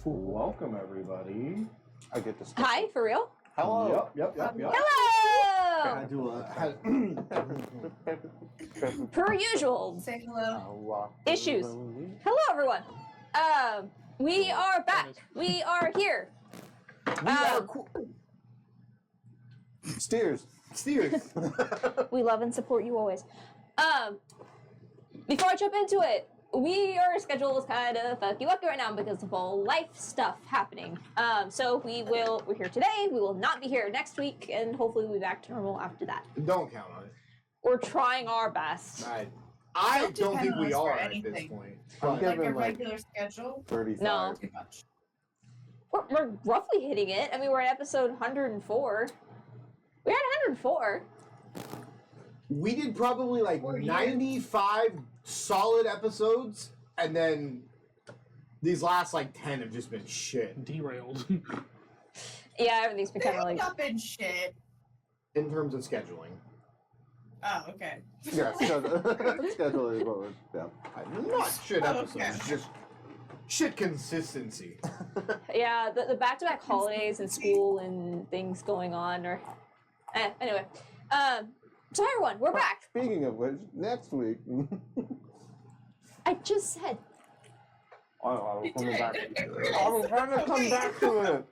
Welcome, everybody. I get to start. Hi, for real? Hello. Yep. Hello! I do Per usual. Say hello. Issues. Hello, everyone. We are back. We are here. We are cool. Steers. We love and support you always. Before I jump into it, our schedule is kind of fucky wucky right now because of all life stuff happening. So we're here today. We will not be here next week, and hopefully we'll be back to normal after that. Don't count on it. We're trying our best. I don't think on we us for are at this anything. point. I'm Like giving a regular schedule? 35. No. Too much. We're roughly hitting it. I mean, we're at episode 104. We're at 104. We did probably like 95 solid episodes, and then these last like 10 have just been shit. Derailed. Yeah, everything's been They kind of like... hooked up in shit. In terms of scheduling. Oh, okay. Yeah, schedule is what we're, yeah. Not shit Oh, episodes, okay. just shit consistency. Yeah, the back-to-back holidays and school and things going on, or... anyway. So hi, everyone, we're back. Speaking of which, next week. I just said... I was coming did. back. I was trying to come back to it.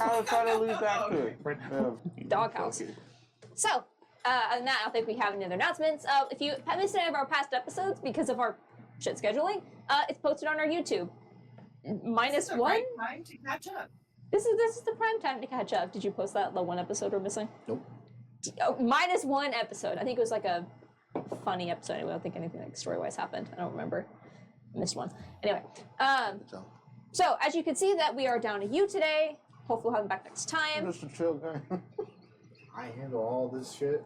I was trying to lead back to it. Yeah. Doghouse. So, other than that, I don't think we have any other announcements. If you have missed any of our past episodes because of our shit scheduling, it's posted on our YouTube. Minus This is the one? right time to catch up. This is the prime time to catch up. Did you post the one episode we're missing? Nope. Oh, minus one episode. I think it was like a funny episode. Anyway, I don't think anything like story-wise happened. I don't remember. I missed one. Anyway, so as you can see that we are down to you today. Hopefully we'll have him back next I'm time. just a chill guy. I handle all this shit.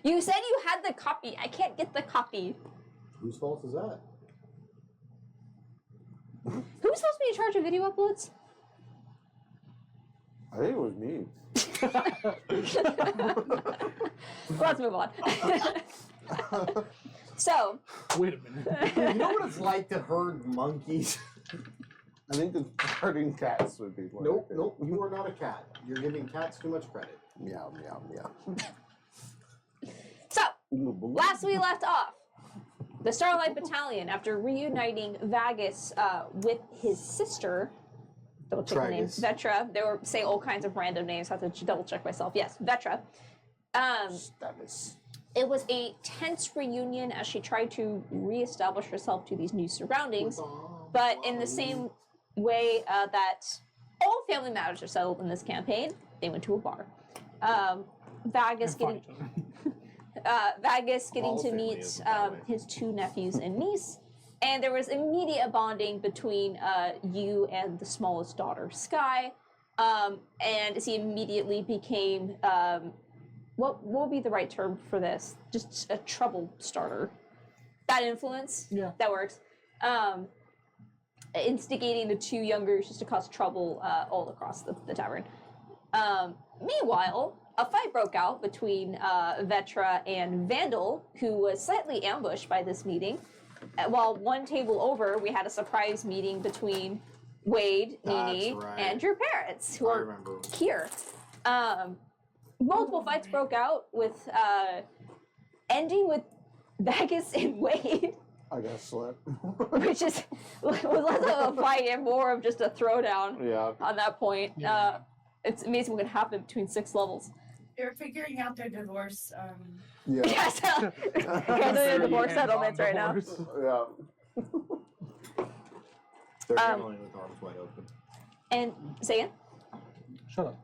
You said you had the copy. I can't get the copy. Whose fault is that? Who's supposed to be in charge of video uploads? I think it was me. Let's move on. So, Wait a minute. You know what it's like to herd monkeys? I think the herding cats would be more like it. Nope, you are not a cat. You're giving cats too much credit. Meow, meow, meow. so last we left off, the Starlight Battalion, after reuniting Vagus with his sister, double check the name, Tragus. Vetra. They were saying all kinds of random names. I have to double check myself. Yes, Vetra. Status. It was a tense reunion as she tried to reestablish herself to these new surroundings. But in the same way that all family matters are settled in this campaign, they went to a bar. Vagus getting All to family meet isn't that way. his two nephews and niece, and there was immediate bonding between you and the smallest daughter, Sky. And he immediately became what will be the right term for this? Just a trouble starter. That influence? Yeah. That works. Instigating the two youngers just to cause trouble all across the tavern. Meanwhile, a fight broke out between Vetra and Vandal, who was slightly ambushed by this meeting. While one table over, we had a surprise meeting between Wade, Nini, That's right. and your parents, who I are remember. here. Multiple fights broke out with ending with Vagus and Wade, I got slept. which was less of a fight and more of just a throwdown Yeah. on that point. Yeah. It's amazing what can happen between 6 levels. They're figuring out their divorce. Yeah. Yes, handling divorce settlements right now. Yeah. They're handling with arms wide open. And say again. Shut up.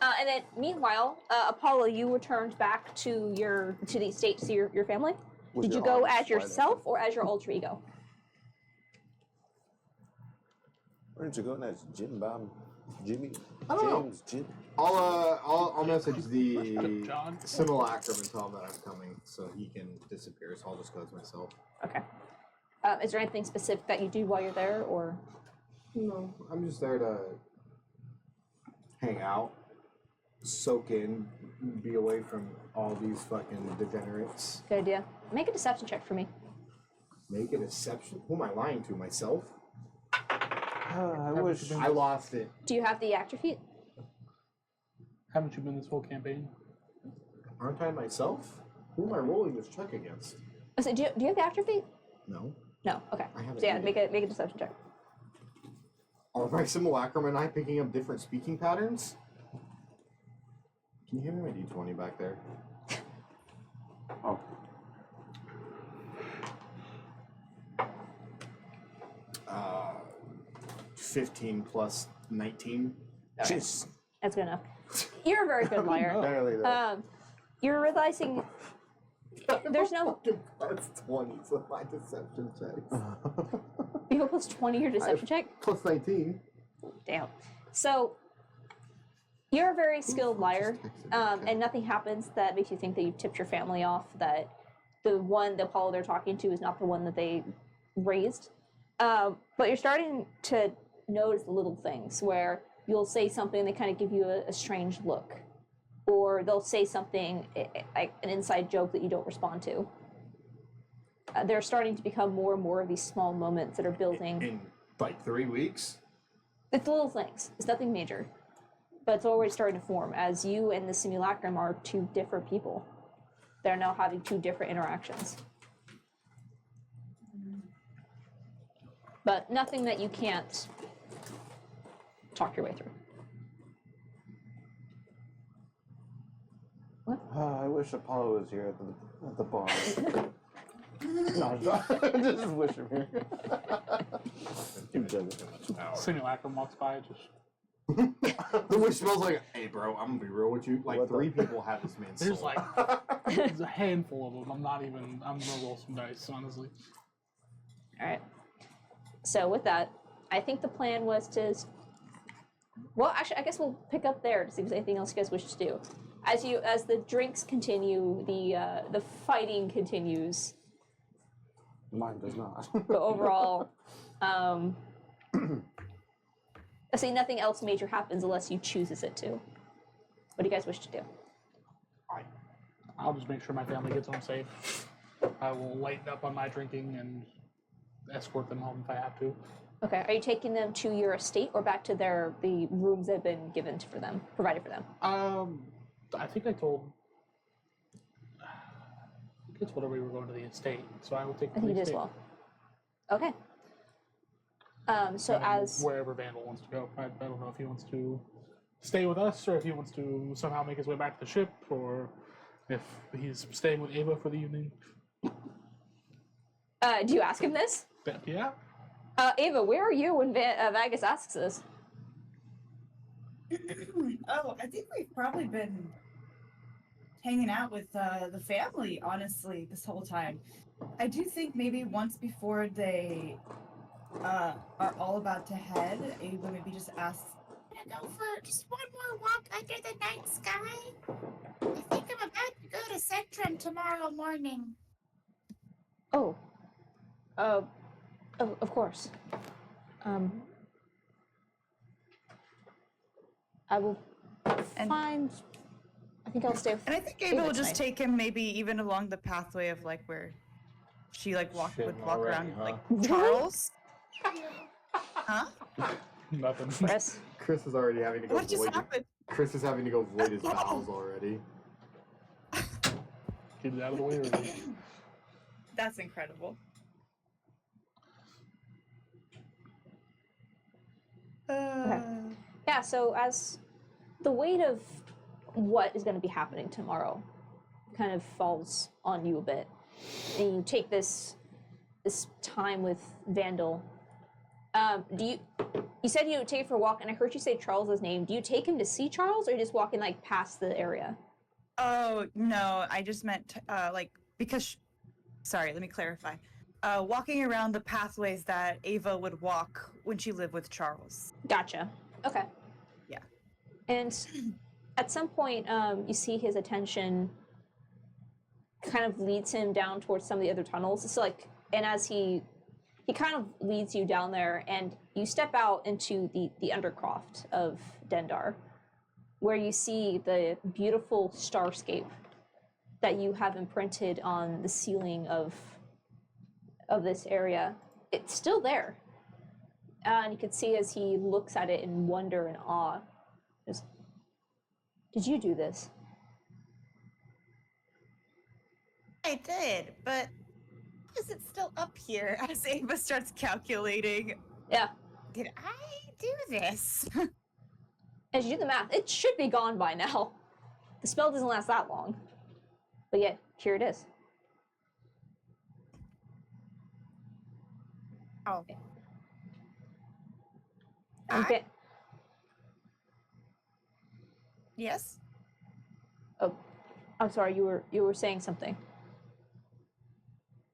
And then, meanwhile, Apollo, you returned back to the estate to see your family. With Did your you go arms as wide yourself open. or as your alter ego? Where did you go next? Jim Bob? Jimmy? I don't know. James? Jim? I'll message the John. simulacrum and tell him that I'm coming so he can disappear, so I'll just go as myself. Okay. Is there anything specific that you do while you're there, or? No, I'm just there to hang out, soak in, be away from all these fucking degenerates. Good idea. Make a deception check for me. Make a deception. Who am I lying to? Myself? I wish. I lost it. Do you have the actor feat? Haven't you been this whole campaign? Aren't I myself? Who am I rolling this check against? Oh, so do you have the actor feat? No. No. Okay. I haven't So yeah, needed make a deception check. Are my simulacrum and I picking up different speaking patterns? Can you hand me my d20 back there? Oh. Uh, 15 plus 19. Jeez. That's good enough. You're a very good liar. Barely though. You're realizing there's no. That's 20, so my deception checks. You have plus 20 your deception check? Plus 19. Damn. So you're a very skilled liar, and nothing happens that makes you think that you've tipped your family off, that the Apollo they're talking to is not the one that they raised. But you're starting to notice the little things where you'll say something, they kind of give you a strange look. Or they'll say something, like an inside joke that you don't respond to. They're starting to become more and more of these small moments that are building. In like 3 weeks? It's little things. It's nothing major. But it's already starting to form as you and the simulacrum are two different people. They're now having two different interactions. But nothing that you can't talk your way through. I wish Apollo was here at the bar. No, just wish him here. Too jealous. Simulacrum walks by, just The wish smells like, hey bro, I'm gonna be real with you. Like What the- 3 people have this man's there's soul. like there's a handful of them. I'm gonna roll some dice, honestly. All right. So with that, I think the plan was to. Well, actually, I guess we'll pick up there to see if there's anything else you guys wish to do. As the drinks continue, the fighting continues. Mine does not. But overall, I say nothing else major happens unless you chooses it to. What do you guys wish to do? I'll just make sure my family gets home safe. I will lighten up on my drinking and escort them home if I have to. Okay, are you taking them to your estate or back to the rooms that have been given for them, provided for them? I think I told her we were going to the estate, so I will take I them think to the you did as estate. well. Okay. So And then as wherever Vandal wants to go, I don't know if he wants to stay with us or if he wants to somehow make his way back to the ship, or if he's staying with Ava for the evening. do you ask him this? Yeah. Ava, where are you when Vagus asks this? Oh, I think we've probably been hanging out with the family, honestly, this whole time. I do think maybe once before they are all about to head, Ava maybe just asks, I'm gonna go for just one more walk under the night sky. I think I'm about to go to Centrum tomorrow morning. Oh. Of course. I will find. I think I'll stay with. and I think Ava Ava will just tonight. take him maybe even along the pathway of like where she like walk Shitting walk already, around huh? like Charles. Huh? Nothing. Chris. Chris is already having to go What just void. happened? Chris is having to go void his bowels already. Get it out of the way early. That's incredible. Yeah. So as the weight of what is going to be happening tomorrow kind of falls on you a bit, and you take this time with Vandal. You said you would take it for a walk, and I heard you say Charles's name. Do you take him to see Charles, or are you just walking like past the area? Oh no, I just meant like because. Sorry, let me clarify. Walking around the pathways that Ava would walk when she lived with Charles. Gotcha. Okay. Yeah. And at some point, you see his attention kind of leads him down towards some of the other tunnels. It's like, and as he kind of leads you down there, and you step out into the undercroft of Dendar, where you see the beautiful starscape that you have imprinted on the ceiling of of this area, it's still there. And you can see as he looks at it in wonder and awe. Just, did you do this? I did, but how is it still up here? As Ava starts calculating, Yeah. did I do this? As you do the math, it should be gone by now. The spell doesn't last that long. But yet, here it is. Oh. Okay. Yes? Oh, I'm sorry. You were saying something.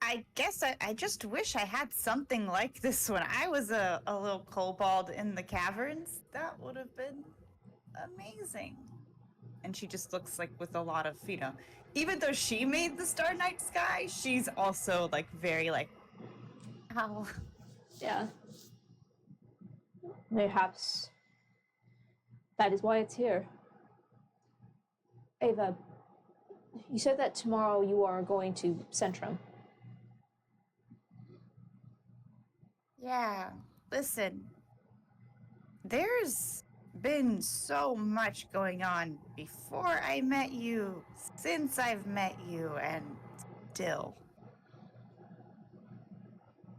I guess I just wish I had something like this when I was a little kobold in the caverns. That would have been amazing. And she just looks like with a lot of, even though she made the Star Night Sky, she's also like very like, ow. Yeah. Perhaps that is why it's here. Ava, you said that tomorrow you are going to Centrum. Yeah, listen, there's been so much going on before I met you, since I've met you, and still.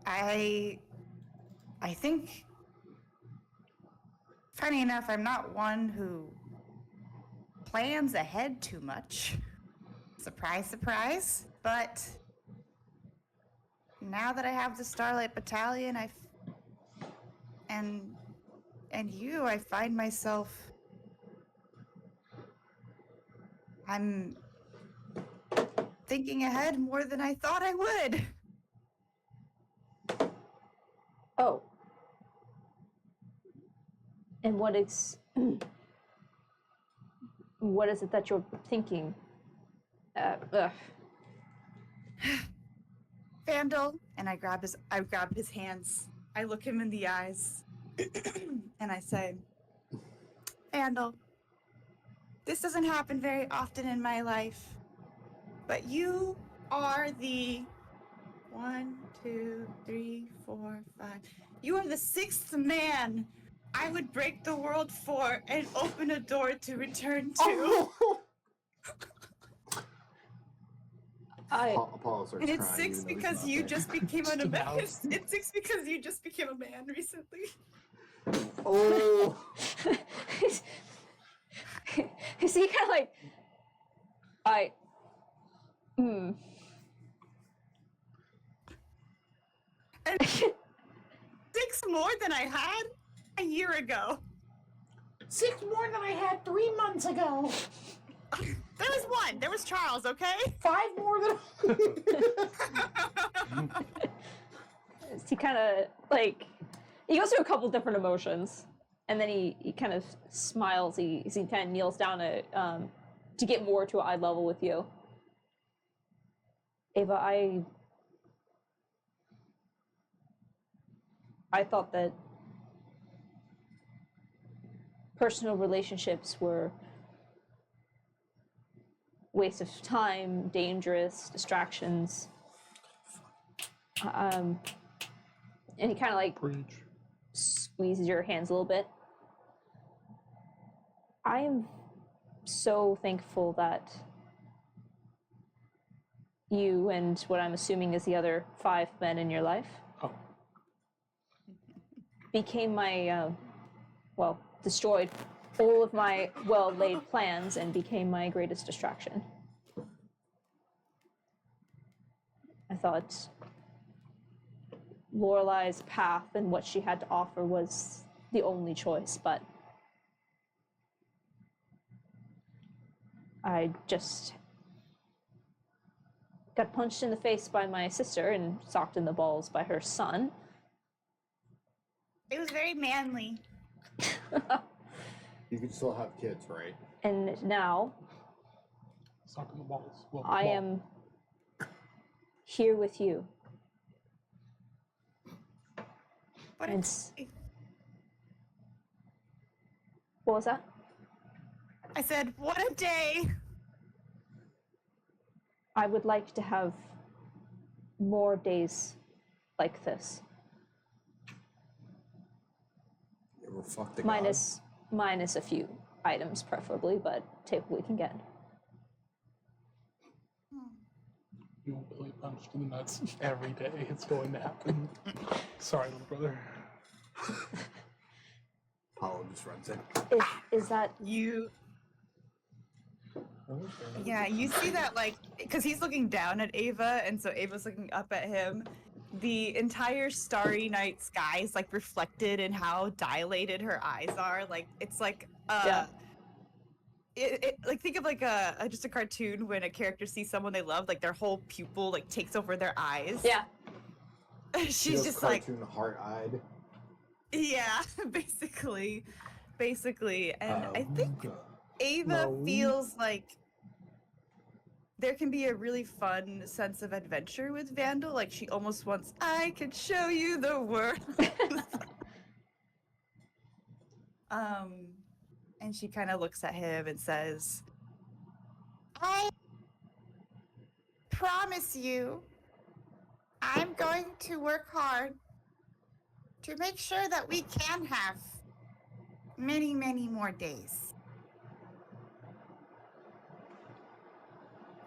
I think, funny enough, I'm not one who plans ahead too much. Surprise, surprise. But now that I have the Starlight Battalion, and you, I find myself, I'm thinking ahead more than I thought I would. Oh. And what is it that you're thinking? Vandal, and I grab his hands. I look him in the eyes, and I say, Vandal, this doesn't happen very often in my life, but you are the 1, 2, 3, 4, 5. You are the 6th man I would break the world for and open a door to return to. Apollo starts And it's crying, 6 even though he's because not you there. just became an Wow. It's 6 because you just became a man recently. Oh, You see, kind of like, And 6 more than I had a year ago. 6 more than I had 3 months ago. There was 1. There was Charles, okay? 5 more than. he kind of like, he goes through a couple different emotions, and then he kind of smiles. He kind of kneels down to get more to eye level with you. Ava, I thought that personal relationships were waste of time, dangerous, distractions. And he kind of like Preach. squeezes your hands a little bit. I am so thankful that you and what I'm assuming is the other 5 men in your life Oh, became my, destroyed all of my well-laid plans and became my greatest distraction. I thought Lorelai's path and what she had to offer was the only choice, but I just got punched in the face by my sister and socked in the balls by her son. It was very manly. you can still have kids, right? And now suck in the balls. Well, I ball. am here with you. But And it's, what was that? I said, what a day. I would like to have more days like this. You ever fucked a Minus a few items, preferably, but take what we can get. You will be punched in the nuts every day. It's going to happen. Sorry, little brother. Apollo just runs in. Is that You, yeah, you see that, like, because he's looking down at Ava, and so Ava's looking up at him. The entire starry night sky is, like, reflected in how dilated her eyes are. Like, it's like, Yeah. like, think of, like, just a cartoon when a character sees someone they love, like, their whole pupil, like, takes over their eyes. Yeah. She's just like, cartoon heart-eyed. yeah, basically. And I think God. Ava No. feels like there can be a really fun sense of adventure with Vandal. Like, she almost wants, I could show you the world. And she kind of looks at him and says, I promise you, I'm going to work hard to make sure that we can have many, many more days.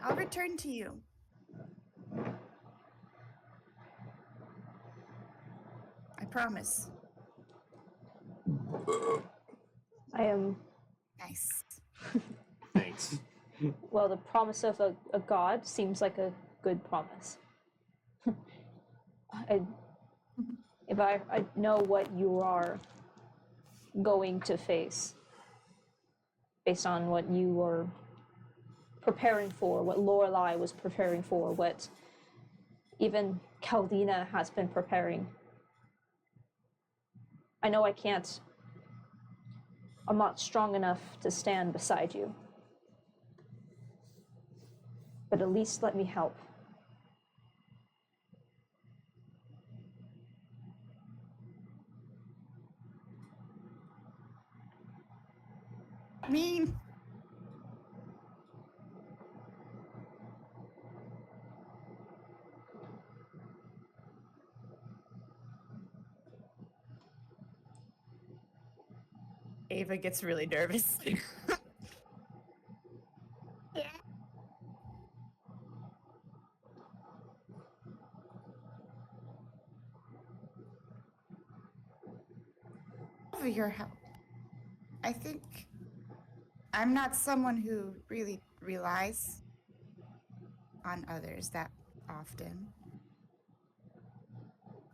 I'll return to you. I promise. I am. Nice. Thanks. Well, the promise of a god seems like a good promise. If I know what you are going to face, based on what you were preparing for, what Lorelei was preparing for, what even Caldina has been preparing. I know I'm not strong enough to stand beside you. But at least let me help. mean. Ava gets really nervous. Yeah. For your help. I think I'm not someone who really relies on others that often.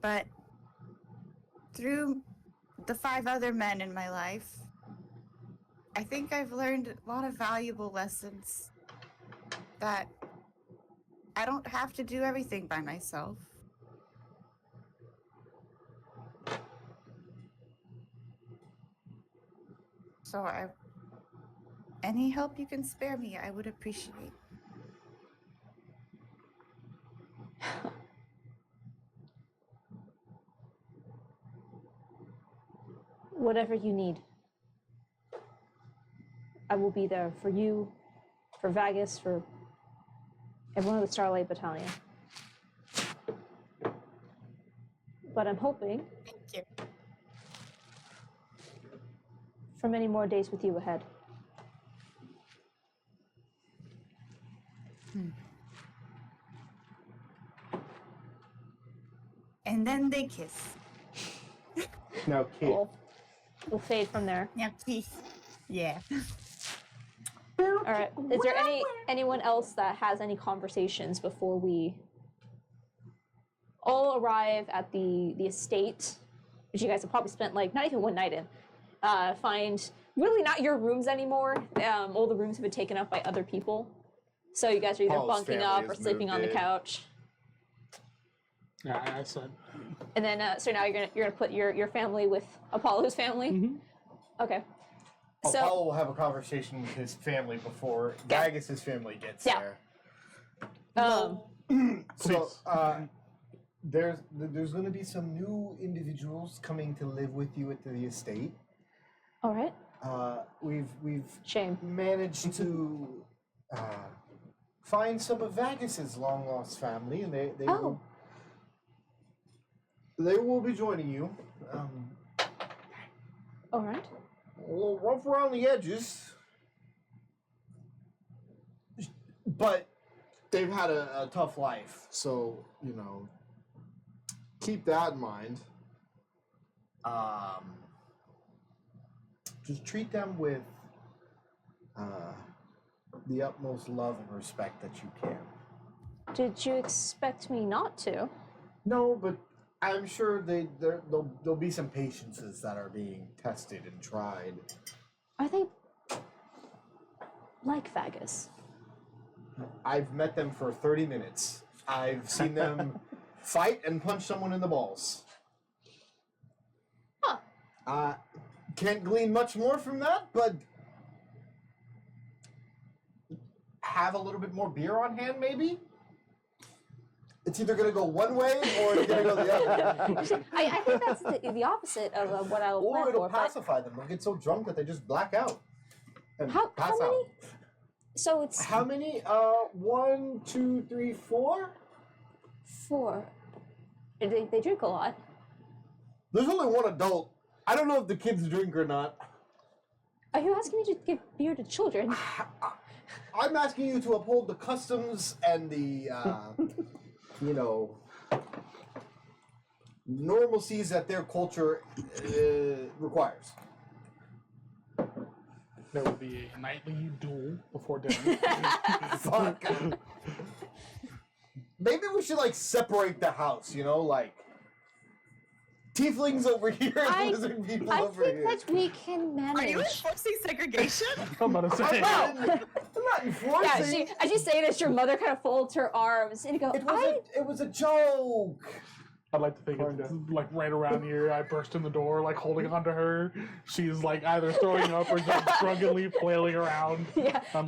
But through the 5 other men in my life, I think I've learned a lot of valuable lessons that I don't have to do everything by myself. So any help you can spare me, I would appreciate. Whatever you need. I will be there for you, for Vagus, for everyone of the Starlight Battalion. But I'm hoping Thank you. for many more days with you ahead. And then they kiss. Now, Kate. We'll fade from there. Yeah, kiss. Yeah. All right. Is there anyone else that has any conversations before we all arrive at the estate, which you guys have probably spent like not even one night in? Find really not your rooms anymore. All the rooms have been taken up by other people, so you guys are either Paul's bunking family up or has sleeping moved on the in. couch. Yeah, I said. And then so now you're gonna put your family with Apollo's family. Mm-hmm. Okay. So Apollo will have a conversation with his family before Vagus' family gets Yeah. there. So, Please. there's going to be some new individuals coming to live with you at the estate. all right. We've Shame. managed to find some of Vagus's long lost family, and they Oh. They will be joining you. All right. A little rough around the edges, but they've had a tough life, so keep that in mind. Just treat them with the utmost love and respect that you can. Did you expect me not to? No, but I'm sure there'll be some patiences that are being tested and tried. Are they like Vagus? I've met them for 30 minutes. I've seen them fight and punch someone in the balls. Huh. Can't glean much more from that, but have a little bit more beer on hand, maybe? It's either going to go one way or it's going to go the other. I think that's the opposite of what I'll plan Or it'll for. but pacify them. They'll get so drunk that they just black out. And How pass many? out. So it's How many? 1, 2, 3, 4? 4. They drink a lot. There's only one adult. I don't know if the kids drink or not. Are you asking me to give beer to children? I'm asking you to uphold the customs and the, normalcies that their culture requires. There will be a nightly duel before dinner. Fuck. Maybe we should, separate the house, tieflings over here and lizard people I over think here. that we can manage. Are you enforcing segregation? I'm about to say. I'm not enforcing. Yeah, as you say this, your mother kind of folds her arms and you go, It was a joke. I'd like to think it's right around here. I burst in the door, holding onto her. She's either throwing up or just drunkenly flailing around. Yeah, I'm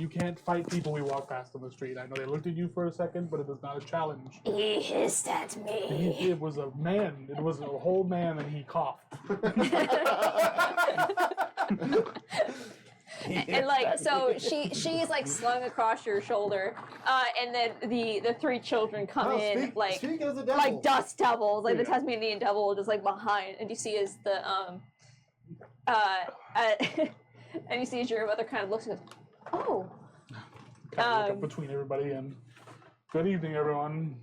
you can't fight people we walk past on the street. I know they looked at you for a second, but it is not a challenge. He hissed at me. It was a man. It was a whole man, and he coughed. And so she's slung across your shoulder, and then the 3 children come in Speak as a devil. like dust devils, the Tasmanian devil just behind, and you see as the and you see as your mother kind of looks and goes, oh. Kind of look up between everybody and good evening, everyone.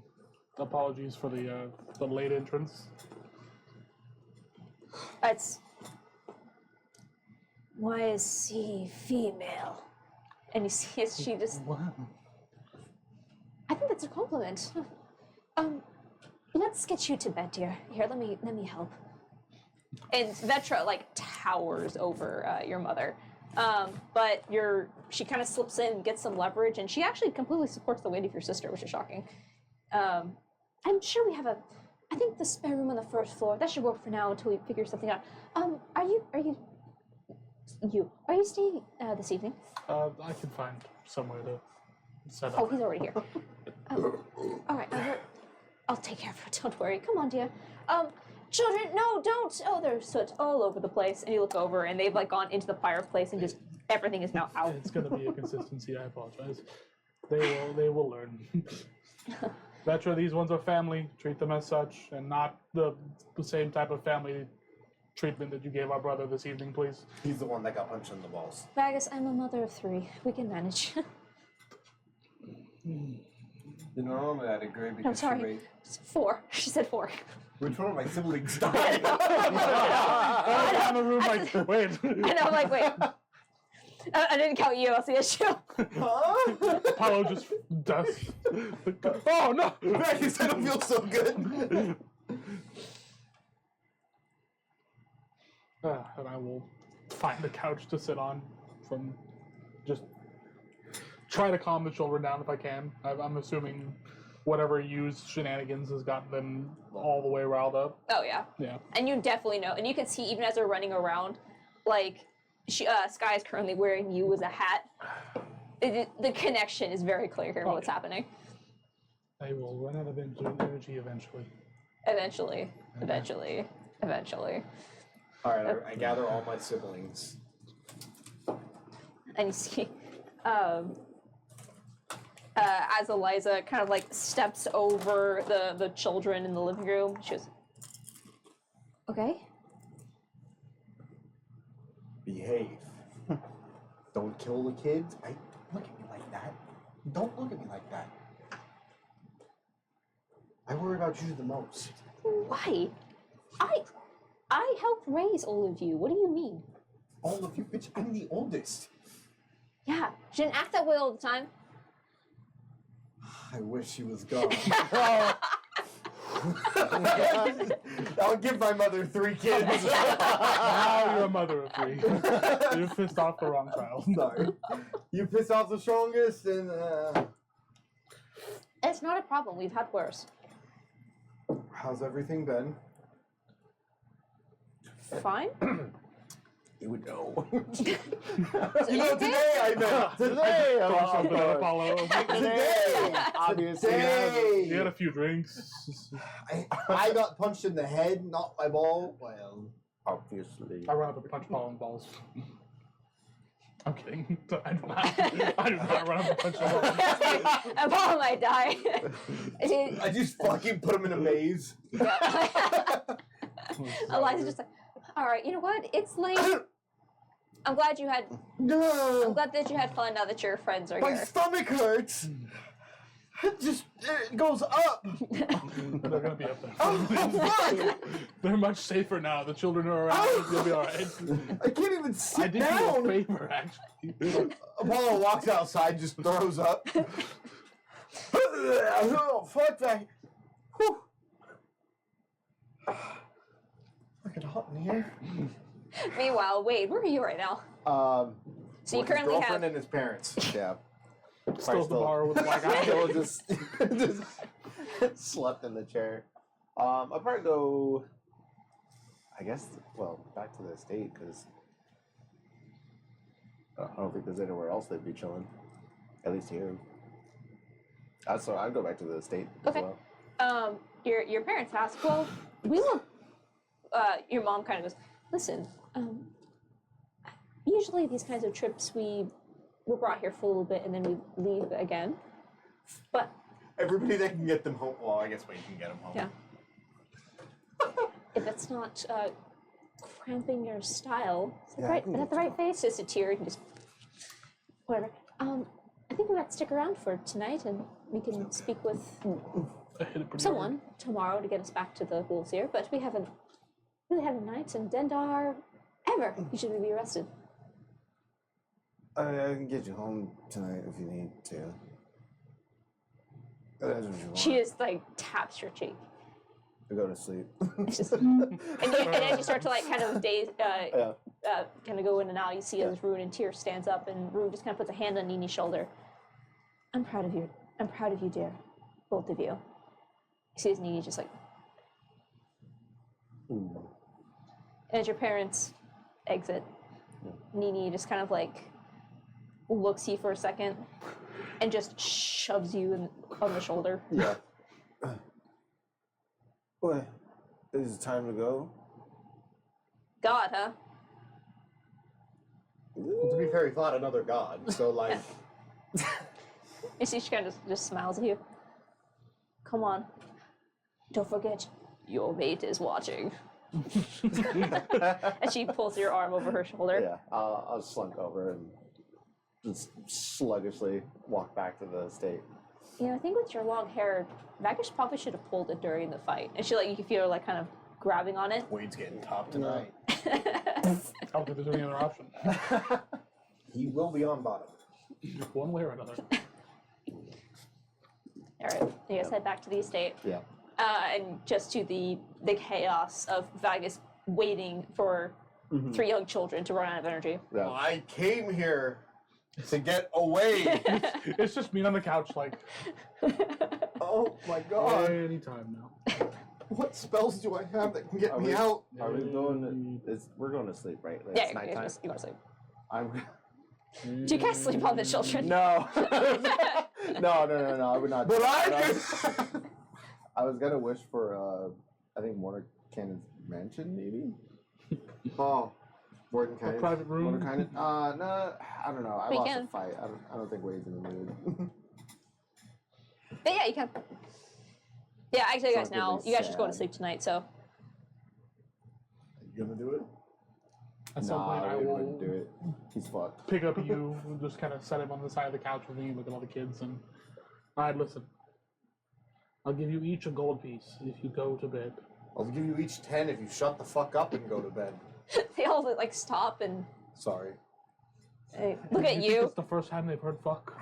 Apologies for the late entrance. Why is he female? And you see as she just. Wow. I think that's a compliment. Let's get you to bed, dear. Here, let me help. And Vetra towers over your mother, but she kind of slips in and gets some leverage, and she actually completely supports the weight of your sister, which is shocking. I'm sure we have I think the spare room on the first floor that should work for now until we figure something out. Are you staying this evening? I can find somewhere to set up. Oh, he's already here. All right, I'll take care of her. Don't worry. Come on, dear. Children, no, don't. Oh, there's soot all over the place. And you look over, and they've gone into the fireplace, and just everything is now out. It's going to be a consistency. I apologize. They will learn. Vetra, these ones are family. Treat them as such, and not the same type of family treatment that you gave our brother this evening, please. He's the one that got punched in the balls. Vagus, I'm a mother of 3. We can manage. Normally I'd agree because I'm sorry. she raised... It's 4. She said 4. Which one of my siblings died? I'm in the room wait. And I'm wait. I didn't count you. That's the issue. Apollo just does. Oh, no! Vegas, I don't feel so good. And I will find a couch to sit on from just try to calm the children down if I can. I'm assuming whatever used shenanigans has gotten them all the way riled up. Oh, yeah. Yeah. And you definitely know. And you can see, even as they're running around, Sky is currently wearing you as a hat. The connection is very clear here, what's happening. They will run out of energy eventually. Eventually. All right, I gather all my siblings. And you see, as Eliza kind of steps over the children in the living room, she goes, Okay. Behave. Don't kill the kids. Look at me like that. Don't look at me like that. I worry about you the most. Why? I helped raise all of you. What do you mean? All of you, bitch, I'm the oldest. Yeah, she didn't act that way all the time. I wish she was gone. I'll give my mother 3 kids. Now you're a mother of 3. You pissed off the wrong child. Sorry. You pissed off the strongest, and It's not a problem. We've had worse. how's everything been? Fine. You would know. Today Today I know. Today Throw something at Apollo. Today. Obviously. Today. You had a few drinks. I got punched in the head, not my ball. Well, Obviously. I run up and punch Apollo in the balls. I'm kidding. I do not run up and punch Apollo. Apollo might die. I just fucking put him in a maze. Eliza's just like, all right, you know what? It's late. I'm glad you had. I'm No, glad that you had fun now that your friends are my here. stomach hurts. It goes up. They're gonna be up there. Oh, fuck. They're much safer now. The children are around. You'll be all right. I can't even sit I did down. you a favor, actually. Apollo walks outside, just throws up. Oh, fuck that. Whew. Fucking hot in here. Meanwhile, Wade, where are you right now? So you His currently girlfriend have. and his parents. Yeah. Still at the bar with a black eye. Still just slept in the chair. I'll probably go. I guess. Well, back to the estate because I don't think there's anywhere else they'd be chilling. At least here. So I'd go back to the estate Okay. as well. Your parents ask, well, we will. Your mom kind of goes, listen. Usually these kinds of trips we're brought here for a little bit and then we leave again. But Everybody that can get them home. Well, I guess Wade can get them home. yeah. If it's not cramping your style, is that, Yeah, I right? can Is that get the right face? Just a tear and just whatever. I think we might stick around for tonight and we can speak with I hit it pretty someone tomorrow to get us back to the wolves here. But we haven't really had a night in Dendar ever. You should be arrested. I can get you home tonight if you need to. That's what you want. She just like taps your cheek. To go to sleep. It's just, and as you start to like kind of daze, Yeah. kind of go in and out, you see as Rune in tears stands up, and Rune just kind of puts a hand on Nini's shoulder. I'm proud of you. I'm proud of you, dear, both of you. You see as Nini just like, and as your parents exit, Nini just kind of like looks you for a second, and just shoves you on the shoulder. Yeah. What? Is it time to go? God, huh? To be fair, he thought another god. So, like, You see, she kind of just smiles at you. Come on. Don't forget, your mate is watching. And she pulls your arm over her shoulder. Yeah. I'll slunk over and just sluggishly walk back to the estate. You know, I think with your long hair, Vagish probably should have pulled it during the fight. And she, like, you can feel her, like, kind of grabbing on it. Wade's getting top tonight. I don't think there's any other option. He will be on bottom. One way or another. All right, you guys head back to the estate. Yeah. And just to the chaos of Vagus waiting for 3 young children to run out of energy. Yeah. I came here to get away. It's just me on the couch, like, Oh my god. anytime now. What spells do I have that can get Are me we- out? Are we going to, we're going to sleep, right? Like, Yeah, it's nighttime. you want to sleep. I'm. Do you guys sleep on the children? No. No. I would not. But I do. I was gonna wish for I think Mordenkainen's mansion, maybe. Oh, Morton A private room. Mordenkainen. No, I don't know. I We lost can. a fight. I don't think Wade's in the mood. But yeah, you can. Yeah, I tell you guys Sounds now, really you guys just go to sad. sleep tonight, so. gonna do it? At some point, I we will wouldn't do it. He's fucked. pick up you and just kind of set him on the side of the couch with me, look at all the kids, and all right, listen. I'll give you each a gold piece if you go to bed. I'll give you each 10 if you shut the fuck up and go to bed. They all like stop and Sorry. hey, look at think you. It's the first time they've heard fuck.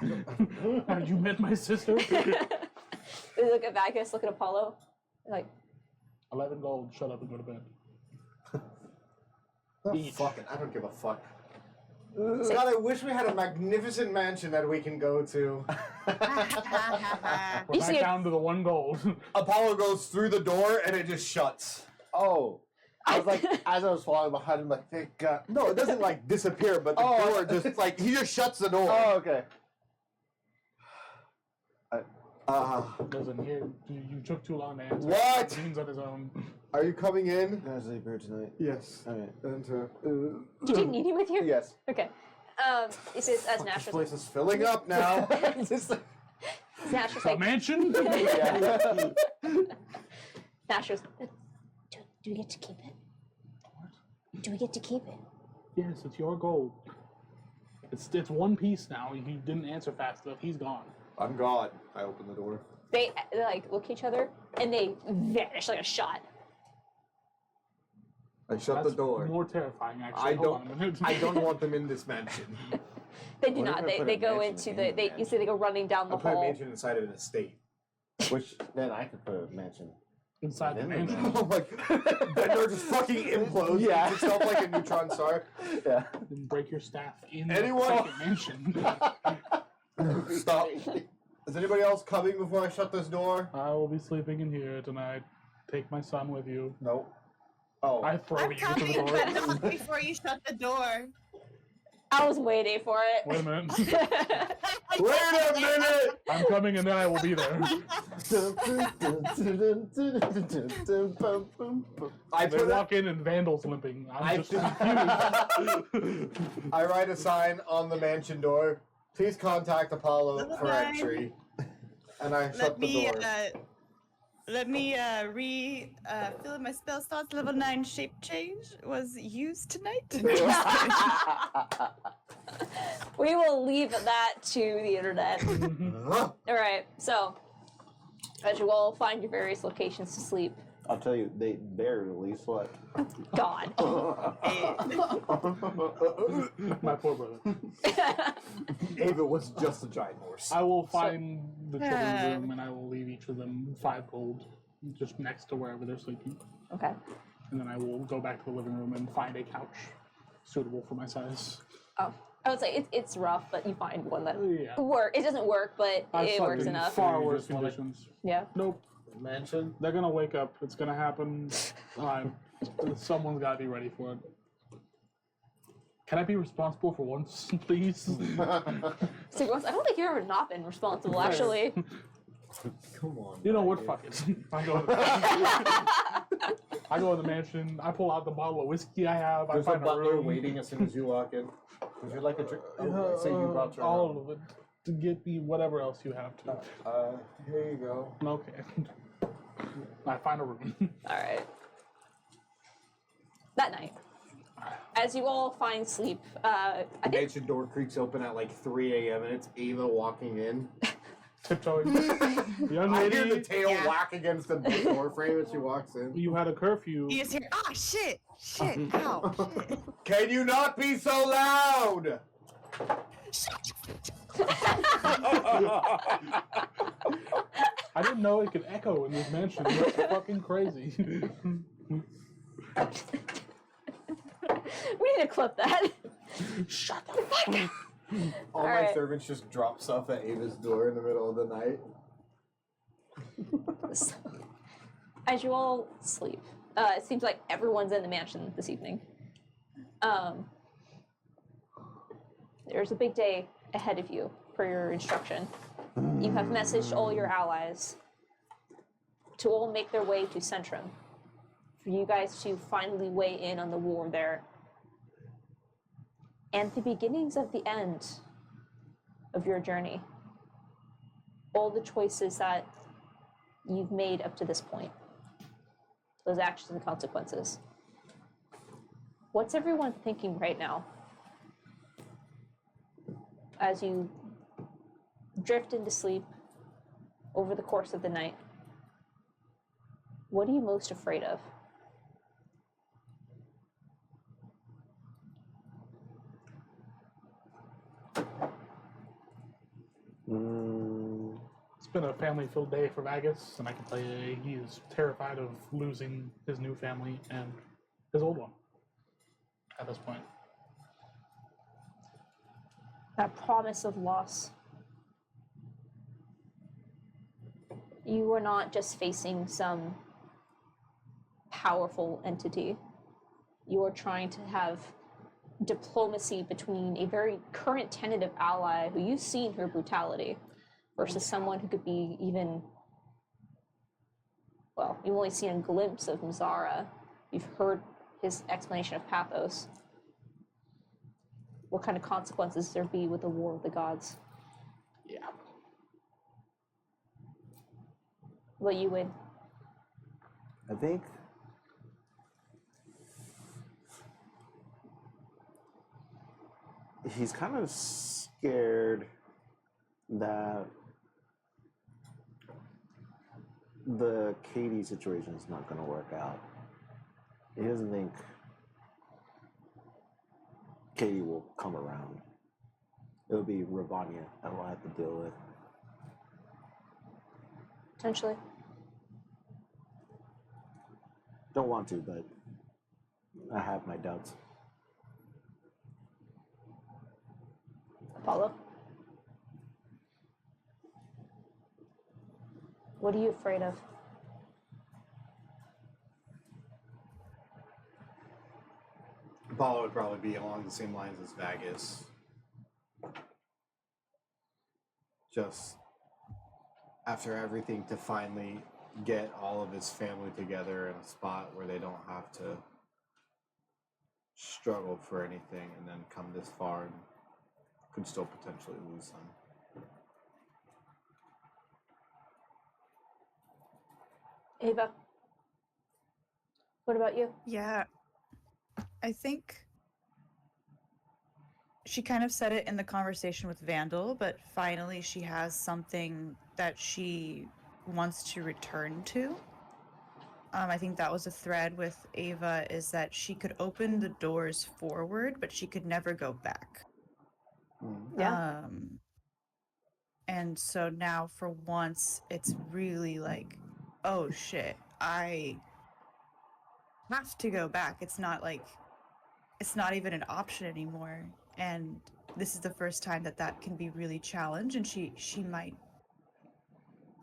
Have you met my sister? They look at Vagus, look at Apollo. They're like, 11 gold. Shut up and go to bed. Each. Fucking, I don't give a fuck. God, I wish we had a magnificent mansion that we can go to. We're You back see it- down to the 1 gold. Apollo goes through the door and it just shuts. Oh. I was like, as I was falling behind him, like, thank God. No, it doesn't like disappear, but the door just like he just shuts the door. Oh, okay. Listen, here, you took too long to answer. What? He's on his own. Are you coming in? Can I sleep here tonight? Yes. Alright. Enter. do you need me with you? Yes. Okay. He says, as Nash This was place is filling up now. Nash was A like, mansion? Yeah. Nash was, do we get to keep it? Do we get to keep it? Yes, it's your gold. It's 1 piece now. You didn't answer fast enough. He's gone. I'm God. I open the door. They like look at each other and they vanish like a shot. I shut That's the door. more terrifying, actually. I Hold on a minute. I don't want them in this mansion. They do What if not. I They, put they a go mansion into in the. the They you see they go running down I the put a hall. mansion inside of an estate. Which, then I could put a mansion. Inside the In the mansion. Oh my god. That door just fucking implodes. Yeah. Makes itself like a neutron star. Yeah. Then break your staff in Anyone? the second mansion. Stop. Is anybody else coming before I shut this door? I will be sleeping in here tonight. Take my son with you. No. Oh. I throw I'm you to the coming, door. but not before you shut the door. I was waiting for it. Wait a minute. Wait a minute! I'm coming and then I will be there. I They put walk in and Vandal's limping. I'm I just just- confused. I write a sign on the mansion door. Please contact Apollo Level for 9. entry. And I shut Let the me door. fill in my spell slots. Level 9 shape change was used tonight. We will leave that to the internet. Huh? All right. So, as you all find your various locations to sleep, I'll tell you, they barely slept. God. My poor brother. Ava was just a giant horse. I will find the children's room and I will leave each of them 5 gold just next to wherever they're sleeping. Okay. And then I will go back to the living room and find a couch suitable for my size. Oh, I would say it's rough, but you find one that Yeah. work. It doesn't work, but I've it slept works in enough. Far worse Just wanna- conditions. Yeah. Nope. Mansion? They're gonna wake up. It's gonna happen. Someone's gotta be ready for it. Can I be responsible for once, please? So once, I don't think you've ever not been responsible, actually. Come on. You know what? Fuck it. I go in the mansion. I pull out the bottle of whiskey I have. There's I a find butler room. waiting as soon as you walk in. Would you like a drink? Oh, I say you brought your all own. of it to get me whatever else you have to. Here you go. Okay. I find a room. All right. That night, as you all find sleep, I think Mansion door creaks open at like 3 a.m. and it's Ava walking in. Tiptoeing. Young I hear the lady, tail Yeah. whack against the door frame as she walks in. you had a curfew. You just hear, ah, shit, ow, shit. Can you not be so loud? I didn't know it could echo in this mansion. That's fucking crazy. we need to clip that. Shut the fuck up. All my Alright. servants just drop stuff at Ava's door in the middle of the night. As you all sleep, it seems like everyone's in the mansion this evening. There's a big day ahead of you for your instruction. You have messaged all your allies to all make their way to Centrum for you guys to finally weigh in on the war there. And the beginnings of the end of your journey. All the choices that you've made up to this point. Those actions and consequences. What's everyone thinking right now? As you drift into sleep over the course of the night, what are you most afraid of? It's been a family-filled day for Magus, and I can tell you he is terrified of losing his new family and his old one at this point. That promise of loss. You are not just facing some powerful entity. You are trying to have diplomacy between a very current tentative ally who you've seen her brutality versus someone who could be even, well, you've only seen a glimpse of Mizara. You've heard his explanation of Pathos. What kind of consequences there be with the War of the Gods? Yeah. What you would? I think he's kind of scared that the Katie situation is not going to work out. He doesn't think Katie will come around. It'll be Ravanya that we'll have to deal with. Potentially. Don't want to, but I have my doubts. Apollo? What are you afraid of? Apollo would probably be along the same lines as Vagus. Just after everything, to finally get all of his family together in a spot where they don't have to struggle for anything and then come this far and could still potentially lose them. Ava? What about you? Yeah. I think she kind of said it in the conversation with Vandal, but finally she has something that she wants to return to. I think that was a thread with Ava, is that she could open the doors forward, but she could never go back. Yeah. And so now for once it's really like, oh shit, I have to go back. It's not even an option anymore. And this is the first time that can be really challenged, and she might.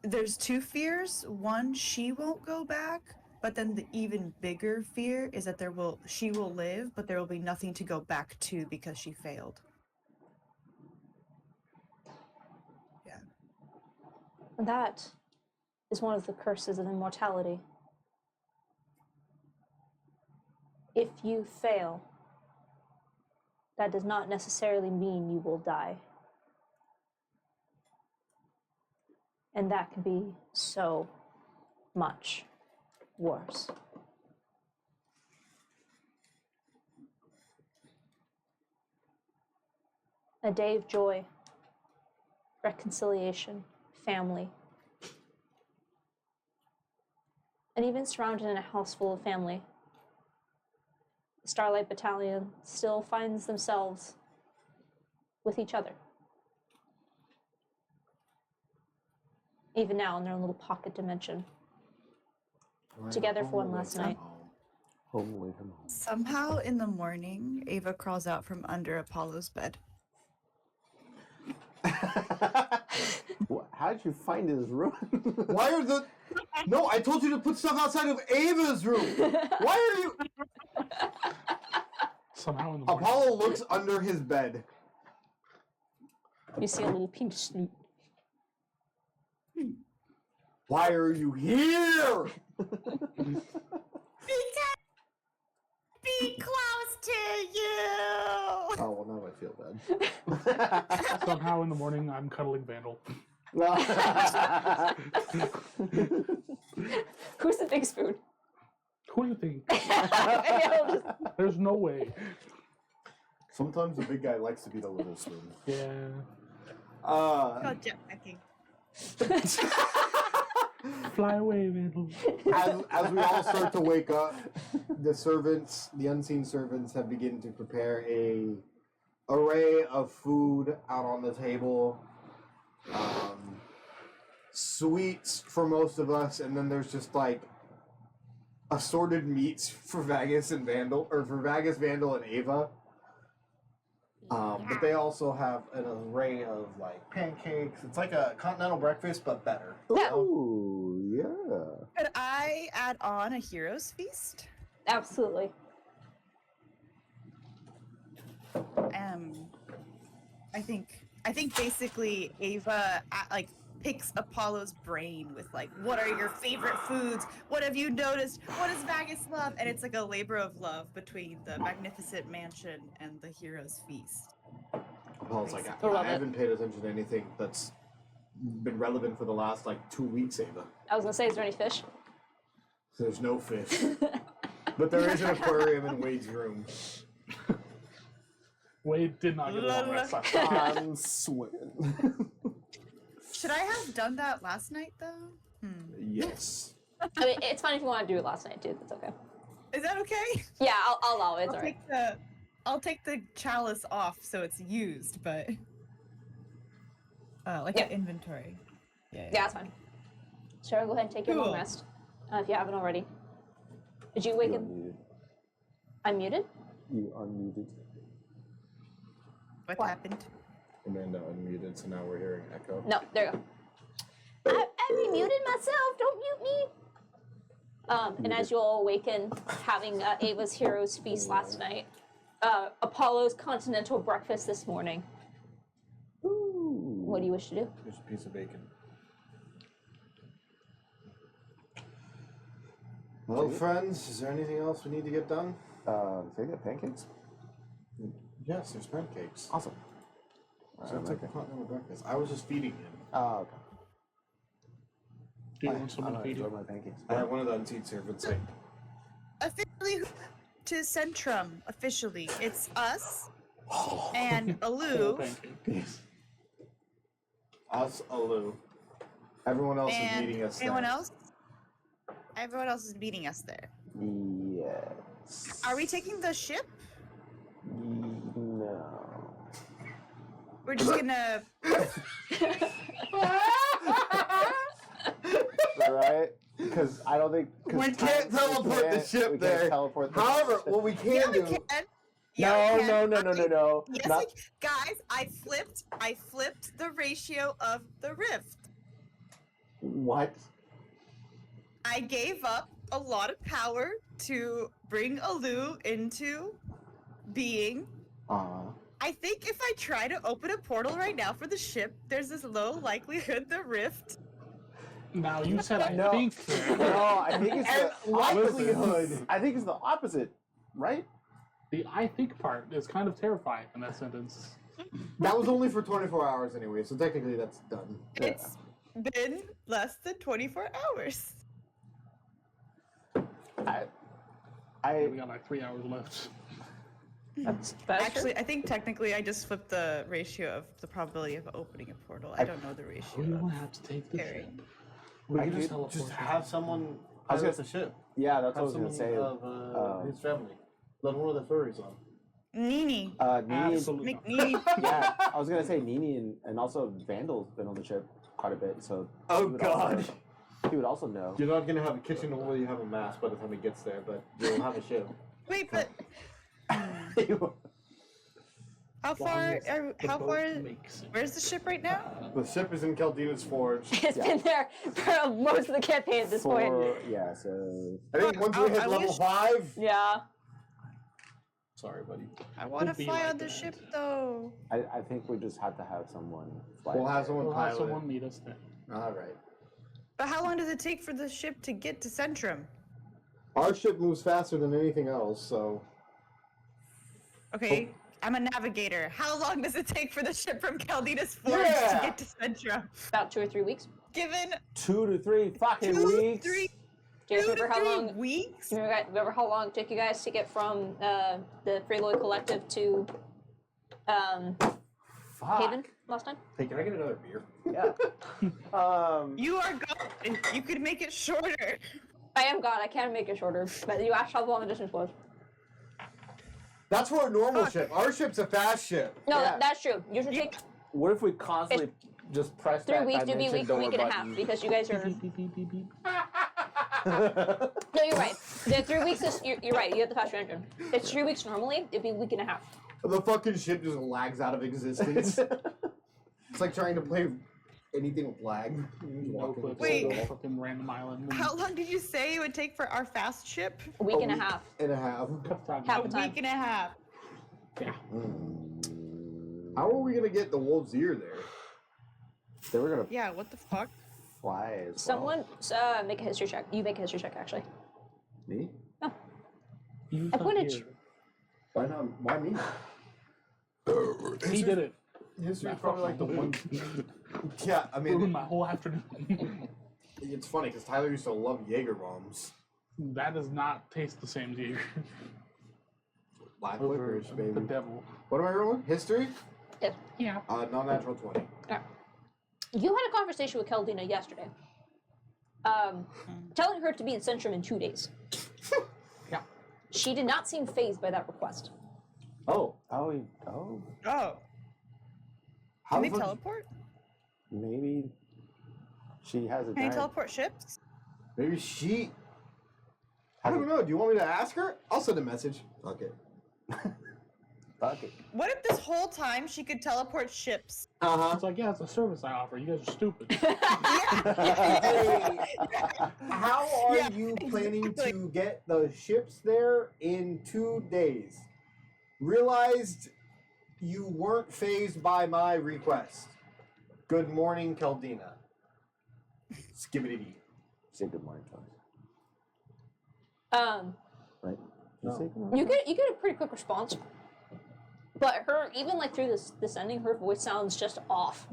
There's two fears. One, she won't go back, but then the even bigger fear is that she will live, but there will be nothing to go back to because she failed. Yeah. That is one of the curses of immortality. If you fail, that does not necessarily mean you will die. And that can be so much worse. A day of joy, reconciliation, family, and even surrounded in a house full of family. The Starlight Battalion still finds themselves with each other. Even now in their own little pocket dimension. Together for one last night. Home away from home. Somehow in the morning, Ava crawls out from under Apollo's bed. How did you find his room? Why are the... No, I told you to put stuff outside of Ava's room. Why are you... Somehow in the morning. Apollo looks under his bed. You see a little pink snoot. Why are you here? Because be close to you. Oh, well, now I feel bad. Somehow in the morning, I'm cuddling Vandal. Who's the big spoon? Who do you think? And he'll just There's no way. Sometimes the big guy likes to be the little spoon. Yeah. Uh, Called jetpacking. Fly away, Vandal. as we all start to wake up, the unseen servants, have begun to prepare a array of food out on the table. Sweets for most of us, and then there's just like assorted meats for Vagus and Vandal, or for Vagus, Vandal, and Ava. But they also have an array of like pancakes. It's like a continental breakfast, but better. Ooh, yeah. Could I add on a hero's feast? absolutely. I think basically Ava like picks Apollo's brain with like, what are your favorite foods? What have you noticed? What does Vagus love? And it's like a labor of love between the magnificent mansion and the hero's feast. Paul's like, I love I it. haven't paid attention to anything that's been relevant for the last like 2 weeks, Ava. I was gonna say, is there any fish? There's no fish. But there is an aquarium in Wade's room. Wade did not get a long rest last night. I'm swimming. Should I have done that last night though? Yes. I mean, it's fine if you want to do it last night too. That's okay. Is that okay? Yeah, I'll allow it. It's alright. I'll take the chalice off so it's used, but like Yeah. an inventory. Yeah. Yeah, it's fine. Sarah, go ahead and take your long Cool. rest if you haven't already. Did you You awaken? unmuted. I'm muted. You unmuted. What What? happened? Amanda unmuted, so now we're hearing echo. No, there you go. I muted myself. Don't mute me. And as you all awaken, having Ava's Heroes Feast last night, Apollo's Continental Breakfast this morning. Ooh. What do you wish to do? Here's a piece of bacon. Well, friends, is there anything else we need to get done? So you got pancakes? Yes, there's pancakes. Awesome. So it's like a continental breakfast. I was just feeding him. Oh, okay. Do you I want someone to feed enjoy you? my pancakes. I had one of the unseen servants say, Officially to Centrum. Officially, it's us and Alu Pancake. us, Alu. Everyone else is and meeting us anyone there. else. Everyone else is meeting us there. Yes. Are we taking the ship? No. We're just gonna. Right? Because I don't think. We can't teleport the ship we there. Can't teleport the However, ship. what we can Yeah, we do. can. No, Yeah, we can. no. Yes, Not, guys, I flipped the ratio of the rift. what? I gave up a lot of power to bring Alu into being. I think if I try to open a portal right now for the ship, there's this low likelihood the rift. Now you said I No. think. No, I think it's And the likelihood. I think it's the opposite, right? The I think part is kind of terrifying in that sentence. That was only for 24 hours anyway, so technically that's done. It's been less than 24 hours. We got like 3 hours left. That's Actually, I think technically I just flipped the ratio of the probability of opening a portal. I don't know the ratio. We don't of have to take the carrying. ship. We I can just did teleport. Just have someone I was pilot gonna- the ship. Yeah, that's what I Have was gonna someone say. of his family. Let one of the furries on. Nini. Nini, Absolutely not. McNeely. yeah, I was gonna say Nini and also Vandal's been on the ship quite a bit, so Oh he would also- God! he would also know. You're not gonna have a kitchen where you have a mast by the time he gets there, but you'll have a ship. Wait, but how far? How far? Where's the ship right now? The ship is in Caldina's forge. It's been there for most of the campaign at this point. Yeah, so I think once we I hit level wish- 5. Yeah. Sorry, buddy. I want to Don't be fly like on the that. ship though. I think we just have to have someone fly. We'll have someone We'll have pilot. someone meet us there. All right. But how long does it take for the ship to get to Centrum? Our ship moves faster than anything else, so Okay, I'm a navigator. How long does it take for the ship from Caldina's Forge Yeah! to get to Centrum? About 2 or 3 weeks. Given 2 to 3 fucking 2, weeks. 3, Do you remember how long? Weeks? Do you remember how long it took you guys to get from the Freeloy Collective to Fuck. Haven last time? Hey, can I get another beer? Yeah. You are gone. You could make it shorter. I am God. I can make it shorter, but you asked how long the distance was. That's for a normal ship. Our ship's a fast ship. No, Yeah. that's true. You should take What if we constantly just press 3 that weeks to be dimension week, door week and a half button? because you guys are. Beep, beep, beep, beep, beep. No, you're right. The 3 weeks is you're right. You have the faster engine. It's 3 weeks normally. It'd be a week and a half. The fucking ship just lags out of existence. It's like trying to play anything with lag. No clips. Wait. Go fucking random island. How long did you say it would take for our fast ship? A week and a half. And a half. Half A the time. week and a half. Yeah. How are we gonna get the wolf's ear there? They were gonna Yeah, what the fuck? fly as Someone make a history check. You make a history check, actually. Me? He's I not wanted here. you. Why not? Why me? He did it. History's That probably like the fucking one. Yeah, I Ruined mean, my whole afternoon. it's funny because Tyler used to love Jaeger bombs. That does not taste the same to you. Live Over licorice, baby. the devil. What am I rolling? History? Yes. Yeah. Non-natural 20. Yeah. You had a conversation with Keldina yesterday. Telling her to be in Centrum in 2 days. Yeah. She did not seem phased by that request. Oh. Oh. Oh. How Can they the fuck- teleport? Maybe she has a Can you giant. teleport ships? Maybe she. I don't know. Do you want me to ask her? I'll send a message. Okay. Fuck it. What if this whole time she could teleport ships? Uh It's like, yeah, it's a service I offer. You guys are stupid. How are Yeah, you planning exactly. to get the ships there in 2 days? Realized you weren't phased by my request. Good morning, Keldina. Skibbity dee. Say good morning to us. Right? Did you say good morning? You get a pretty quick response. But her, even like through this ending, her voice sounds just off.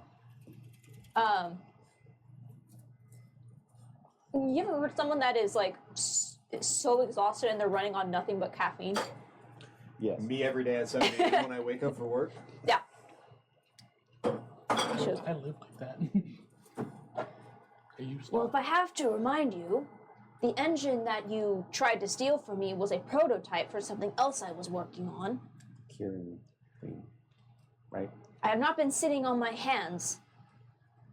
You ever heard someone that is like so exhausted and they're running on nothing but caffeine? Yes. Me every day at 7 a.m. when I wake up for work. Yeah. I live like that. I used to. Well, if I have to remind you, the engine that you tried to steal from me was a prototype for something else I was working on. Curing thing. Right? I have not been sitting on my hands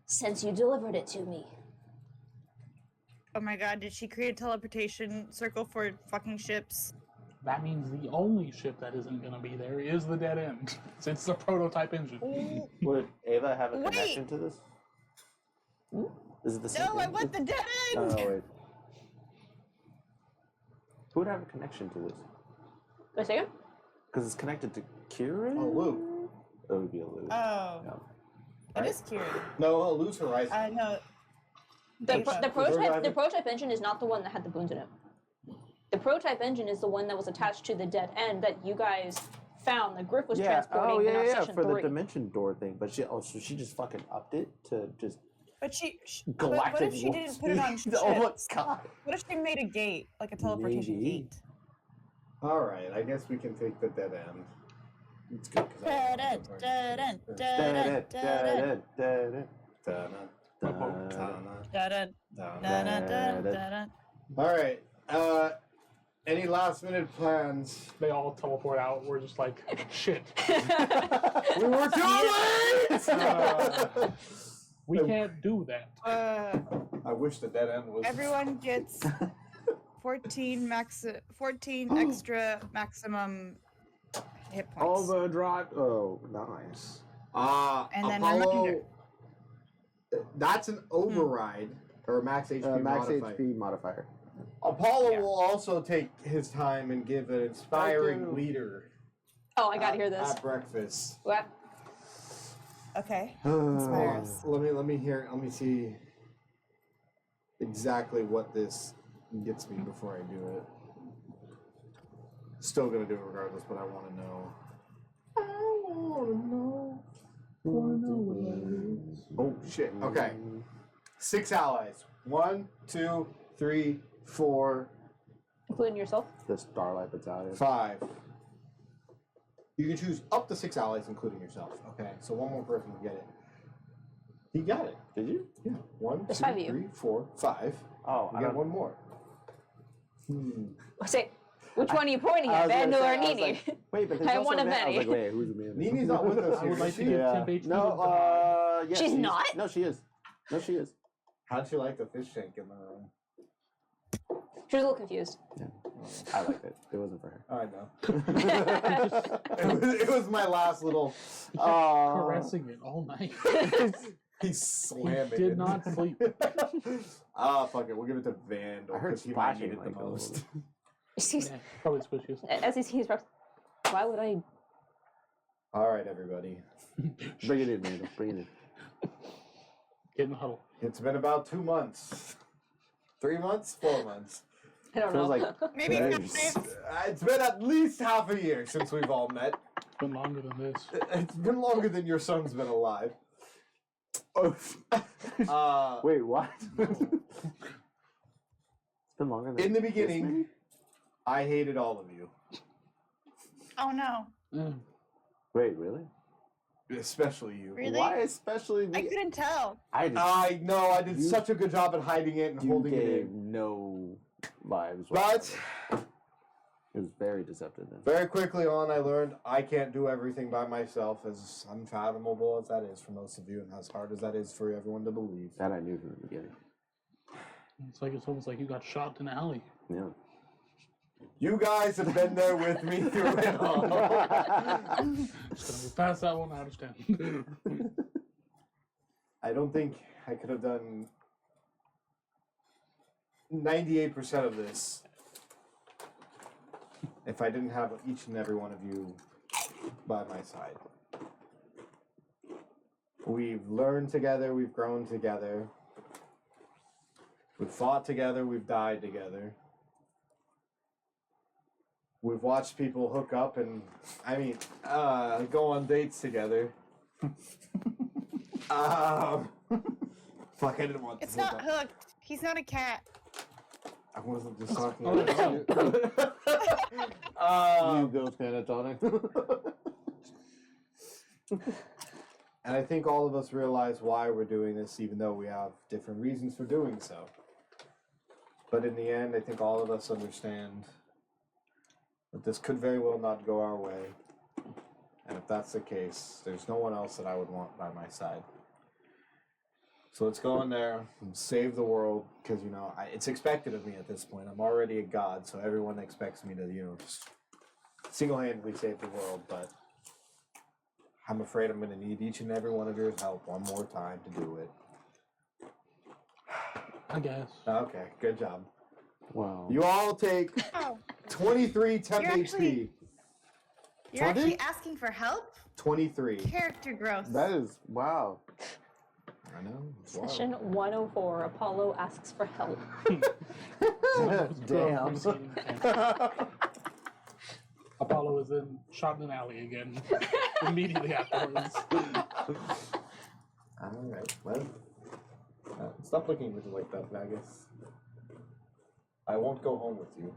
since you delivered it to me. Oh my god, did she create a teleportation circle for fucking ships? That means the only ship that isn't going to be there is the dead end. It's the prototype engine. Would Ava have a Wait. connection to this? Is it the same No, I thing? want the dead Oh, end! wait. Who would have a connection to this? Wait a second. Because it's connected to Kieran? Oh, Lou. It would be a Lou. Oh, Yeah. that is curious. No, Lou's Horizon. No. The Ava. prototype engine is not the one that had the boons in it. The prototype engine is the one that was attached to the dead end that you guys found. The Griff was transporting oh, in yeah, our yeah, section for 3. the dimension door thing. But so she just fucking upped it to just But but galactic what if she warp didn't put it on speed? ships? Oh my god. What if she made a gate, like a teleportation Maybe. gate? All right, I guess we can take the dead end. It's good because All right. Any last minute plans? They all teleport out. We're just like, shit. We were too late. We can't do that. I wish the dead end was. Everyone gets 14 extra maximum hit points. Overdrive. Oh, nice. And then Apollo. reminder. That's an override or a max HP Max modifier. HP modifier. Apollo Yeah. will also take his time and give an inspiring Thank you. leader Oh, I gotta hear this. at breakfast. What? Okay. Inspire us. Let me see exactly what this gets me before I do it. Still gonna do it regardless, but I want to know. Oh shit. Okay. 6 allies. 1, 2, 3, 4, Including yourself. The Starlight Battalion. 5. You can choose up to 6 allies, including yourself. Okay, so one more person can get it. He got it. Did you? Yeah. 1, There's 2, 5 of you. 3, 4, 5. Oh, You I get don't. one more. Say, which one are you pointing at, Vandal or Nini? Like, wait, but there's I'm also one of I was many. like, wait, who's Amanda? Nini's not with us I here. would like is to she? give Yeah. Temp HP No, to die. yeah, She's she is. not? No, she is. No, she is. How'd she like the fish tank in the room? She was a little confused. I liked it. It wasn't for her. I know. it was my last little. He kept caressing it all night. He's slamming. He did it. not sleep. Fuck it. We'll give it to Vandal I heard because he might need splashing it the like a most. little. She's, Yeah, probably squishiest. as he sees, why would I? All right, everybody. Bring it in, man. Bring it in. Get in the huddle. It's been about 2 months. 3 months? 4 months. I don't Feels know. like Maybe days. 5. It's been at least half a year since we've all met. It's been longer than this. It's been longer than your son's been alive. Wait, what? It's been longer than In the this, beginning, maybe? I hated all of you. Oh no. Mm. Wait, really? Especially you. Really? Why especially I me? couldn't tell. I just I know, I did You- such a good job at hiding it and you holding it gave in. no vibes. But whatsoever. It was very deceptive then. very quickly on, I learned I can't do everything by myself, as unfathomable as that is for most of you, and as hard as that is for everyone to believe. That I knew from the beginning. It's almost like you got shot in an alley. Yeah. You guys have been there with me through it all. Just gonna move past that one. I understand. I don't think I could have done 98% of this if I didn't have each and every one of you by my side. We've learned together, we've grown together, we've fought together, we've died together. We've watched people hook up and, go on dates together. Fuck, I didn't want to It's hook not up. hooked. He's not a cat. I wasn't just talking Oh, about You you. ghost pentatonic. And I think all of us realize why we're doing this, even though we have different reasons for doing so. But in the end, I think all of us understand that this could very well not go our way. And if that's the case, there's no one else that I would want by my side. So let's go in there and save the world, because, it's expected of me at this point. I'm already a god, so everyone expects me to, just single-handedly save the world, but I'm afraid I'm going to need each and every one of your help one more time to do it. I guess. Okay, good job. Wow. You all take Oh, 23 temp You're HP. actually- you're 20? actually asking for help? 23. Character growth. That is wow. I know. it's Session wild. 104. Apollo asks for help. Damn. Apollo is then shot in an alley again immediately afterwards. Alright, well. Stop looking at me like that, Vegas. I won't go home with you.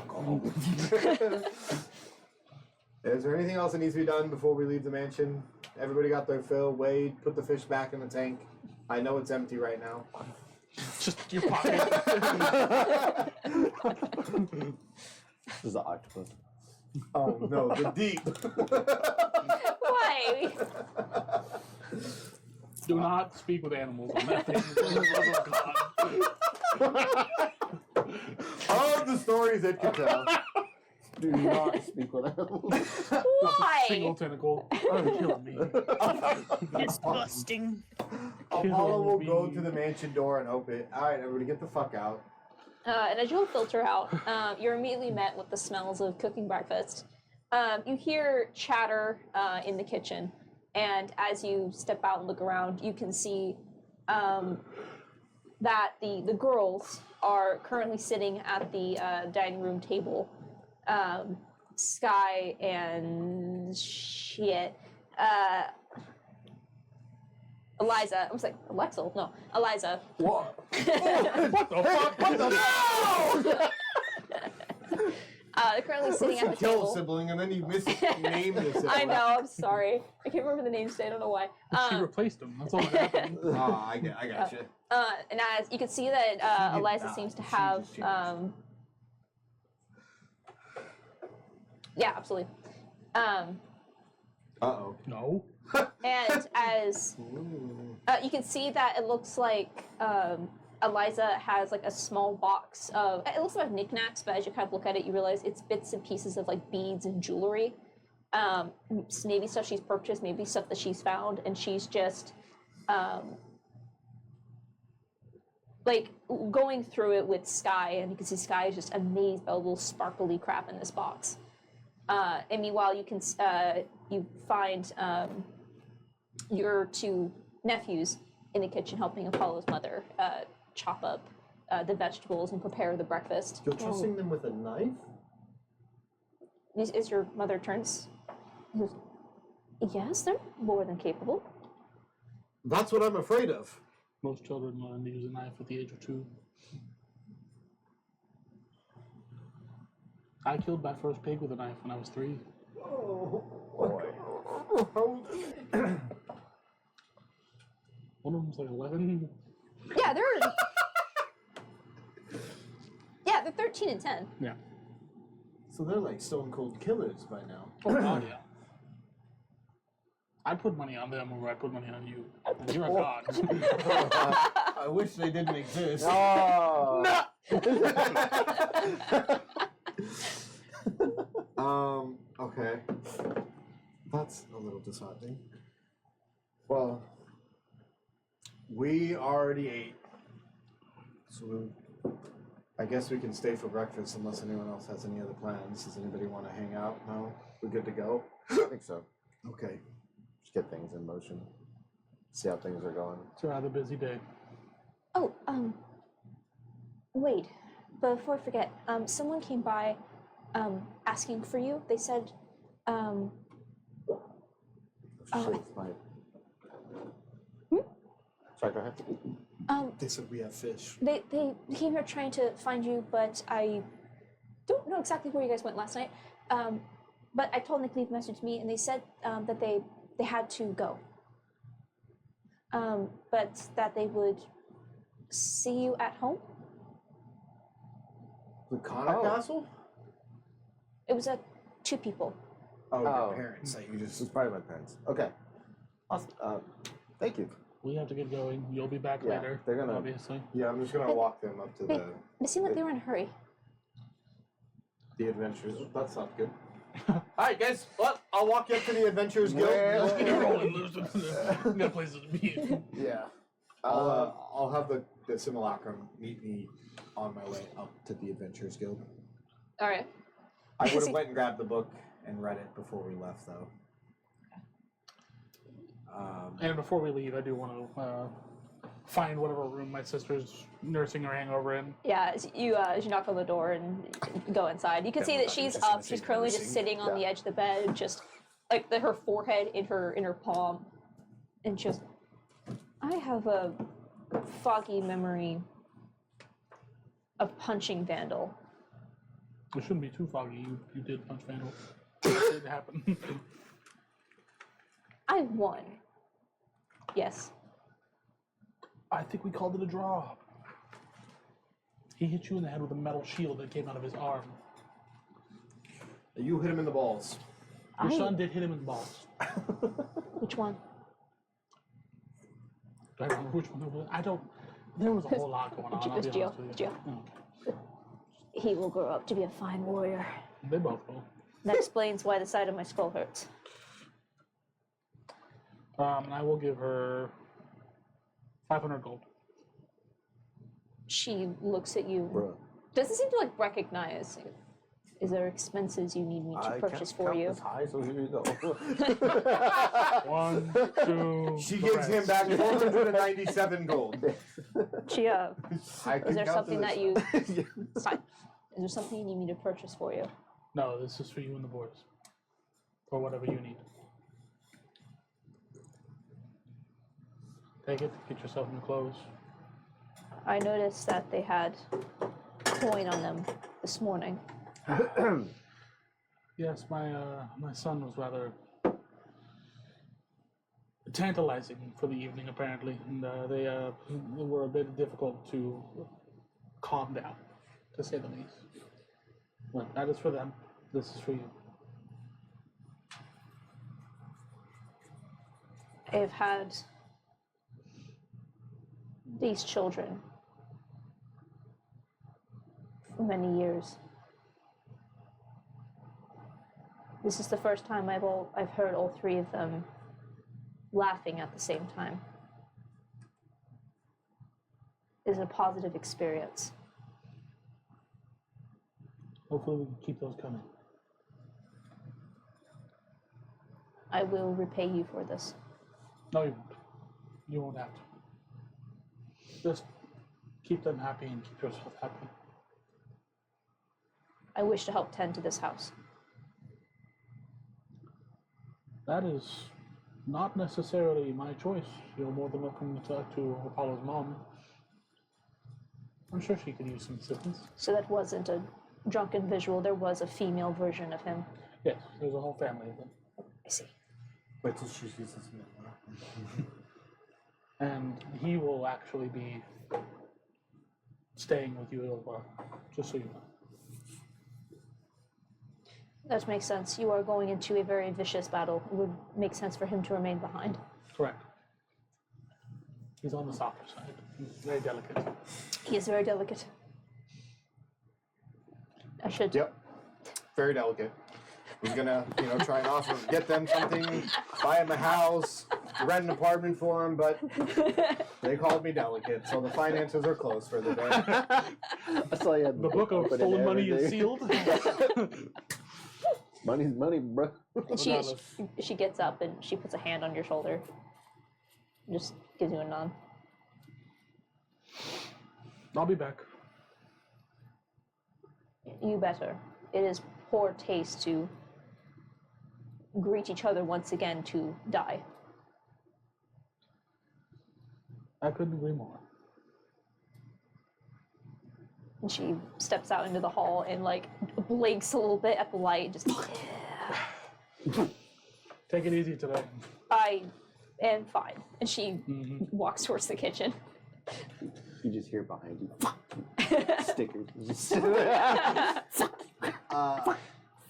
Go home with you. Is there anything else that needs to be done before we leave the mansion? Everybody got their fill. Wade, put the fish back in the tank. I know it's empty right now. Just your pocket. This is an octopus. Oh no, the deep. Why? Do not speak with animals on that thing. For the love of God. All of the stories it can tell. Do not speak with animals. Why? Single tentacle. Oh, killing me. Disgusting. Apollo will me. go to the mansion door and open it. Alright, everybody get the fuck out. And as you'll filter out, you're immediately met with the smells of cooking breakfast. You hear chatter in the kitchen, and as you step out and look around, you can see that the girls are currently sitting at the dining room table. Sky and shit. Eliza. I was like, Alexel? No, Eliza. What? What the fuck? What the They're currently sitting at the Kill a table. sibling and then you misnamed the sibling. I know, I'm sorry. I can't remember the name today, I don't know why. She replaced him. That's all that happened. Ah, I got you. And as you can see that did Eliza not. seems to She have, just changed. yeah, absolutely. Uh-oh. No. And as you can see that it looks like Eliza has like a small box of, it looks like knickknacks, but as you kind of look at it, you realize it's bits and pieces of like beads and jewelry. Maybe stuff she's purchased, maybe stuff that she's found, and she's just like going through it with Sky, and you can see Sky is just amazed by all the little sparkly crap in this box. And meanwhile, you can you find your two nephews in the kitchen helping Apollo's mother chop up the vegetables and prepare the breakfast. You're trusting them with a knife? Is your mother turns? Yes, they're more than capable. That's what I'm afraid of. Most children learn to use a knife at the age of 2. I killed my first pig with a knife when I was 3. Oh, Boy. One of them's like 11. Yeah, they're 13 and 10. Yeah. So they're like stone cold killers by now. Oh, God, yeah. I put money on them over I put money on you. And you're a god. I wish they didn't exist. Oh. Okay. That's a little disheartening. Well, we already ate. So I guess we can stay for breakfast unless anyone else has any other plans. Does anybody want to hang out? No? We're good to go? I think so. Okay. Just get things in motion. See how things are going. It's a rather busy day. Oh, wait. Before I forget, someone came by, asking for you. They said, Shit, my... Sorry, go ahead. They said we have fish. they came here trying to find you, but I don't know exactly where you guys went last night. But I told them to leave a message to me, and they said that they had to go. But that they would see you at home. The Connor Oh. Castle? It was 2 people. Oh, Oh. your parents that you This is just... probably my parents. Okay. Awesome. Thank you. We have to get going. You'll be back Yeah, later. they're gonna- obviously. Yeah, I'm just gonna walk them up to It seemed like they were in a hurry. the Adventurers. That sounds good. Alright, guys. Well, I'll walk you up to the Adventurers Guild. Well- You're rolling loose. We got places to be. Yeah. I'll have the simulacrum meet me on my way up to the Adventurers Guild. All right. I would have went and grabbed the book and read it before we left, though. And before we leave, I do want to find whatever room my sister's nursing her hangover in. Yeah, as you knock on the door and go inside. You can see that she's just gonna up. She's say currently just nursing. sitting on the edge of the bed, just like her forehead in her palm, and just. I have a foggy memory of punching Vandal. It shouldn't be too foggy. You did punch Vandal. It did happen. I won. Yes. I think we called it a draw. He hit you in the head with a metal shield that came out of his arm. You hit him in the balls. Your son did hit him in the balls. Which one? I don't remember which one it was. I don't. There was a whole lot going on. I'll be Gio. honest with you. Gio. Oh, He will grow up to be a fine warrior. okay. They both will. That explains why the side of my skull hurts. And I will give her 500 gold. She looks at you. Bruh. Doesn't seem to like recognize. Is there expenses you need me to purchase for you? This high, so here you go. 1, 2. She the gives him rest. back 497 gold. She, I is can there count something to that this. you? Fine. Is there something you need me to purchase for you? No, this is for you and the boys. Or whatever you need. Take it. Get yourself new clothes. I noticed that they had coin on them this morning. Yes, my son was rather tantalizing for the evening, apparently, and they were a bit difficult to calm down, to say the least. But that is for them. This is for you. I've had these children for many years. This is the first time I've heard all three of them laughing at the same time. It is a positive experience. Hopefully we can keep those coming. I will repay you for this. No, you won't. You won't have to. Just keep them happy and keep yourself happy. I wish to help tend to this house. That is not necessarily my choice. You're more than welcome to talk to Apollo's mom. I'm sure she could use some assistance. So that wasn't a drunken visual, there was a female version of him. Yes, there's a whole family of them. I see. Wait till she sees this. And he will actually be staying with you a little while, just so you know. That makes sense. You are going into a very vicious battle. It would make sense for him to remain behind. Correct. He's on the softer side. He's very delicate. He is very delicate. I should. Yep. Very delicate. He's gonna, try and offer, get them something, buy him a house, rent an apartment for him, but they called me delicate, so the finances are closed for the day. I saw you had The book of stolen money is sealed. Money's money, bro. And she gets up and she puts a hand on your shoulder. Just gives you a nod. I'll be back. You better. It is poor taste to greet each other once again to die. I couldn't agree more. And she steps out into the hall and blinks a little bit at the light. Just Take it easy today. I am fine. And she walks towards the kitchen. You just hear behind you. Stickers.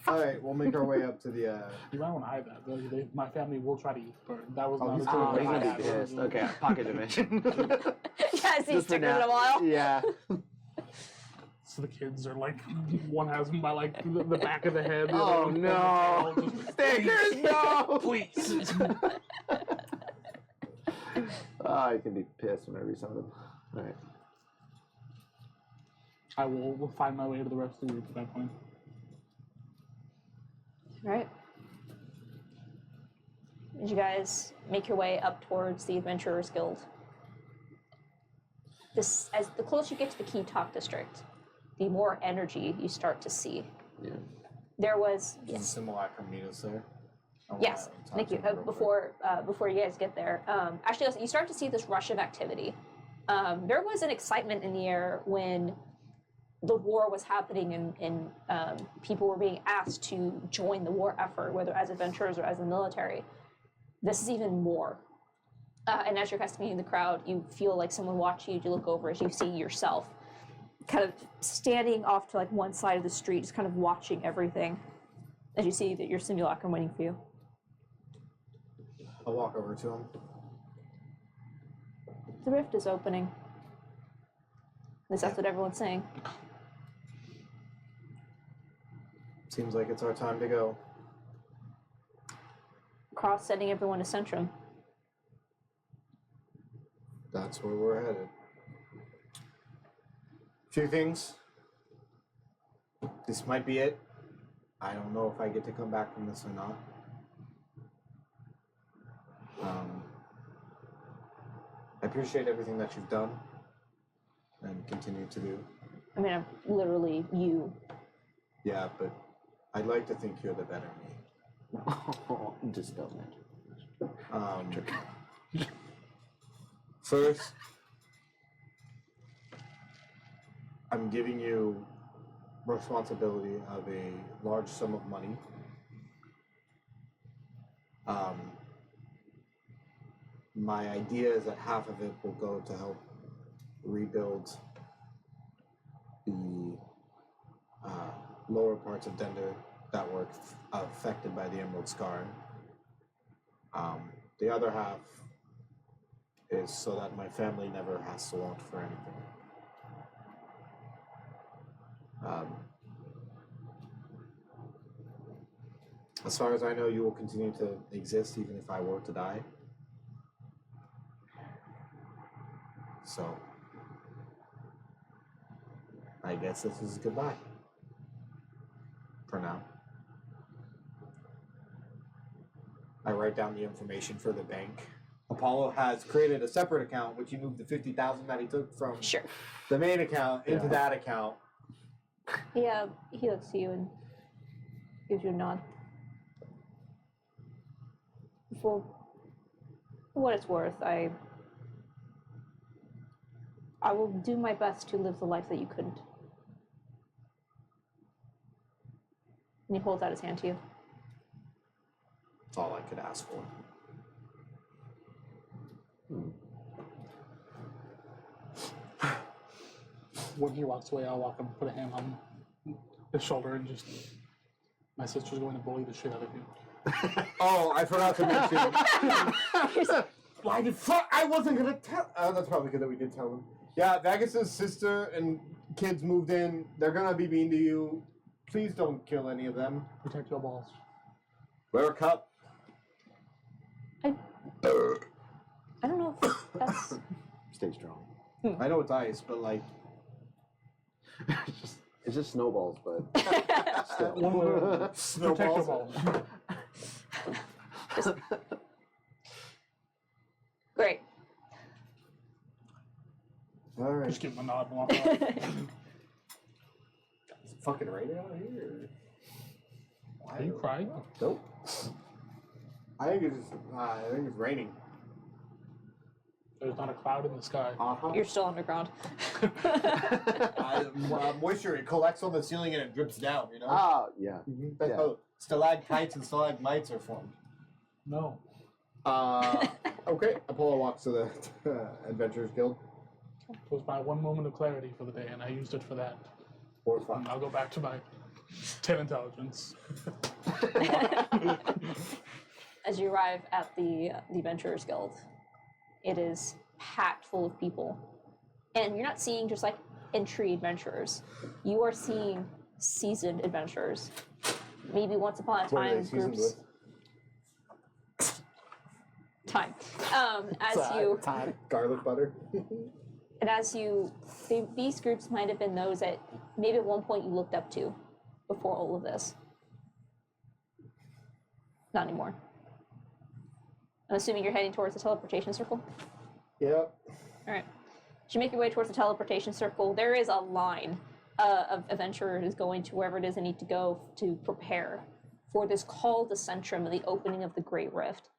All right, we'll make our way up to the. You might want to hide that. My family will try to eat the bird. That was not he's a gonna good He's way gonna to be hide it. pissed. Okay, pocket dimension. Yeah, see, Just for stick in now. a while. Yeah. So the kids are one has him by the back of the head. The Oh, other no. one's just, Stickers, no! Please. I can be pissed whenever you summon them. Alright. I will find my way to the rest of the group at that point. Right. Did you guys make your way up towards the Adventurers Guild? As the closer you get to the Keytalk district, the more energy you start to see. Yeah. There was Does the simulacrum meet us there? Yes, thank you. Before you guys get there, actually, you start to see this rush of activity. There was an excitement in the air when the war was happening and people were being asked to join the war effort, whether as adventurers or as the military. This is even more. And as you're casting in the crowd, you feel like someone watching you. You look over as you see yourself kind of standing off to one side of the street, just kind of watching everything as you see that your simulacrum waiting for you. I'll walk over to him. The rift is opening. At least that's what everyone's saying. Seems like it's our time to go. Cross sending everyone to Centrum. That's where we're headed. Few things. This might be it. I don't know if I get to come back from this or not. I appreciate everything that you've done and continue to do. I mean, I'm literally you. Yeah, but I'd like to think you're the better me. Just don't mention. First, I'm giving you responsibility of a large sum of money. My idea is that half of it will go to help rebuild the lower parts of Dender that were affected by the Emerald Scar. The other half is so that my family never has to want for anything. As far as I know, you will continue to exist even if I were to die. So, I guess this is goodbye. For now. I write down the information for the bank. Apollo has created a separate account, which he moved the 50,000 that he took from the main account into that account. Yeah, he looks at you and gives you a nod. For what it's worth, I will do my best to live the life that you couldn't. And he holds out his hand to you. That's all I could ask for. When he walks away, I'll walk up and put a hand on his shoulder and just, my sister's going to bully the shit out of you. Oh, I forgot to mention. Why the fuck? I wasn't gonna tell. That's probably good that we did tell him. Yeah, Vagus's sister and kids moved in. They're gonna be mean to you. Please don't kill any of them. Protect your balls. Wear a cup. I don't know if that's... Stay strong. I know it's ice, but like... It's just snowballs, but still. Protect your balls. Great. All right. Just give him a nod and walk off. Is it fucking raining out here? Are you crying? Nope. I think it's raining. There's not a cloud in the sky. You're still underground. Moisture, it collects on the ceiling and it drips down, you know? Ah, yeah. That's Yeah. how stalactites and stalagmites are formed. No. Okay, Apollo walks to the Adventurers Guild. It was my one moment of clarity for the day, and I used it for that. Or fun. And I'll go back to my 10 intelligence. As you arrive at the Adventurers Guild, it is packed full of people. And you're not seeing just like entry adventurers. You are seeing seasoned adventurers. Maybe once upon a What are they time seasoned groups. Time. Time. Garlic butter. And as you, these groups might have been those that maybe at one point you looked up to before all of this. Not anymore. I'm assuming you're heading towards the teleportation circle? Yep. All right. As you make your way towards the teleportation circle, there is a line of adventurers going to wherever it is they need to go to prepare for this call to Centrum, the opening of the Great Rift.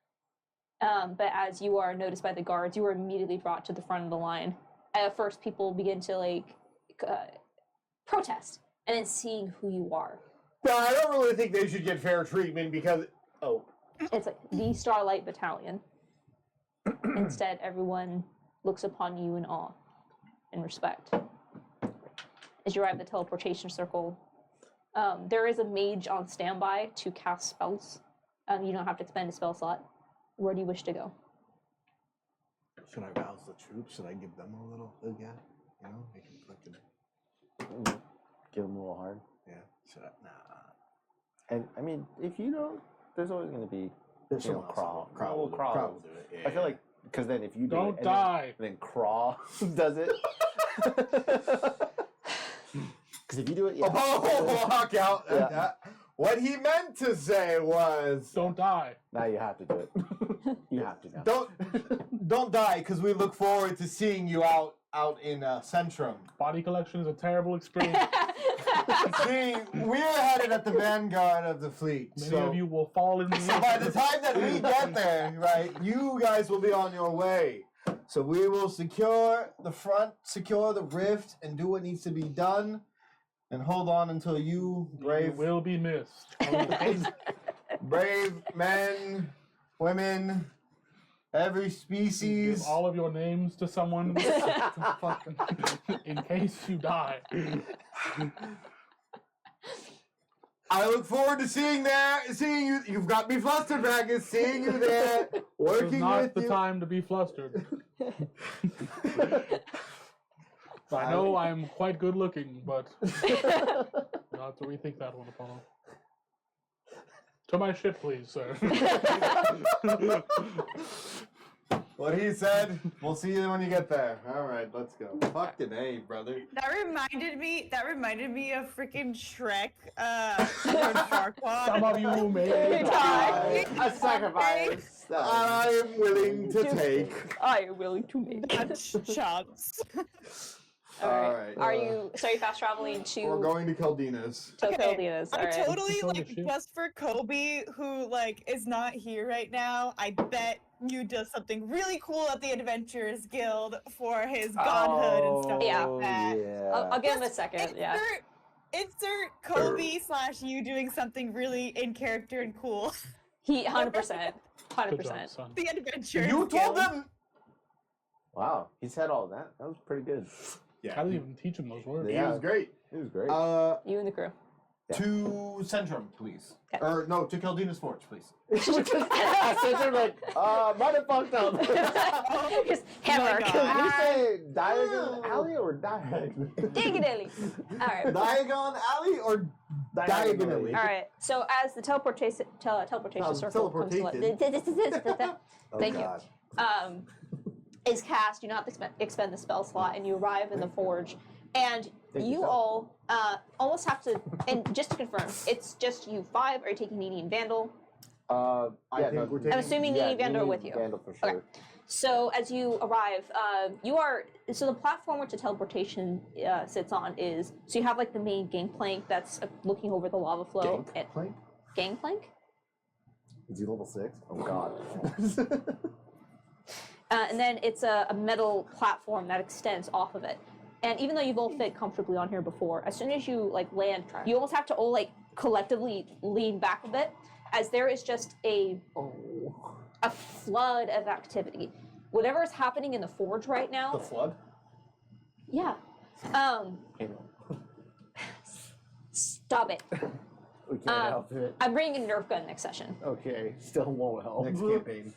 But as you are noticed by the guards, you are immediately brought to the front of the line. At first, people begin to protest, and then seeing who you are. No, I don't really think they should get fair treatment because... Oh. It's like the Starlight Battalion. Instead, everyone looks upon you in awe and respect. As you arrive at the teleportation circle, there is a mage on standby to cast spells. You don't have to expend a spell slot. Where do you wish to go? Should I rouse the troops? Should I give them a little again? You know, make them fucking... Give them a little hard. Yeah. Should I? Nah. And I mean, if you don't, there's always going to be There's you know, someone else. Crawl. Will Crawl. do it. Yeah. I feel like because then if you do Don't it, die. and then Crawl does it. Because if you do it, yeah. Oh, walk out. Yeah. What he meant to say was... Don't die. Now you have to do it. You have to now. Don't die, because we look forward to seeing you out in Centrum. Body collection is a terrible experience. See, we're headed at the vanguard of the fleet. Many of you will fall in the So by the time that we get there, right, you guys will be on your way. So we will secure the front, secure the rift, and do what needs to be done. And hold on until you, You brave, will be missed. brave men, women, every Give species. all of your names to someone in case you die. I look forward to seeing you. You've got me flustered, Magus. Seeing you there, This is working not with the you. time to be flustered. I know I'm quite good looking, but you'll have to rethink that one, Apollo. To my ship, please, sir. What he said. We'll see you when you get there. All right, let's go. Fucking A, brother. That reminded me of freaking Shrek. When Farquaad. Some of you may die. A sacrifice. I am willing to take. I am willing to make. Chance. All right. Alright, Are you fast traveling to We're going to Caldina's. Tocodinas? All I'm right. totally Control like the ship. just for Kobe, who like is not here right now. I bet you does something really cool at the Adventurers Guild for his godhood and stuff Yeah. like that. I'll give him a second. Yeah. Insert Kobe / you doing something really in character and cool. He 100%. Good job, son. The Adventurers You told Guild. them. Wow, he said all that. That was pretty good. I Yeah, didn't even teach him those words. he Yeah. was great. It was great. You and the crew. To Centrum, please. Okay. Or no, to Caldina's Forge, please. I said they're like, might have fucked up. Did Just hammer. God. you say Diagon Alley or Diagon? Diagonally. All right. Diagon Alley or diagonally? All right. So as the teleportation circle comes to life, Oh, Thank you. God. Is cast. Do not expend the spell slot, and you arrive in the forge, and Thank you you, all almost have to. And just to confirm, it's just you five. Are you taking Nini and Vandal? I yeah, think we're I'm taking. assuming Nini and Vandal are with you. Vandal for sure. Okay. So as you arrive, you are so the platform which the teleportation sits on is so you have like the main gangplank that's looking over the lava flow. Gangplank? Gangplank. Is he level 6? Oh, God. And then it's a metal platform that extends off of it. And even though you've all fit comfortably on here before, as soon as you like land, you almost have to all like collectively lean back a bit, as there is just a flood of activity. Whatever is happening in the forge right now. The flood? Yeah. Stop it. We can't help it. I'm bringing a Nerf gun next session. Okay, still won't help. Next campaign.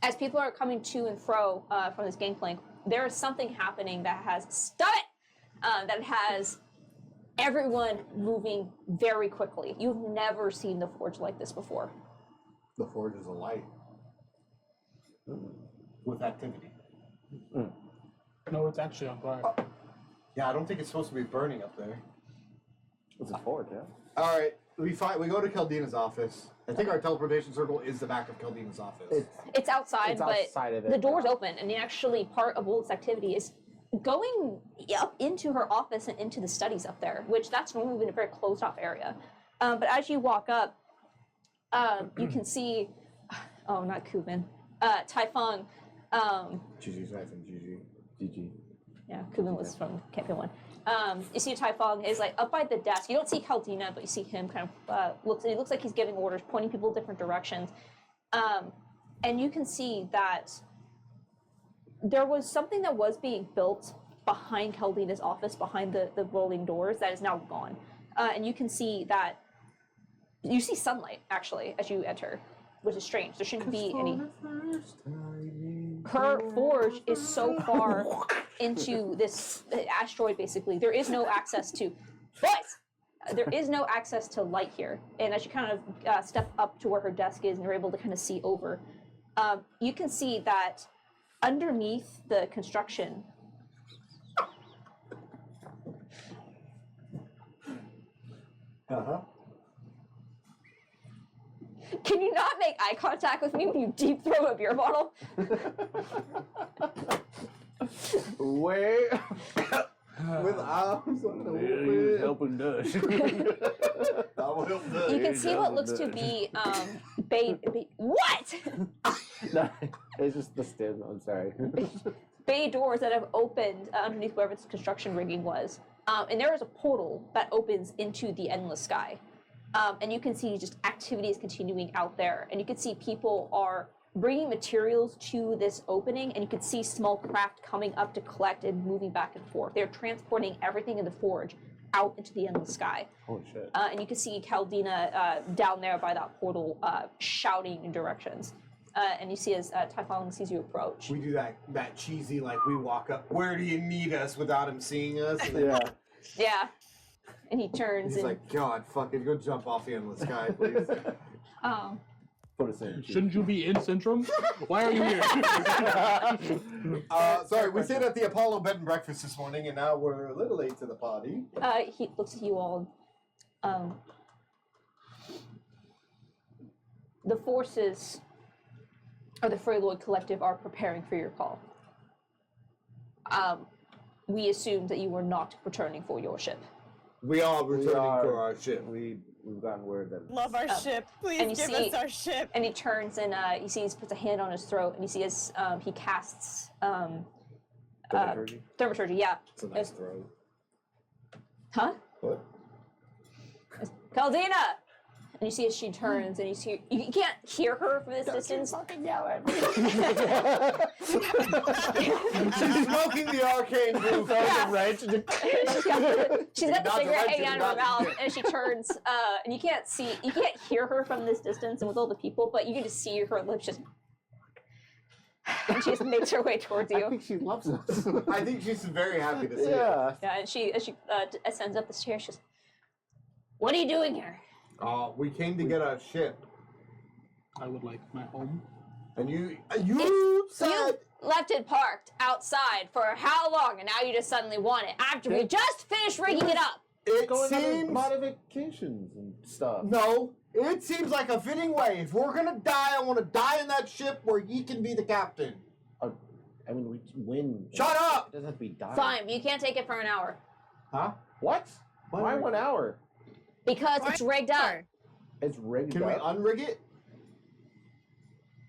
As people are coming to and fro from this gangplank, there is something happening that has that has everyone moving very quickly. You've never seen the forge like this before. The forge is alight. With activity. No, it's actually on fire. Yeah, I don't think it's supposed to be burning up there. It's a forge, yeah. All right, we go to Caldina's office. I think our teleportation circle is the back of Caldina's office. It's outside, It's but outside of it the door's now. open, and actually part of Wolf's activity is going up into her office and into the studies up there, which that's normally been a very closed off area. But as you walk up, you can see, oh, not Kubin, Taifeng. GG's knife and GG. GG. Yeah, Kubin was from Campaign 1. You see Taifeng is like up by the desk. You don't see Caldina, but you see him kind of it looks like he's giving orders, pointing people different directions. And you can see that there was something that was being built behind Caldina's office, behind the rolling doors, that is now gone. And you can see that you see sunlight actually as you enter, which is strange. There shouldn't be any. Her forge is so far into this asteroid, basically. There is no access to. Boys! There is no access to light here. And as you kind of step up to where her desk is and you're able to kind of see over, you can see that underneath the construction. Uh-huh. Can you not make eye contact with me when you deep throat a beer bottle? Wait. With arms helping Dutch. You can see what looks to be what? It's just the stem. I'm sorry. bay doors that have opened underneath wherever this construction rigging was. And there is a portal that opens into the endless sky. And you can see just activities continuing out there. And you can see people are bringing materials to this opening, and you can see small craft coming up to collect and moving back and forth. They're transporting everything in the forge out into the endless sky. Holy shit. And you can see Caldina down there by that portal shouting in directions. And you see as Typhon sees you approach. We do that cheesy, like, we walk up, where do you need us, without him seeing us? And Yeah. Yeah. And he turns he's and... like, God, fucking go jump off the endless sky, please. Put us in. Shouldn't you be in Centrum? Why are you here? Sorry, we stayed at the Apollo bed and breakfast this morning, and now we're a little late to the party. He looks at you all. The forces of the Freyloid Collective are preparing for your call. We assumed that you were not returning for your ship. We are returning for our ship. We've gotten word that. Love our ship. and Please you give see- us our ship. And he turns and he sees, puts a hand on his throat, and you see as he casts Thaumaturgy? Thaumaturgy, yeah. It's a nice throw. Huh? What? Caldina! And you see as she turns, and you can't hear her from this distance. Fucking yell at me. She's smoking the arcane brew. Yeah. Right? She's got the Not cigarette to hanging out of her mention, mouth, not- and she turns, and you can't hear her from this distance and with all the people, but you can just see her lips just. And she just makes her way towards I you. think she loves us. I think she's very happy to see it. Yeah. Yeah, and as she ascends up the stairs, she goes, "What are you doing here?" We came to get a ship, I would like my home. and you You said left it parked outside for how long, and now you just suddenly want it after we just finished rigging it up. it Going on seems modifications and stuff. no. It seems like a fitting way. If we're gonna die, I want to die in that ship where he can be the captain. I mean, we win. Shut up! It doesn't have to be dying. Fine, but you can't take it for an hour Huh? What? Why Why would- 1 hour? because it's rigged up. It's rigged Can we up. unrig it?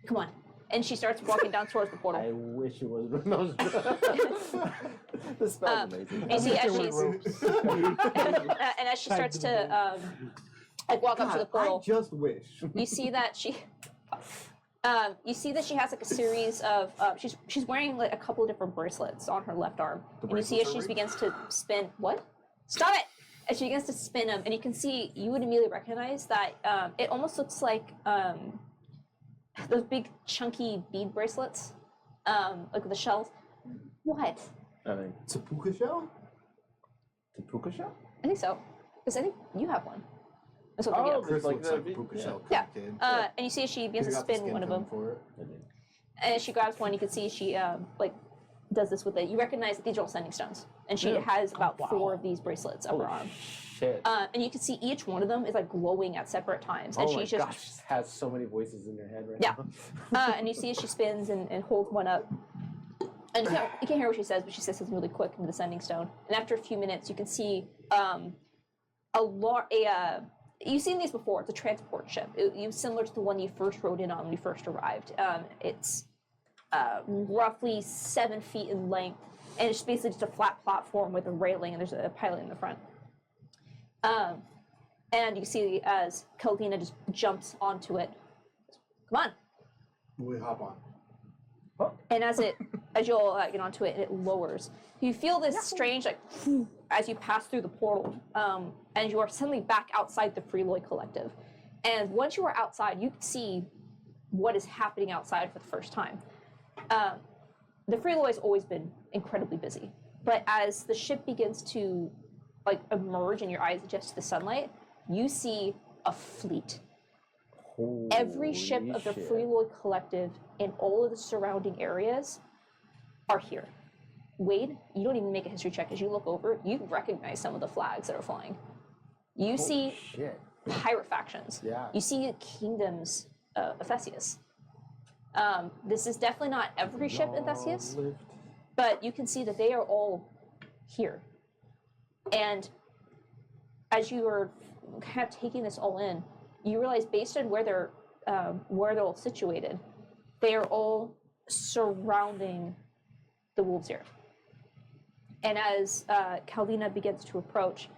Come on. And she starts walking down towards the portal. I wish it was. No, this spell's amazing. And you see as I wish it she's was ropes. and as she starts to like walk up to the God, I portal, just wish. you see that she has like a series of she's wearing like a couple of different bracelets on her left arm. And you see as she begins to spin Stop it! As she begins to spin them, and you can see, you would immediately recognize that it almost looks like those big chunky bead bracelets, like with the shells. What? I think. It's a puka shell? The puka shell? I think so, because I think you have one. That's what I'm thinking of. Chris like looks the like a big- puka yeah. shell Yeah. kid. And you see as she begins He's to got the spin skin one of tone them, for it. I think. and as she grabs one, you can see she like does this with it. You recognize that these are all sending stones, and she has about 4 of these bracelets up her arm. Shit. And you can see each one of them is like glowing at separate times, and Oh my she's just gosh, she has so many voices in her head right Yeah. now. and you see as she spins and holds one up. And you can't hear what she says, but she says something really quick into the sending stone. And after a few minutes, you can see you've seen these before. It's a transport ship. It's similar to the one you first rode in on when you first arrived. It's roughly 7 feet in length, and it's basically just a flat platform with a railing, and there's a pilot in the front. And you see as Caldina just jumps onto it. Come on. We hop on. And as you'll get onto it, it lowers. You feel this strange, like, as you pass through the portal, and you are suddenly back outside the Freeloy Collective. And once you are outside, you can see what is happening outside for the first time. The Freeloy has always been incredibly busy, but as the ship begins to like emerge and your eyes adjust to the sunlight, you see a fleet. Every ship of the Freeloy Collective in all of the surrounding areas are here. Wade, you don't even make a history check. As you look over, you recognize some of the flags that are flying. You see Shit. pirate factions. Yeah. You see kingdoms of Theseus. This is definitely not every ship in Theseus, but you can see that they are all here. And as you are kind of taking this all in, you realize based on where they're all situated, they are all surrounding the wolves here. And as Caldina begins to approach,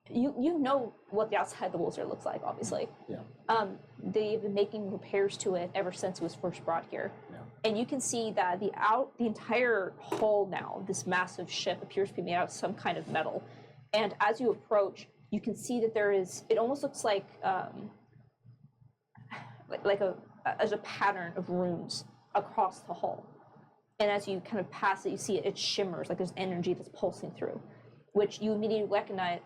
you know what the outside of the wolves here looks like, obviously. Yeah. They've been making repairs to it ever since it was first brought here. Yeah. And you can see that the entire hull now, this massive ship, appears to be made out of some kind of metal. And as you approach, you can see that it almost looks like as a pattern of runes across the hull. And as you kind of pass it, you see it shimmers, like there's energy that's pulsing through, which you immediately recognize.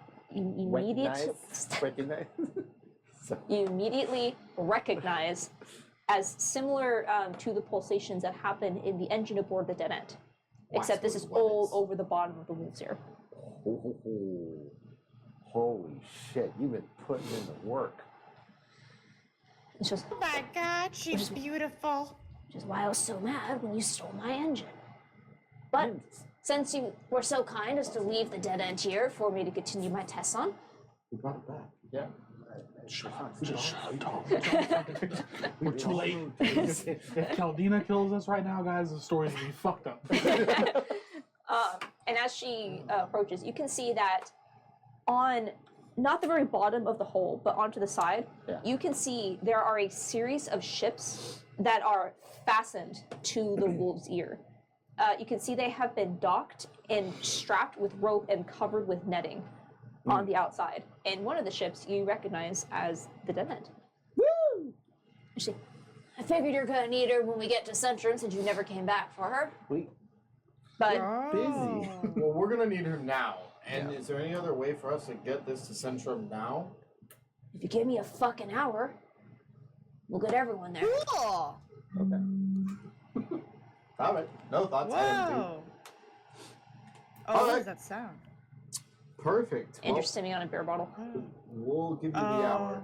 You immediately recognize as similar to the pulsations that happen in the engine aboard the Dead End. Except this is all over the bottom of the wolves here. Oh, holy shit, you've been putting in the work. It's just, Oh my god, she's beautiful. which is why I was so mad when you stole my engine. But since you were so kind as to leave the Dead End here for me to continue my tests on, We brought it back. Yeah. We're too late. If Caldina kills us right now, guys, the story's gonna be fucked up. and as she approaches, you can see that on not the very bottom of the hole, but onto the side, you can see there are a series of ships that are fastened to the wolf's ear. You can see they have been docked and strapped with rope and covered with netting on the outside. And one of the ships you recognize as the Dead End. Woo! I figured you're gonna need her when we get to Centrum since you never came back for her. But Busy. Well, we're gonna need her now. And is there any other way for us to get this to Centrum now? if you give me a fucking hour, we'll get everyone there. Cool. All right. No thoughts. I didn't do. Whoa. Oh, All what right. does that sound? Perfect. And Well, you're sitting on a beer bottle. we'll give you the hour.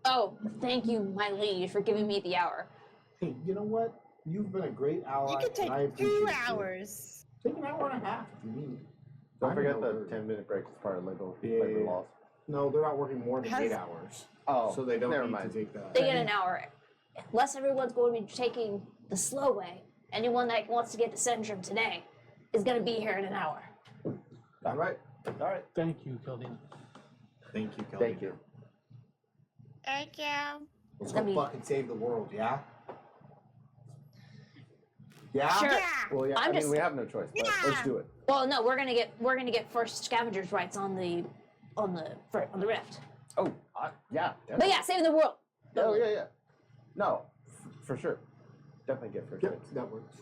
Oh, thank you, my liege, for giving me the hour. Hey, you know what? You've been a great ally. You could take and I 2 appreciate you. hours. Take an hour and a half if you need. Don't I'm forget in the over- 10-minute break is part of labor Yeah. laws. No, they're not working more than Has- 8 hours. Oh, So they don't never need mind. to take that. They get an hour. Unless everyone's going to be taking the slow way, anyone that wants to get to Centrum today is going to be here in an hour. All right. All right. Thank you, Caldina. Thank you, Kelly. Thank you. Thank you. Let's I go mean- fucking save the world, yeah? Yeah? Sure. Yeah. Well, yeah. I'm I mean, just- we have no choice. But let's Yeah. do it. Well, no, we're gonna get first scavengers rights on the rift. Oh, yeah. But yeah, saving the world. Oh, yeah. No, for sure. Definitely get first Yep, hits. that works.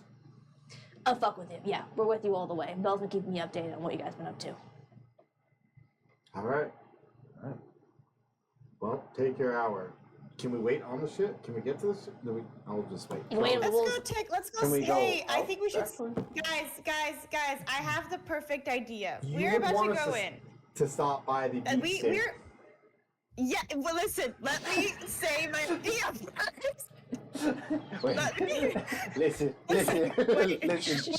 I'll fuck with you. Yeah, we're with you all the way. Bell's been keeping me updated on what you guys been up to. All right. All right. Well, take your hour. Can we wait on the ship? Can we get to the ship? No, I'll just wait. You wait on the Let's wolves. go Can we go Hey, I out think we should. back? Guys, I have the perfect idea. You We're would about want to us go to in. To stop by the And beach we're. Yeah, well, listen, let me say my idea first. Wait. Let me. Listen. Wait. Listen.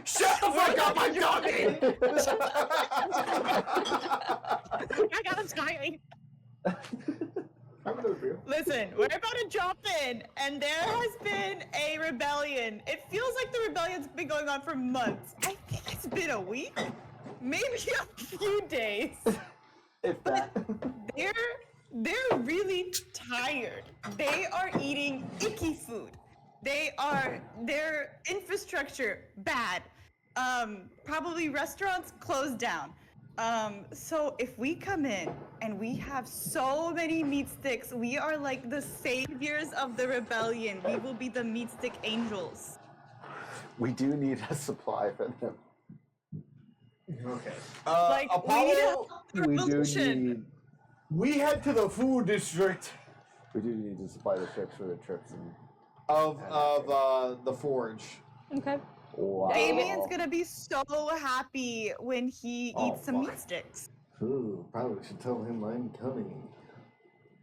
Shut the fuck up, I'm talking! I got him smiling. Have another beer. Listen, we're about to jump in, and there has been a rebellion. It feels like the rebellion's been going on for months. I think it's been a week, maybe a few days. If that. They're really tired. They are eating icky food. Their infrastructure bad. Probably restaurants closed down. So if we come in and we have so many meat sticks, we are like the saviors of the rebellion. We will be the meat stick angels. We do need a supply for them. Okay. Like we need Apollo, a We do revolution. need. we head to the food district We do need to supply the ships for the trips and. of the forge. Okay. Wow. Damien's gonna be so happy when he Oh, eats some my. meat sticks. Ooh, probably should tell him I'm coming.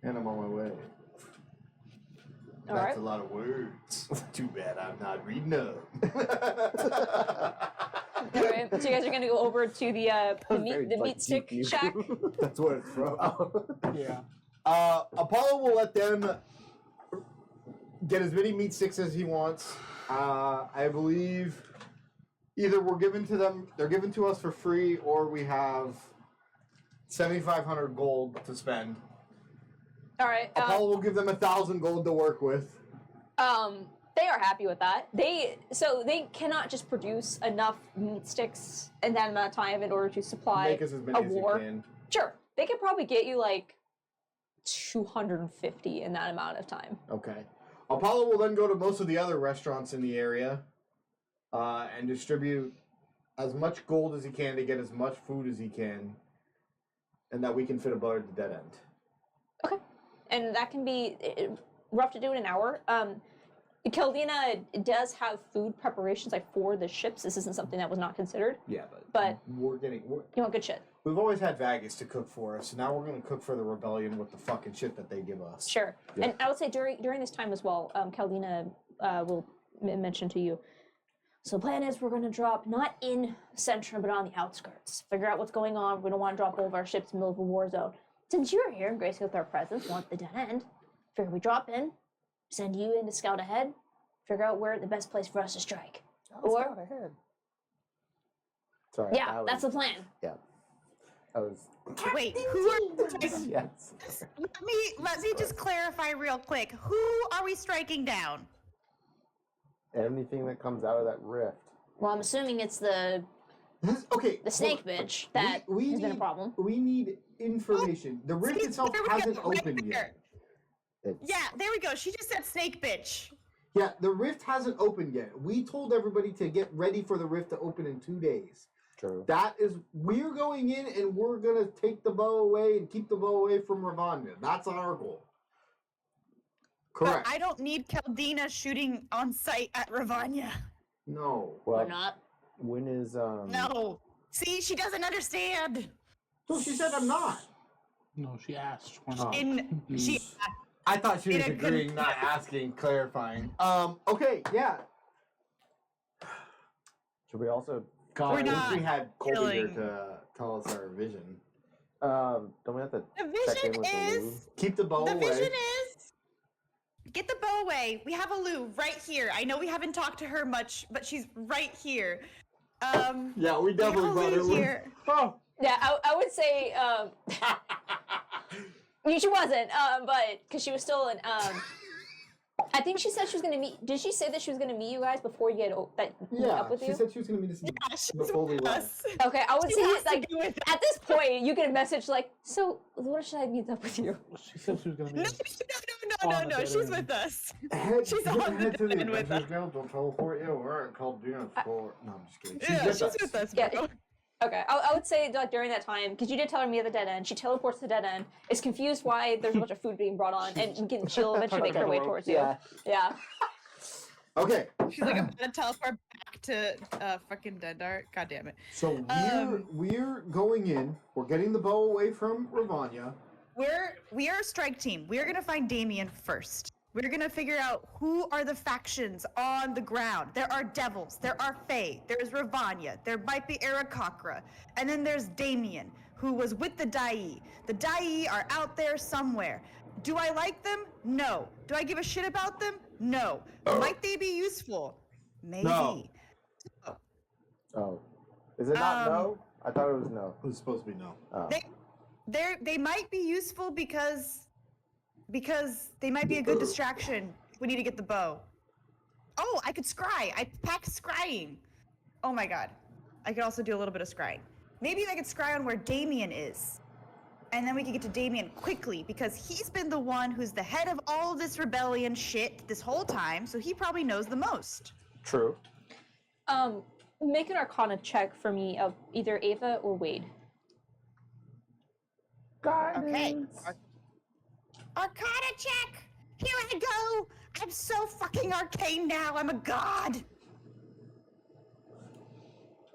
And I'm on my way. All That's right. a lot of words. Too bad I'm not reading them. All right. So you guys are gonna go over to the meat stick shack. That's what it's from. Yeah. Apollo will let them get as many meat sticks as he wants. I believe either they're given to us for free, or we have 7,500 gold to spend. All right. Apollo will give them 1,000 gold to work with. They are happy with that. They cannot just produce enough meat sticks in that amount of time in order to supply Make us as many a as war. you can. Sure, they could probably get you like 250 in that amount of time. Okay. Apollo will then go to most of the other restaurants in the area and distribute as much gold as he can to get as much food as he can, and that we can fit a boat at the dead end. Okay, and that can be rough to do in an hour. Caldina does have food preparations like for the ships. This isn't something that was not considered. Yeah, But we're you want good shit. we've always had Vagus to cook for us, so now we're going to cook for the rebellion with the fucking shit that they give us. Sure. Yeah. And I would say during this time as well, Caldina will mention to you. So the plan is we're going to drop not in Centrum, but on the outskirts. Figure out what's going on. We don't want to drop all of our ships in the middle of a war zone. Since you're here and graced with our presence, want the dead end, figure we drop in, send you in to scout ahead, figure out where the best place for us to strike. Or Scout ahead. Sorry. yeah, that's the plan. Yeah. I was. Wait, who are Yes. let me just clarify real quick. Who are we striking down? Anything that comes out of that rift. Well, I'm assuming it's the Okay. snake bitch that we has been a need- problem. We need information. The rift See, itself there we hasn't go, right opened there. yet. Yeah, there we go. She just said snake bitch. Yeah, the rift hasn't opened yet. We told everybody to get ready for the rift to open in 2 days. True. That is, we're going in and we're going to take the bow away and keep the bow away from Ravanya. That's our goal. Correct. But I don't need Caldina shooting on sight at Ravanya. No. Or Well, not. when is No. See, she doesn't understand. So she said I'm not. No, she asked. Why Oh. not? She I thought she was In a good- agreeing, not asking, clarifying. Okay, yeah. Should we also God, We're I wish not we had Colby here killing- to tell us our vision. don't we have to the check in vision with the is Lou? Keep the bow the away. vision is get the bow away. We have a Lou right here. I know we haven't talked to her much, but she's right here. Yeah, we definitely brought her Lou with. here. Oh. Yeah, I would say she wasn't, but because she was still in. I think she said she was gonna meet. Did she say that she was gonna meet you guys before you had meet Yeah, up with she you? said she was going to meet us Yeah, she's before we with left. us. Okay, I would She say has to like be with at this point you get a message like, so where should I meet up with you? She said she was gonna No, be. no, On the she's dead with us. Head, She's head on the to the dead with Adventures us. Guild. Don't teleport you. We're called Dina for. No, I'm just kidding. She's Yeah, with she's us. with us, Yeah, bro. Okay, I would say like during that time because you did tell her me at the dead end. She teleports to the dead end. Is confused why there's a bunch of food being brought on, and she'll eventually make her way towards you. Yeah. Yeah. Okay, She's like, I'm gonna teleport back to fucking Dendar. God damn it. so we're going in. We're getting the bow away from Ravanya. We are a strike team. We are gonna find Damien first. We're gonna figure out who are the factions on the ground. There are devils. There are Fae. There is Ravanya. There might be Arakakra. And then there's Damien, who was with the Dai. The Dai are out there somewhere. Do I like them? No. Do I give a shit about them? No. Might they be useful? Maybe. No. Oh. Is it not Um, Oh. no? I thought it was no. It was supposed to be no. Oh. They might be useful because they might be a good distraction. We need to get the bow. Oh, I could scry. I packed scrying. Oh my god. I could also do a little bit of scrying. Maybe I could scry on where Damien is. And then we could get to Damien quickly because he's been the one who's the head of all of this rebellion shit this whole time, so he probably knows the most. True. Make an Arcana check for me of either Ava or Wade. Okay. Arcana check! Here I go! I'm so fucking arcane now, I'm a god!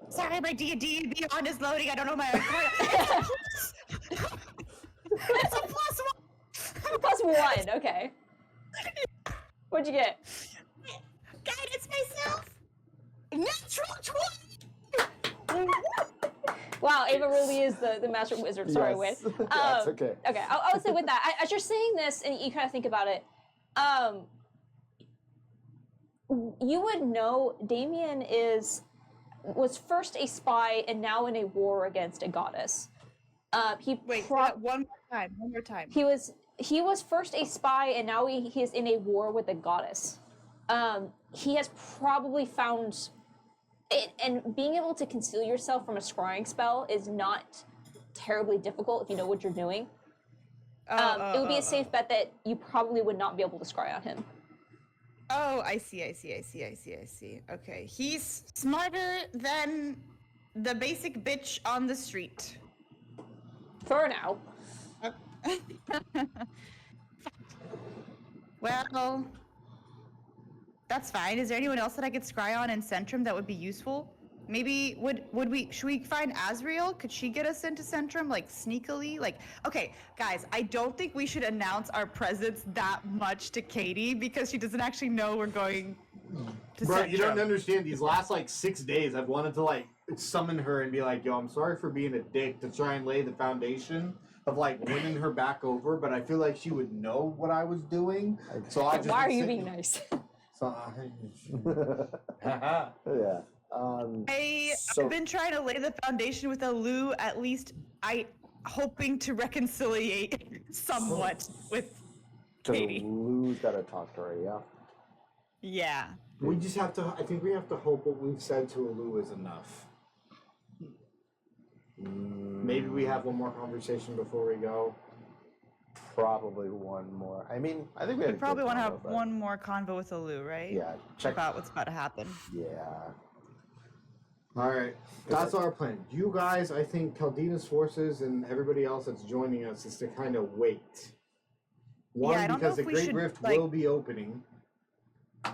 Sorry, my D&D Beyond is loading, I don't know my Arcana. It's a +1! +1, okay. What'd you get? Guidance myself! Natural 20! Wow, Ava really is the master wizard. Sorry, Wade. Yes. That's okay. Okay, I would say with that, as you're saying this and you kind of think about it, You would know Damien was first a spy and now in a war against a goddess. He Wait, pro- one more time. One more time. he was first a spy and now he is in a war with a goddess. He has probably found it, and being able to conceal yourself from a scrying spell is not terribly difficult if you know what you're doing. It would be a safe bet that you probably would not be able to scry on him. Oh, I see. Okay. He's smarter than the basic bitch on the street. For now. Well, that's fine. Is there anyone else that I could scry on in Centrum that would be useful? Maybe should we find Azriel? Could she get us into Centrum like sneakily? Like, okay, guys, I don't think we should announce our presence that much to Katie because she doesn't actually know we're going to Bro, Centrum. you don't understand. These last like 6 days, I've wanted to like summon her and be like, "Yo, I'm sorry for being a dick," to try and lay the foundation of like winning her back over. But I feel like she would know what I was doing. So I just. Why are you being nice? So Yeah. I've been trying to lay the foundation with Alu, at least hoping to reconciliate somewhat with Katie. Lou's got to talk to her, yeah? Yeah. we just have to. I think we have to hope what we've said to Alu is enough. Maybe we have one more conversation before we go. Probably one more. I mean, I think we had We probably want to have to one more convo with Alu, right? Yeah, check. About what's about to happen. Yeah. All right, that's our plan. You guys, I think Caldina's forces and everybody else that's joining us is to kind of wait. One, Yeah, I don't know because the if we Great should, Rift like- will be opening,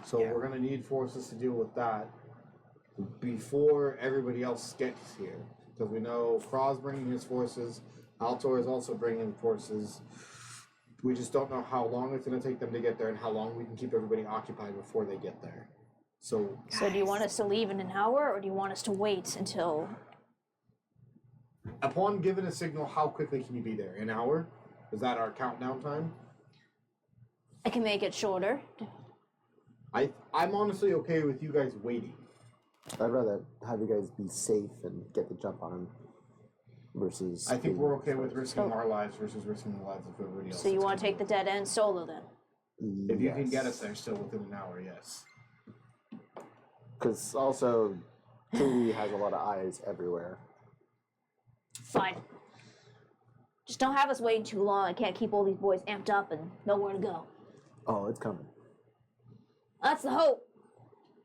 so Yeah. we're gonna need forces to deal with that before everybody else gets here. Because we know Kraw's bringing his forces, Altor is also bringing forces. We just don't know how long it's gonna take them to get there and how long we can keep everybody occupied before they get there. So So do you want us to leave in an hour, or do you want us to wait until... upon given a signal, how quickly can you be there? An hour? Is that our countdown time? I can make it shorter. I'm honestly okay with you guys waiting. I'd rather have you guys be safe and get the jump on him versus. I think being we're okay with first. risking our lives versus risking the lives of everybody else. So you that's want to coming take the dead end solo then? If you can get us there still within an hour, yes. Because also, Katie has a lot of eyes everywhere. Fine. Just don't have us waiting too long. I can't keep all these boys amped up and nowhere to go. Oh, it's coming. That's the hope.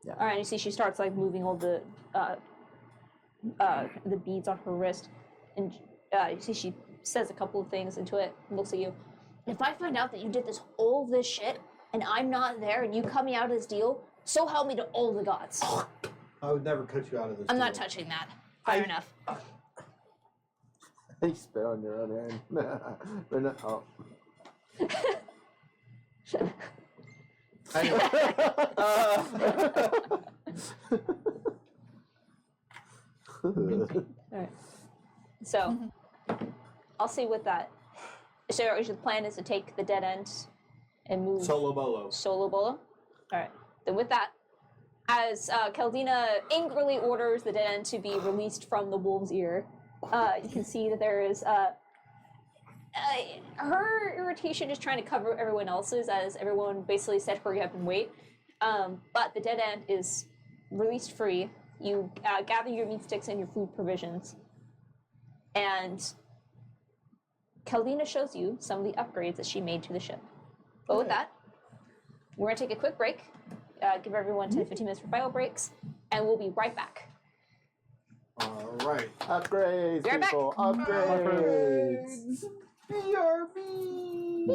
Yeah. All right, you see she starts like moving all the beads on her wrist, and you see she says a couple of things into it and looks at you. If I find out that you did all this shit and I'm not there and you cut me out of this deal, so help me to all the gods. I would never cut you out of this. I'm not deal. touching that. Fair enough. You spit on your own hand. But no, oh. Alright. So, I'll see with that. So, the plan is to take the dead end and move Solo bolo. solo bolo? Alright. Then, with that, as Caldina angrily orders the dead end to be released from the wolf's ear, you can see that there is. Her irritation is trying to cover everyone else's, as everyone basically said, hurry up and wait. But the dead end is released free. You gather your meat sticks and your food provisions. And Caldina shows you some of the upgrades that she made to the ship. But with that, we're going to take a quick break. Give everyone 10 to 15 minutes for bio breaks. And we'll be right back. All right. Upgrades, We're back. people. Upgrades. BRB.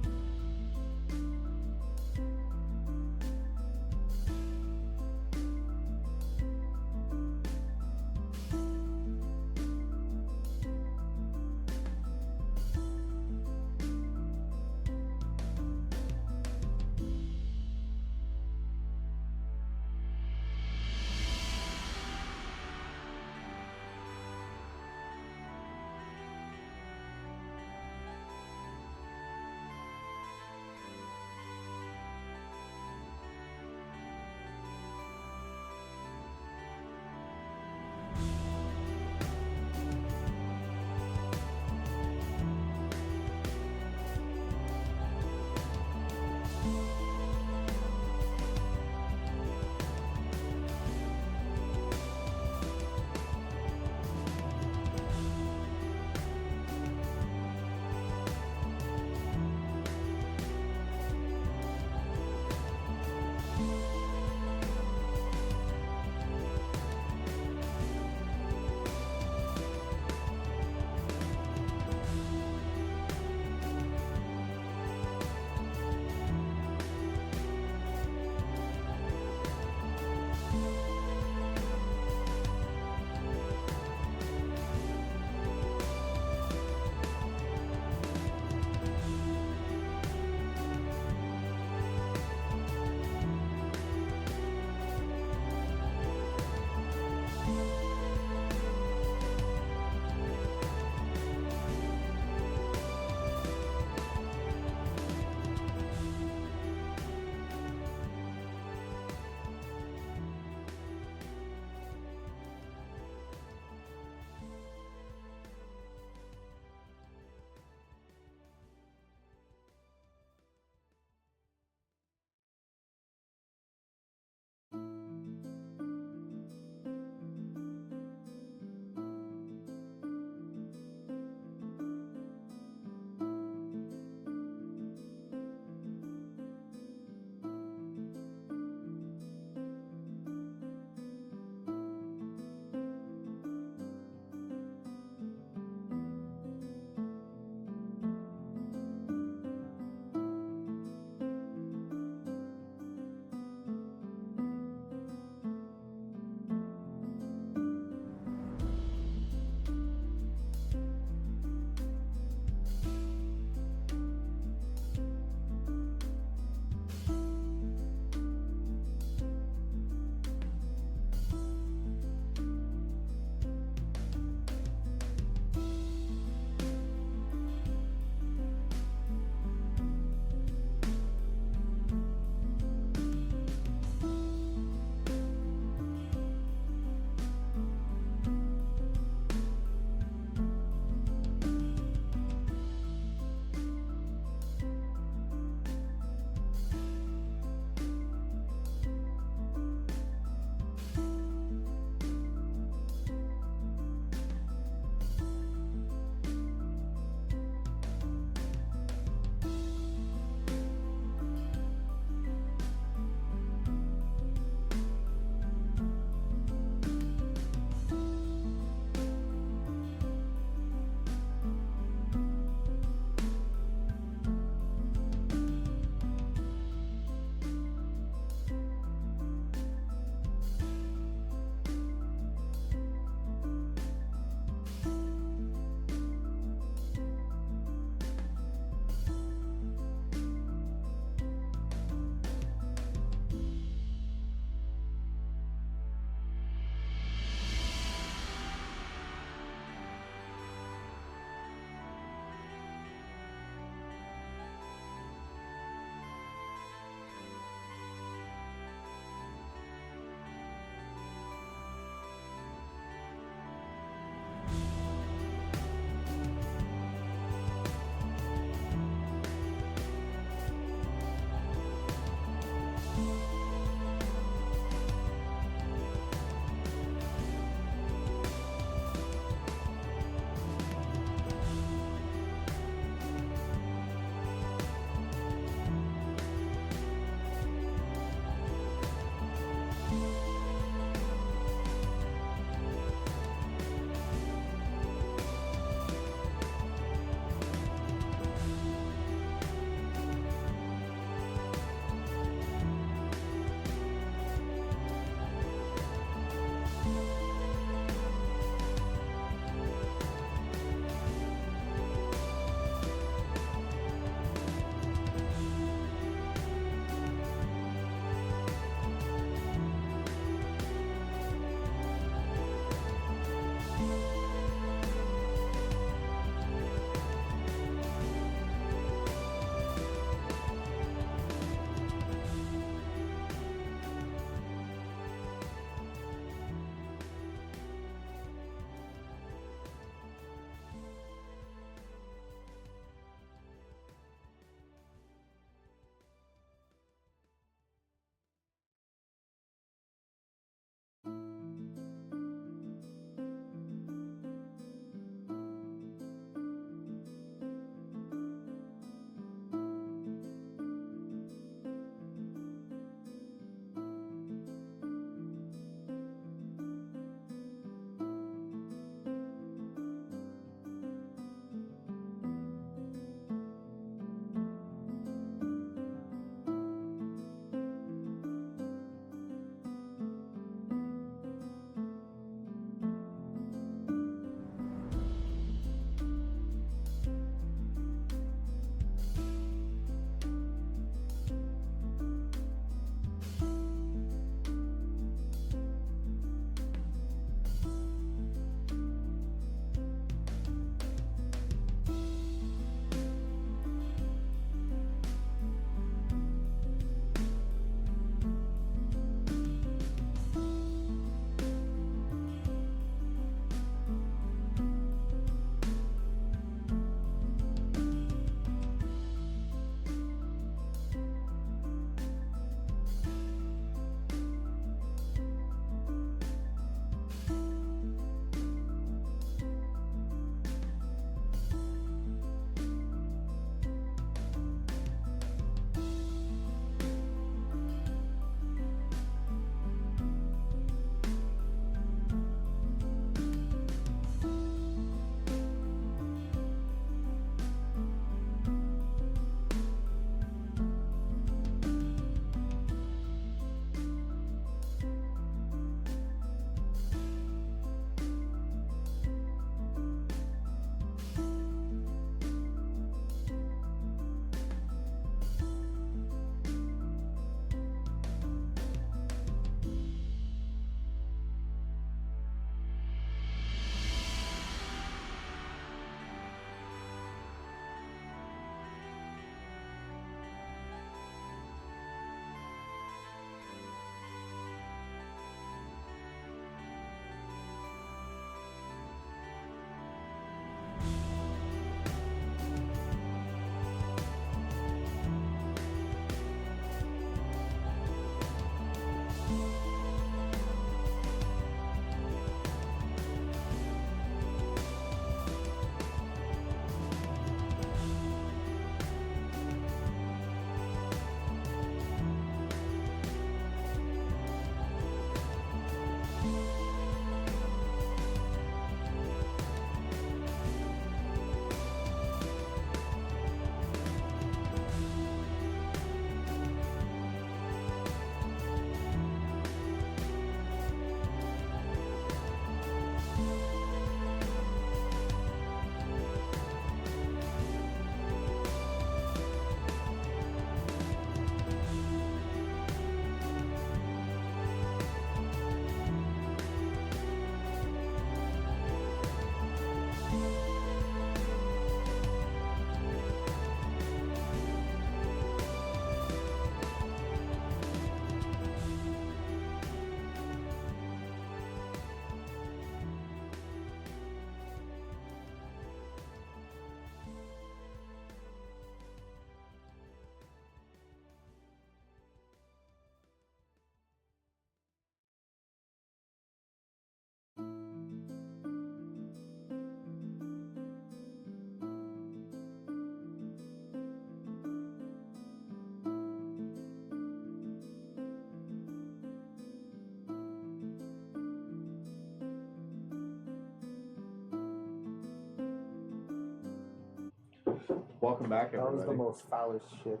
Welcome back, That was everybody. the most foulest shit.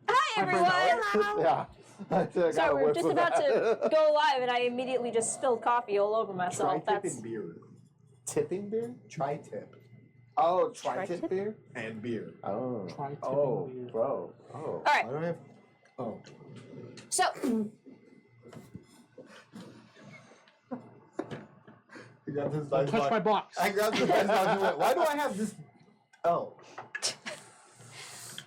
Hi everyone! Yeah. I got So a we're whiff just of about to that. go live, and I immediately just spilled coffee all over myself. Tri-tip That's and beer. Tipping beer? Tri-tip Oh, Tri-tip? tri-tip beer? and beer. Oh. Tri-tipping Oh, beer. bro. Oh. all right. Why do I have... Oh. So I got this nice Touch my box. I grabbed this nice box and went, why do I have this... Oh.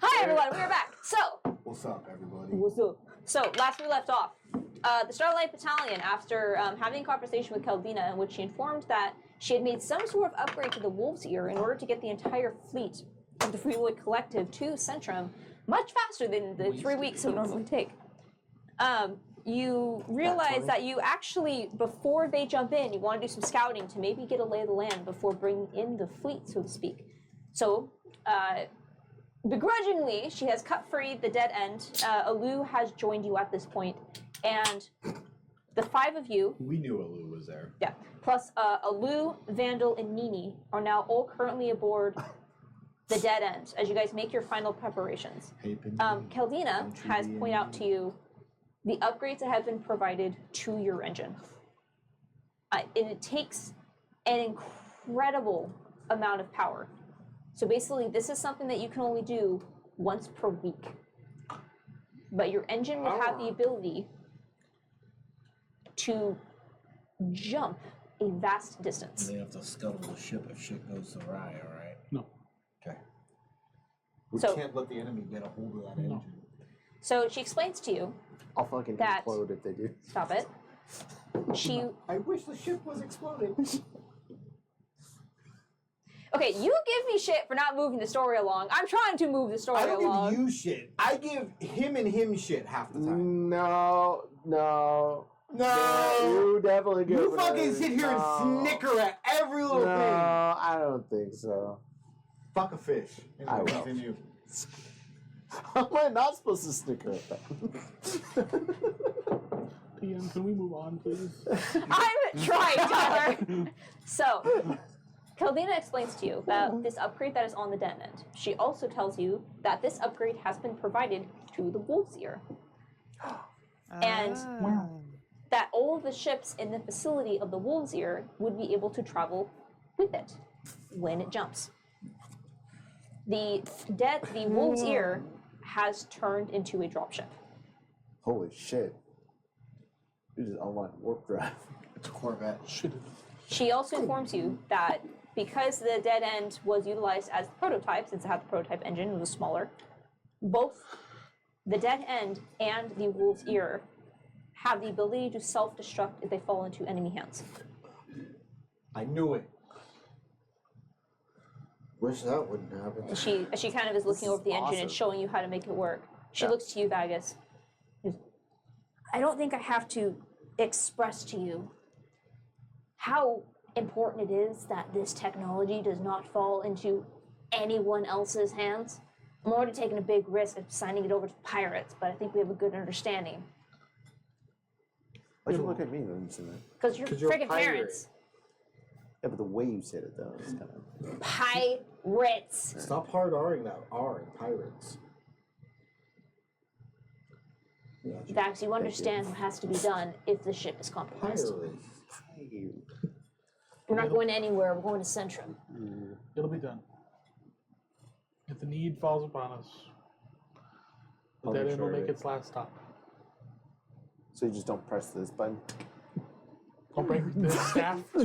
hi everyone, we're back. So What's up, everybody? what's up? So last we left off, the Starlight Battalion, after having a conversation with Caldina, in which she informed that she had made some sort of upgrade to the Wolf's Ear in order to get the entire fleet of the Freewood Collective to Centrum much faster than the 3 weeks it would normally take. You realize that you actually, before they jump in, you want to do some scouting to maybe get a lay of the land before bringing in the fleet, so to speak. So, begrudgingly, she has cut free the dead end. Alu has joined you at this point, and the 5 of you, We knew Alu was there. yeah, plus Alu, Vandal, and Nini are now all currently aboard the dead end as you guys make your final preparations. Hey, Pinky. Caldina Don't you has be pointed out to you the upgrades that have been provided to your engine. And it takes an incredible amount of power. So basically, this is something that you can only do once per week. But your engine will have the ability to jump a vast distance. They have to scuttle the ship if shit goes awry, alright? No. Okay. We So- can't let the enemy get a hold of that engine. So she explains to you, I'll fucking That- implode if they do. stop it. She I wish the ship was exploding. Okay, you give me shit for not moving the story along. I'm trying to move the story I don't along. give you shit. I give him and him shit half the time. No. No. You definitely get You what I- fucking sit here no. and snicker at every little No, thing. I don't think so. Fuck a fish. And I we will. continue. How am I not supposed to snicker at that? PM, can we move on, please? I'm trying, Tyler. So, Caldina explains to you about this upgrade that is on the dead end. She also tells you that this upgrade has been provided to the Wolf's Ear, and that all of the ships in the facility of the Wolf's Ear would be able to travel with it when it jumps. The Wolf's Ear has turned into a dropship. Holy shit. You just unlocked warp drive. It's a Corvette. Shit. She also informs you that because the dead end was utilized as the prototype, since it had the prototype engine, it was smaller, both the dead end and the Wolf's Ear have the ability to self-destruct if they fall into enemy hands. I knew it. Wish that wouldn't happen. She kind of is looking over the engine and awesome. showing you how to make it work. She Yeah. looks to you, Vagus. I don't think I have to express to you how important it is that this technology does not fall into anyone else's hands. I'm already taking a big risk of signing it over to pirates, but I think we have a good understanding. Why'd you look at me when you said that? Because you're 'Cause you're a friggin' pirate. parents. Yeah, but the way you said it, though, is kind of... Pirates. Stop hard R-ing that R in pirates. Vax, you understand what has to be done if the ship is compromised. Pirates. We're not going anywhere, we're going to Centrum. It'll be done. If the need falls upon us, the I'll dead make end will sure of make it. its last stop. So you just don't press this button? I'll break the staff. The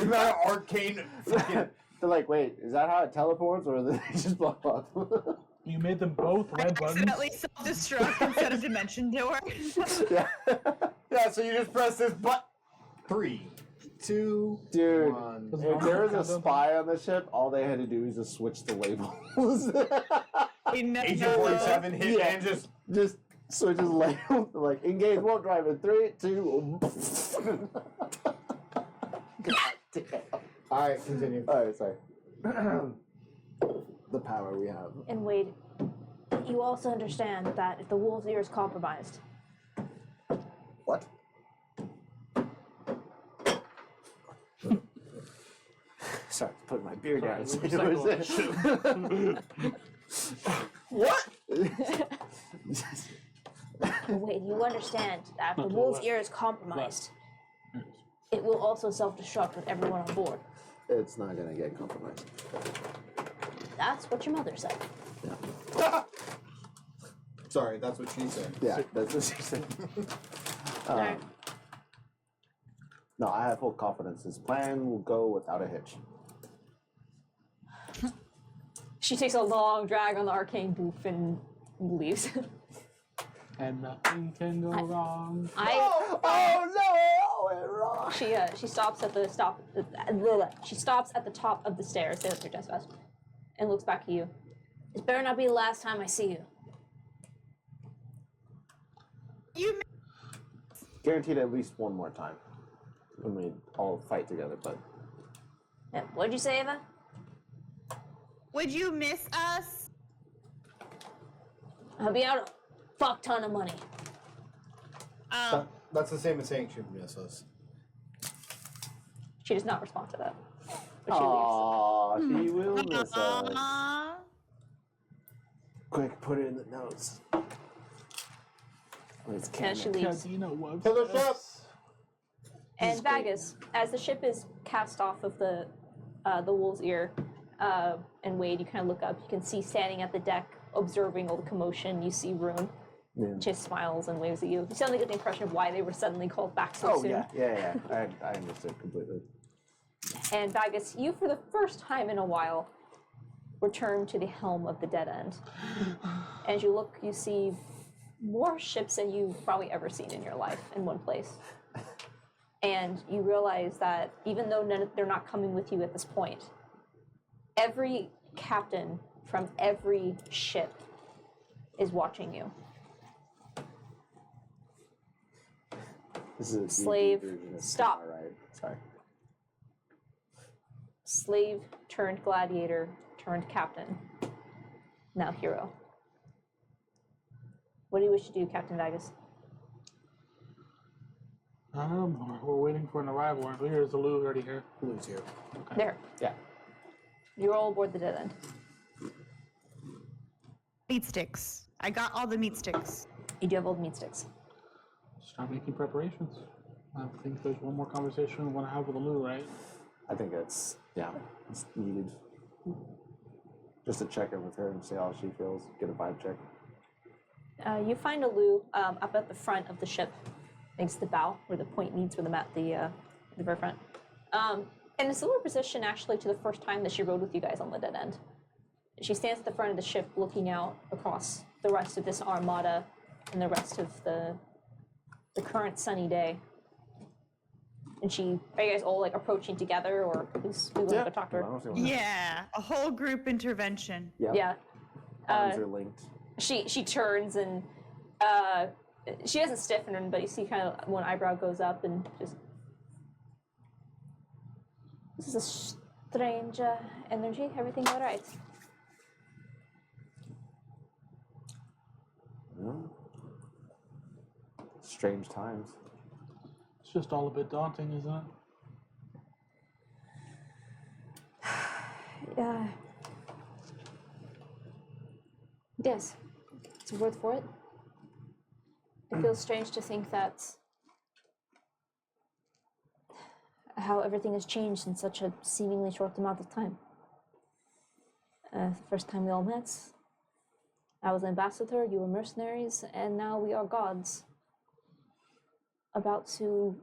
amount of arcane fucking... They're like, wait, is that how it teleports, or do they just blow up? You made them both I red buttons. accidentally self-destruct instead of dimension door. Yeah. Yeah, so you just press this button. 3, 2, Dude, 1. if there was a spy on the ship, all they had to do was just switch the labels. Agent 47 hit Yeah. and just... Just switches labels. Like, engage warp drive in 3, 2... God damn. Alright, continue. Alright, sorry. The power we have. And Wade, you also understand that if the Wolf's Ear is compromised, Sorry, put my beer down. Sorry, Say we'll what recycle is it? What? Wait, you understand that if the Not to wolf's left. ear is compromised, Yes. it will also self-destruct with everyone on board. It's not gonna get compromised. That's what your mother said. Sorry, that's what she said. Yeah, that's what she said. Alright. No, I have full confidence. This plan will go without a hitch. She takes a long drag on the arcane booth and leaves. And nothing can go wrong. Oh no! It went wrong. She stops at the She stops at the top of the stairs. Say that's your desk fast, and looks back at you. This better not be the last time I see you. You Guaranteed at least one more time when we all fight together. But Yeah, what'd you say, Eva? would you miss us? I'll be out a fuck ton of money. That's the same as saying she would miss us. She does not respond to that. But she leaves. aw, she will miss us. Aw. Quick, put it in the notes. It's And she leaves. Cadena was To the ship! And Vagus, as the ship is cast off of the wolf's ear, and Wade, you kind of look up. You can see standing at the deck, observing all the commotion. You see Rune. Yeah. Just smiles and waves at you. You suddenly get the impression of why they were suddenly called back so Oh soon. yeah. I understood completely. And Vagus, you for the first time in a while return to the helm of the dead end. As you look, you see more ships than you've probably ever seen in your life in one place. And you realize that even though they're not coming with you at this point, every captain from every ship is watching you. This is a D&D Slave, version of stop. All right. Sorry. Slave turned gladiator turned captain. Now hero. What do you wish to do, Captain Vagus? We're waiting for an arrival. Aren't we? Or is the Lou already here? Who's here? There. Yeah. You're all aboard the dead end. Meat sticks. I got all the meat sticks. You do have old meat sticks. Start making preparations. I think there's one more conversation we want to have with the Lou, right? I think it's needed. Just to check in with her and see how she feels. Get a vibe check. You find a Lou up at the front of the ship, next to the bow, where the point meets with the very front. In a similar position, actually, to the first time that she rode with you guys on the dead end. She stands at the front of the ship, looking out across the rest of this armada and the rest of the current sunny day. And are you guys all like approaching together, or who's we want to go talk to her? I don't see why not. Yeah, a whole group intervention. Yep. Yeah. Arms are linked. She turns and she doesn't stiffen, but you see kind of one eyebrow goes up and just. This is a strange energy. Everything all right? No. Strange times. It's just all a bit daunting, isn't it? Yes, it's a word for it. It feels strange to think that how everything has changed in such a seemingly short amount of time. The first time we all met, I was ambassador, you were mercenaries, and now we are gods. About to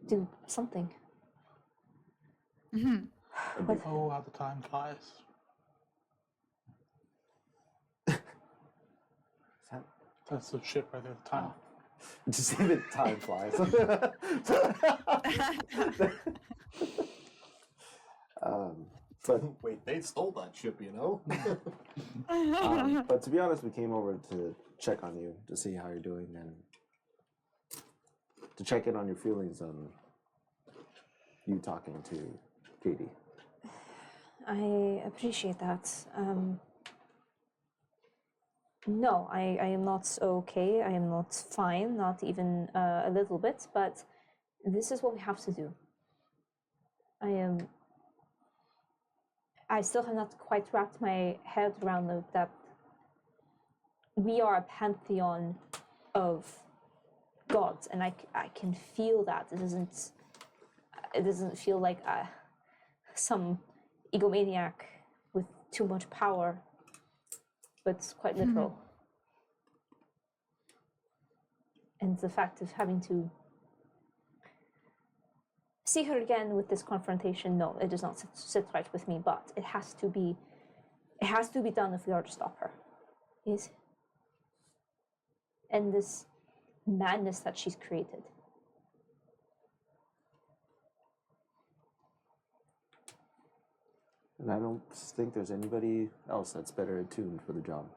do something. Mm-hmm. Oh, how the time flies. That's the ship right there, the time. Just see the time flies. But Wait, they stole that ship, you know? but to be honest, we came over to check on you to see how you're doing and to check in on your feelings on you talking to Katie. I appreciate that. No, I am not okay. I am not fine, not even a little bit, but this is what we have to do. I still have not quite wrapped my head around that we are a pantheon of gods, and I can feel that. It doesn't feel like some egomaniac with too much power, but it's quite literal. And the fact of having to see her again with this confrontation, no, it does not sit right with me, but it has to be done if we are to stop her. Yes. And this madness that she's created. And I don't think there's anybody else that's better attuned for the job.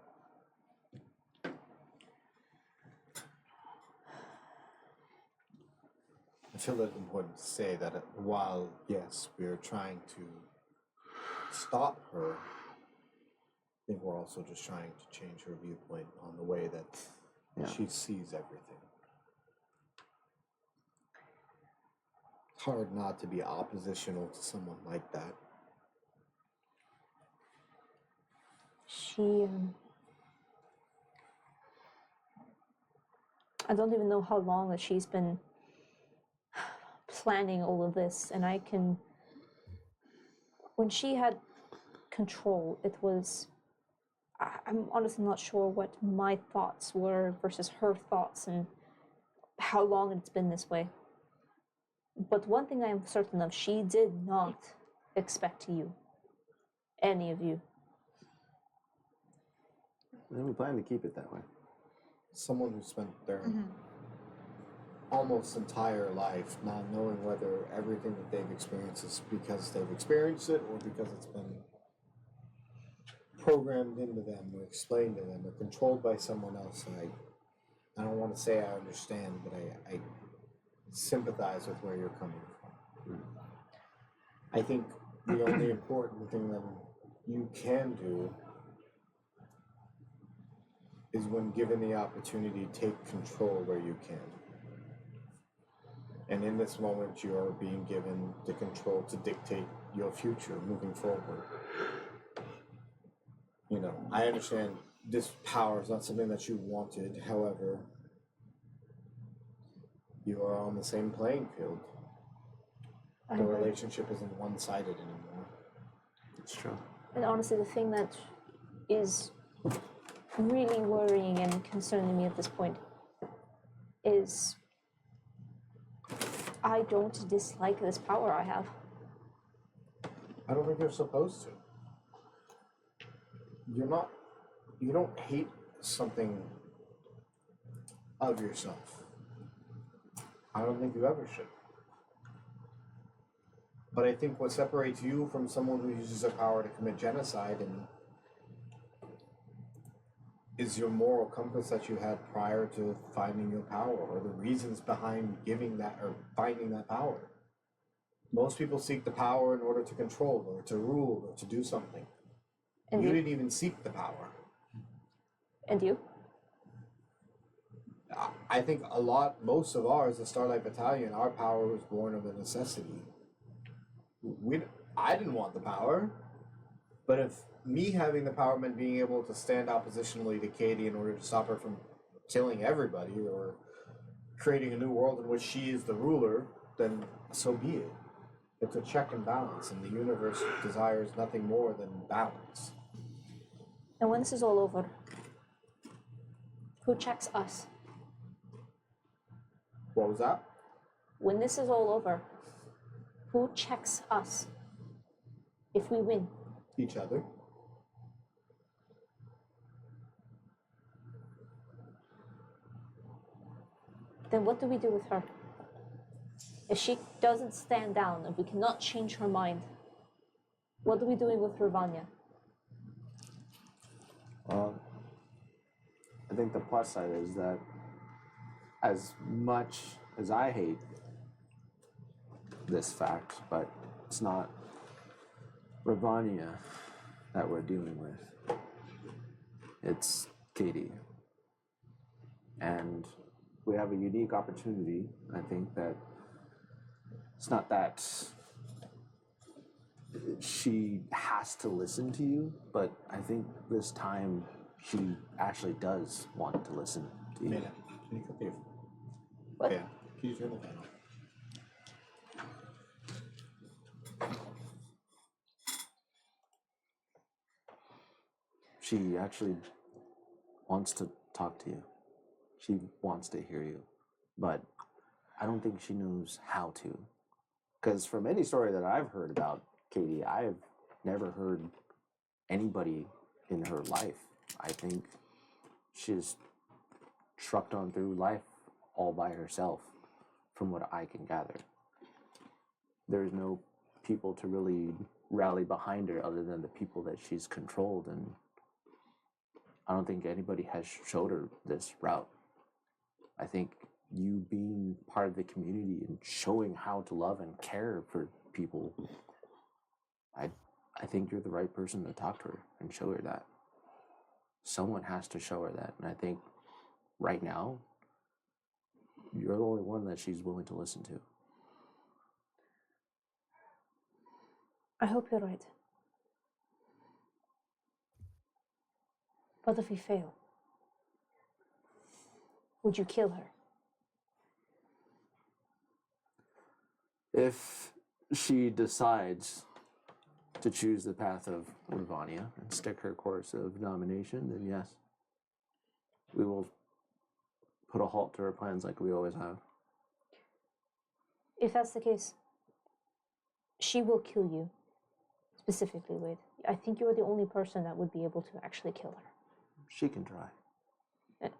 I feel it important to say that while, yes, we're trying to stop her, I think we're also just trying to change her viewpoint on the way that she sees everything. It's hard not to be oppositional to someone like that. I don't even know how long that she's been planning all of this, and when she had control, it was, I'm honestly not sure what my thoughts were versus her thoughts and how long it's been this way. But one thing I am certain of, she did not expect you, any of you. And we plan to keep it that way. Someone who spent their almost entire life not knowing whether everything that they've experienced is because they've experienced it or because it's been programmed into them or explained to them or controlled by someone else. And I don't want to say I understand, but I sympathize with where you're coming from. I think the only important thing that you can do is, when given the opportunity, take control where you can. And in this moment, you are being given the control to dictate your future moving forward. You know, I understand this power is not something that you wanted. However, you are on the same playing field. The relationship isn't one-sided anymore. It's true. And honestly, the thing that is really worrying and concerning me at this point is I don't dislike this power I have. I don't think you're supposed to. You don't hate something of yourself. I don't think you ever should. But I think what separates you from someone who uses their power to commit genocide is your moral compass that you had prior to finding your power, or the reasons behind giving that or finding that power. Most people seek the power in order to control or to rule or to do something. And you didn't even seek the power. And you? I think most of ours, the Starlight Battalion, our power was born of a necessity. I didn't want the power, but if me having the power meant being able to stand oppositionally to Katie in order to stop her from killing everybody or creating a new world in which she is the ruler, then so be it. It's a check and balance, and the universe desires nothing more than balance. And when this is all over, who checks us? What was that? When this is all over, who checks us if we win? Each other. Then what do we do with her? If she doesn't stand down, if we cannot change her mind, what are we doing with Ravanya? Well, I think the plus side is that as much as I hate this fact, but it's not Ravanya that we're dealing with. It's Katie. And we have a unique opportunity. I think that it's not that she has to listen to you, but I think this time she actually does want to listen to you. Mina, can you cut the What? fan? Can you turn the fan off? She actually wants to talk to you. She wants to hear you, but I don't think she knows how to. Because from any story that I've heard about Katie, I've never heard anybody in her life. I think she's trucked on through life all by herself, from what I can gather. There's no people to really rally behind her other than the people that she's controlled, and I don't think anybody has showed her this route. I think you being part of the community and showing how to love and care for people, I think you're the right person to talk to her and show her that. Someone has to show her that, and I think right now you're the only one that she's willing to listen to. I hope you're right. What if we fail? Would you kill her? If she decides to choose the path of Ravania and stick her course of domination, then yes, we will put a halt to her plans like we always have. If that's the case, she will kill you. Specifically, Wade. I think you're the only person that would be able to actually kill her. She can try.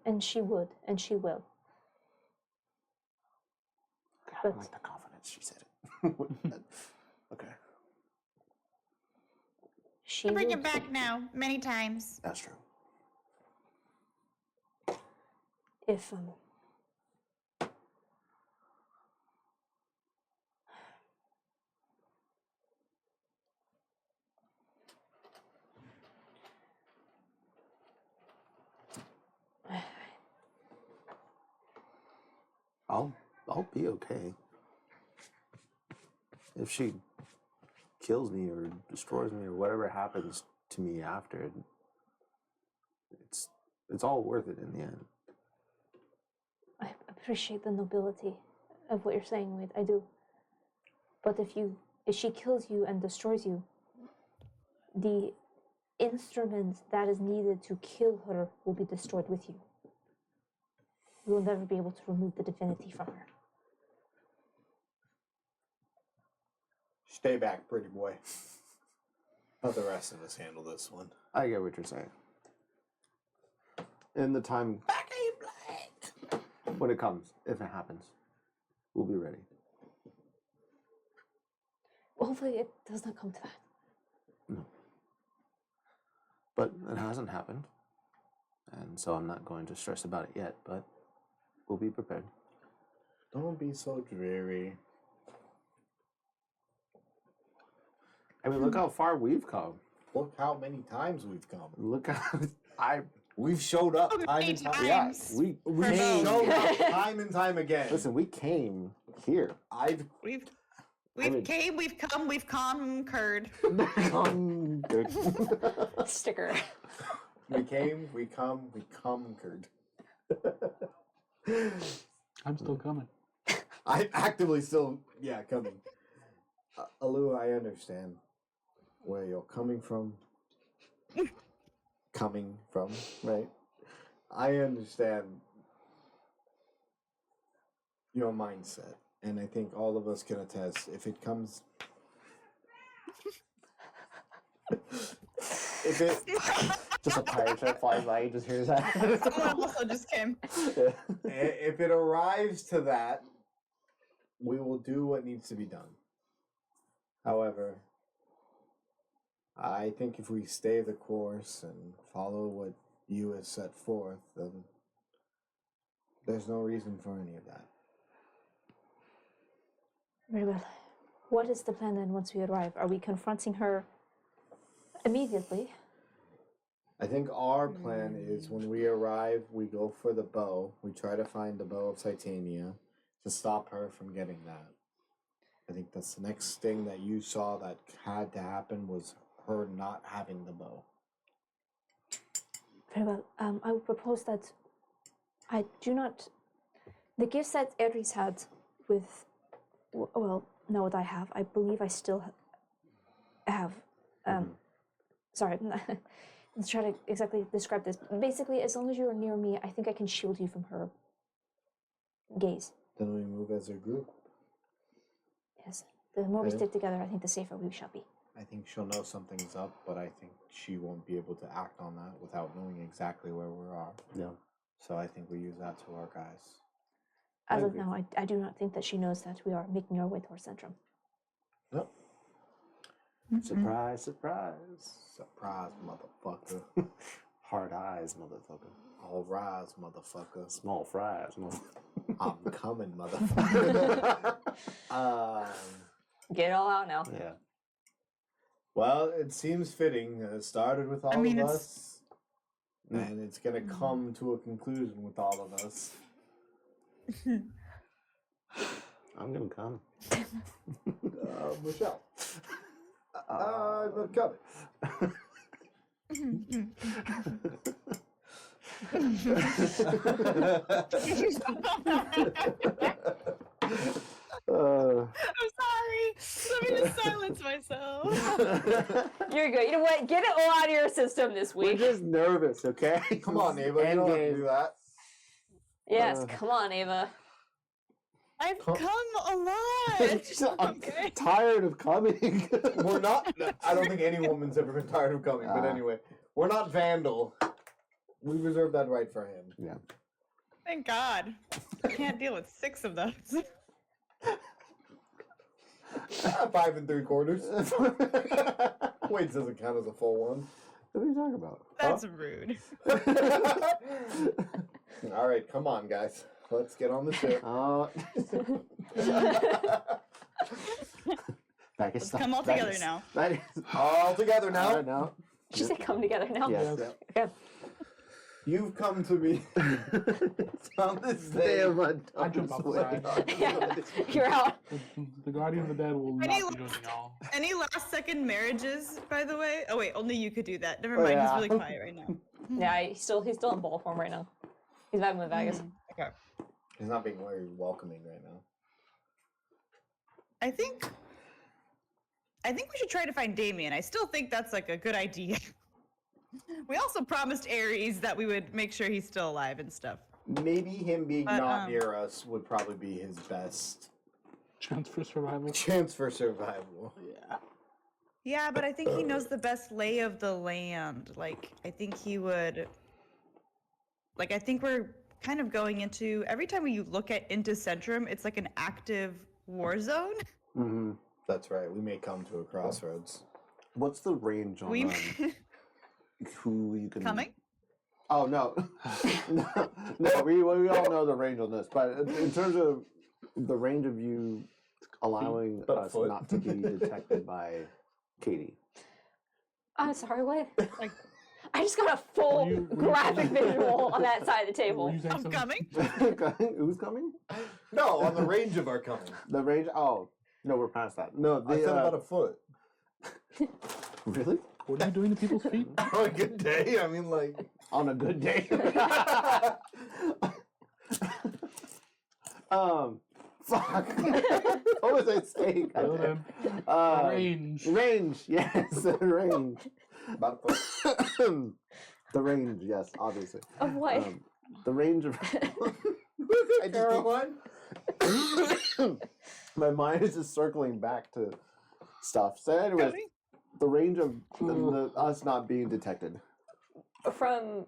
And she would, and she will. Okay, But- I like the confidence she said it. Okay, She I bring will him back now, many times. that's true. if I'll be okay. If she kills me or destroys me or whatever happens to me after, it's all worth it in the end. I appreciate the nobility of what you're saying, Wade. I do. But if she kills you and destroys you, the instrument that is needed to kill her will be destroyed with you. You will never be able to remove the divinity from her. Stay back, pretty boy. Let the rest of us handle this one. I get what you're saying. In the time when it comes, if it happens, we'll be ready. Hopefully it does not come to that. No. But it hasn't happened. And so I'm not going to stress about it yet, but we'll be prepared. Don't be so dreary. I mean, look how far we've come. Look how many times we've come. Look how We've showed up time many and time. times. yeah, we We came. showed up time and time again. Listen, we came here. We've mean- came, we've come, we've conquered. Sticker. We came, we come, we conquered. I'm still coming. I'm actively still, coming. Alu, I understand where you're coming from. Right? I understand your mindset, and I think all of us can attest. If it comes, if it, Just a pirate ship flies by, you just hears that. Someone also just came. if it arrives to that, we will do what needs to be done. However, I think if we stay the course and follow what you have set forth, then there's no reason for any of that. Very well. What is the plan then once we arrive? Are we confronting her immediately? I think our plan is when we arrive, we go for the bow. We try to find the bow of Titania to stop her from getting that. I think that's the next thing that you saw that had to happen was her not having the bow. Very well. I would propose that I do not. The gifts that Ares had with. Well, no, what I have. I believe I still have. Sorry, let's try to exactly describe this. Basically, as long as you are near me, I think I can shield you from her gaze. Then we move as a group. Yes. The more we Okay. stick together, I think the safer we shall be. I think she'll know something's up, but I think she won't be able to act on that without knowing exactly where we are. Yeah. So I think we use that to our guys. As I of agree. now, I do not think that she knows that we are making our way towards Centrum. Nope. Surprise, surprise. Surprise, motherfucker. Hard eyes, motherfucker. All rise, motherfucker. Small fries, motherfucker. I'm coming, motherfucker. Get it all out now. Yeah. Well, it seems fitting. It started with all mean, of it's- us, and it's going to come to a conclusion with all of us. I'm gonna come. Michelle. I'm coming. I'm sorry. Let me just silence myself. You're good. You know what? Get it all out of your system this We're week. just nervous, okay? Come on, Ava. You don't have to do that. Yes, come on, Ava. I've Come- come a lot. I'm Okay. tired of coming. We're not. I don't think any woman's ever been tired of coming, but anyway, we're not Vandal. We reserve that right for him. Yeah. Thank God. I can't deal with 6 of those. 5 3/4. Wait, doesn't count as a full one. What are you talking about? That's rude. All right, come on, guys. Let's get on the ship. Back is Come all together now. That is All together all now. right now. Did you say come together now? Yes. Yes. Okay. You've come to me on this They day. have I jump off the side. Yeah, you're out. The Guardian of the Dead will not Any be joining y'all. Any last second marriages, by the way? Oh wait, only you could do that. Never Oh, mind. yeah. He's really quiet right now. Yeah, he's still in ball form right now. He's vibing with Vegas. Okay. He's not being very welcoming right now. I think we should try to find Damien. I still think that's like a good idea. We also promised Ares that we would make sure he's still alive and stuff. Maybe him being But, not near us would probably be his best Chance for survival. chance for survival. Yeah. Yeah, but I think he knows the best lay of the land. Like, I think he would. Like, I think we're kind of going into every time we look into Centrum, it's like an active war zone. Mm-hmm. That's right. We may come to a crossroads. What's the range on We who you can coming? Oh no, no, we all know the range on this, but in terms of the range of you allowing But us foot. not to be detected by Katie. I'm sorry, what? Like, I just got a full Were you graphic visual on that side of the Were table. you saying I'm something? coming. Who's coming? No, on the range of our coming. The range? Oh no, we're past that. No, I the said about a foot. really What are you doing to people's feet? On a good day, I mean, like. on a good day. Fuck. What was I saying? Well then, range. Range, yes, range. About a foot. The range, yes, obviously. Of what? The range of. I just Caroline? my mind is just circling back to stuff. So, anyways, the range of us not being detected from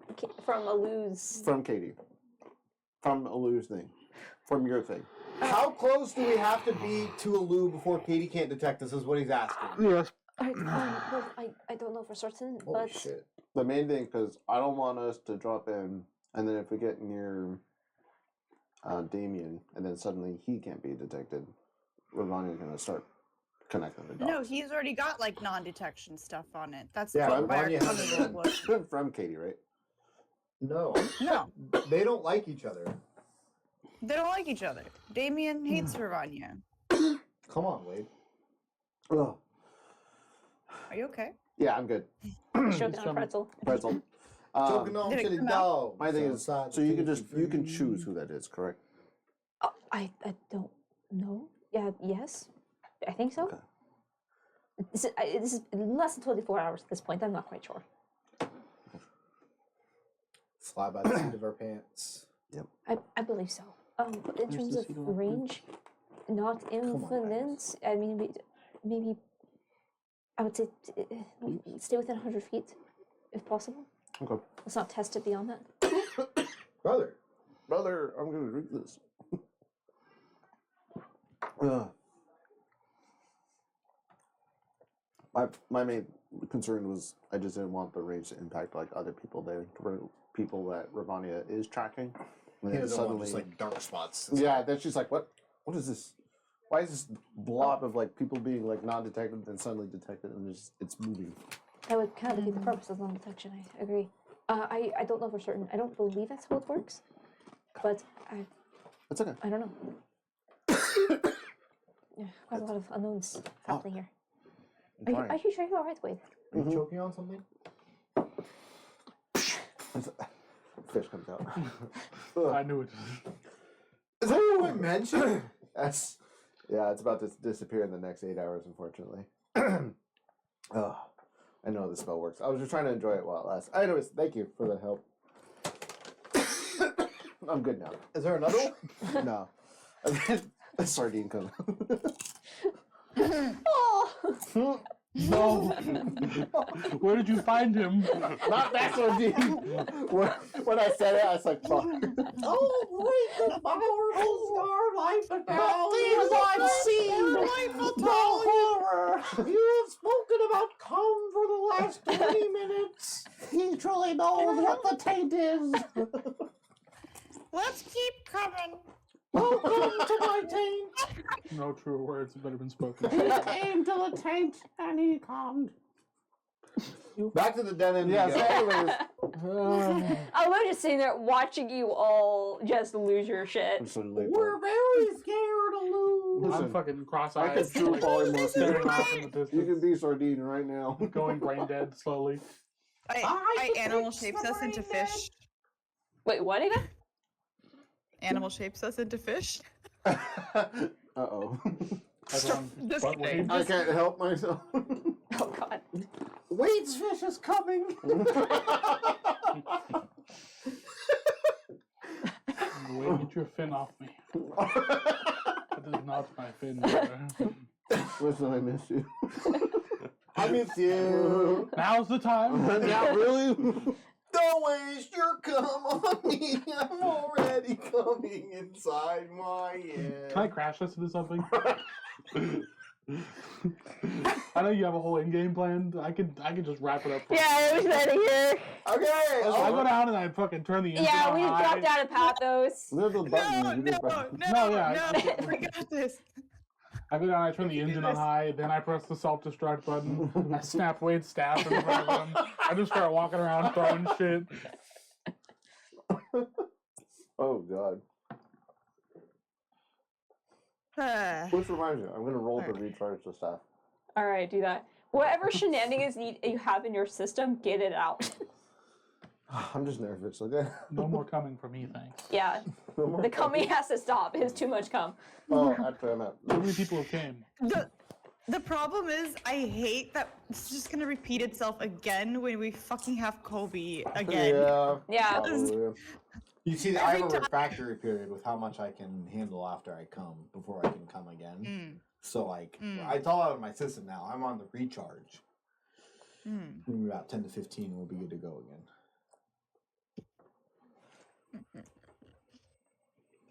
Alu's. from Katie, from Alu's thing, from your thing. How close do we have to be to a loo before Katie can't detect us, is what he's asking. Yes. Well, I don't know for certain, Holy but shit. The main thing, because I don't want us to drop in, and then if we get near Damien, and then suddenly he can't be detected, Ravania's gonna start connecting the dots. No, he's already got like non-detection stuff on it. That's Yeah, what my Ravania has Arcana it. was. From Katie, right? No. No, They don't like each other. they don't like each other. Damien hates Ravania. Come on, Wade. Ugh. Are you okay? Yeah, I'm good. Choking on a pretzel. Pretzel. Choking on Did it chili come dog. My thing is, so you can choose who that is, correct? Oh, I don't know. Yeah, yes. I think so. Okay. This is less than 24 hours at this point. I'm not quite sure. Fly by the seat of our pants. I believe so. But in Where's terms the of seat of our range, not on, infinite. I mean, maybe I would say stay within 100 feet, if possible. Okay. Let's not test it beyond that. Brother, I'm gonna drink this. Ugh. My main concern was I just didn't want the range to impact like other people there, people that Ravania is tracking. And He then doesn't want suddenly, just like dark spots. yeah, then she's like, "What? What is this? Why is this blob of like people being like non-detected and suddenly detected and it's moving?" That would kind of defeat the purpose of non-detection. I agree. I don't know for certain. I don't believe that's how it works, but It's okay. I don't know. Yeah, quite a lot of unknowns happening here. I'm Are you sure you're all right, Wade? Are you choking on something? Fish comes out. I knew it. Is that what I mentioned? That's it's about to disappear in the next 8 hours, unfortunately. Oh, I know the spell works. I was just trying to enjoy it while it lasts. Anyways, thank you for the help. I'm good now. Is there another one? No. A sardine comes. Oh! No. Where did you find him? Not that sardine. When I said it, I was like, fuck. Oh, great, the powerful starlight things I've seen, the horror. You have spoken about come for the last 20 minutes. He truly knows what the taint is. Let's keep coming. Welcome to my taint. No true words have better been spoken. He came to the taint and he calmed. Back to the den end. Yes, anyways. I was just sitting there watching you all just lose your shit. We're very scared to lose. Listen, I'm fucking I cross-eyed, could shoot polymorph staring you. off in the You distance, can be sardine right now. going brain dead slowly. I animal shapes us into fish. Wait, what again? Animal shapes us into fish. Uh-oh. Everyone, Just but kidding. I can't help myself. Oh god. Wade's fish is coming. Wait, get your fin off me. That is not my fin, brother. Listen, I miss you. I miss you. Now's the time. Now, really? Don't waste your cum on me. I'm already coming inside my head. Can I crash this into something? I know you have a whole in-game plan. I could just wrap it up. Yeah, it was out of here. Okay. I go down and I fucking turn the engine Yeah, on we just high. dropped out of Pathos. There's a button. No, yeah, We got this. I go down, I turn the engine on high, then I press the self-destruct button. I snap Wade's staff in front of him. I just start walking around throwing shit. Oh, God. Which reminds me, I'm going to roll to recharge the staff. All right, do that. Whatever shenanigans you have in your system, get it out. I'm just nervous, okay? No more coming from me, thanks. Yeah, No more the coming has to stop. It's too much cum. Oh, actually, I'm at. Too many people have came. The problem is, I hate that it's just gonna repeat itself again when we fucking have Kobe again. Yeah. Yeah. Probably. You see, I have a Every time- refractory period with how much I can handle after I come before I can come again. So, like, it's all out of my system now. I'm on the recharge. Maybe about 10 to 15, we'll be good to go again.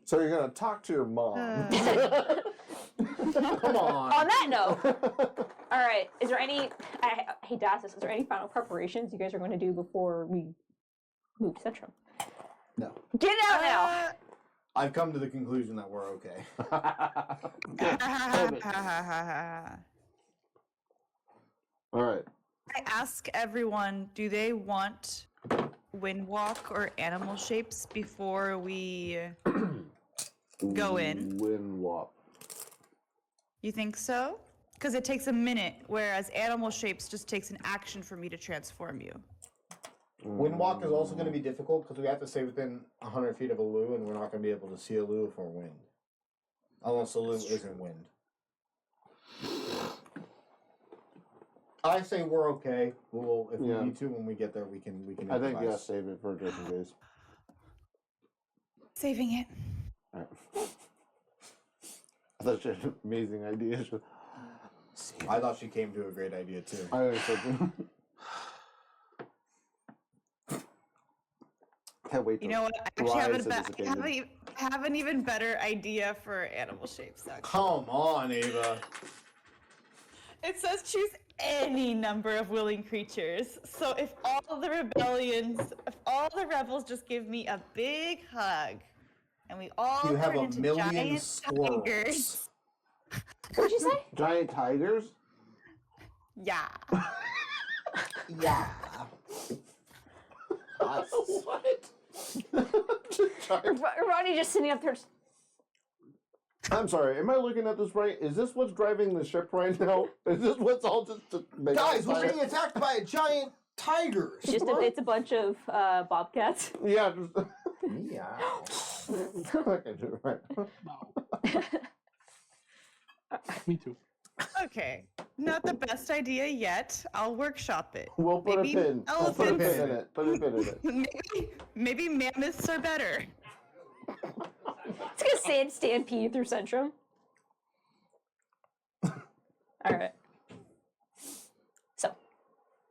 So you're going to talk to your mom. Come on. On that note, all right. Is there any? I hate to ask this. Is there any final preparations you guys are going to do before we move to Centrum? No. Get it out now. I've come to the conclusion that we're okay. All right. I ask everyone, do they want windwalk or animal shapes before we go in? Wind wop. You think so? Because it takes a minute, whereas animal shapes just takes an action for me to transform you. Windwalk is also going to be difficult because we have to stay within 100 feet of a loo, and we're not going to be able to see a loo if we're wind. Unless the loo isn't wind. I say we're okay. We'll, if we need to, when we get there, we can. I think save it for just in case. Saving it. All right. I thought she had an amazing idea. I thought she came to a great idea too. I think so too. Can't wait. You know what? I actually have an even better idea for animal shapes. Actually. Come on, Ava. It says choose any number of willing creatures. So if all the rebels just give me a big hug, and we all You have turn a into million giant squirrels. tigers. What'd you say? Giant tigers? Yeah. Yeah. What? Ronnie just sitting up there. I'm sorry, am I looking at this right? Is this what's driving the ship right now? Is this what's all just to make Guys, we're getting attacked by a giant tiger. It's a bunch of bobcats. Yeah. Yeah. Okay, do it right. Me too. Okay. Not the best idea yet. I'll workshop it. We'll put Maybe a pin. We'll put a elephants. pin in it. Put a pin in it. Maybe mammoths are better. It's gonna say stampede through Centrum. All right. So,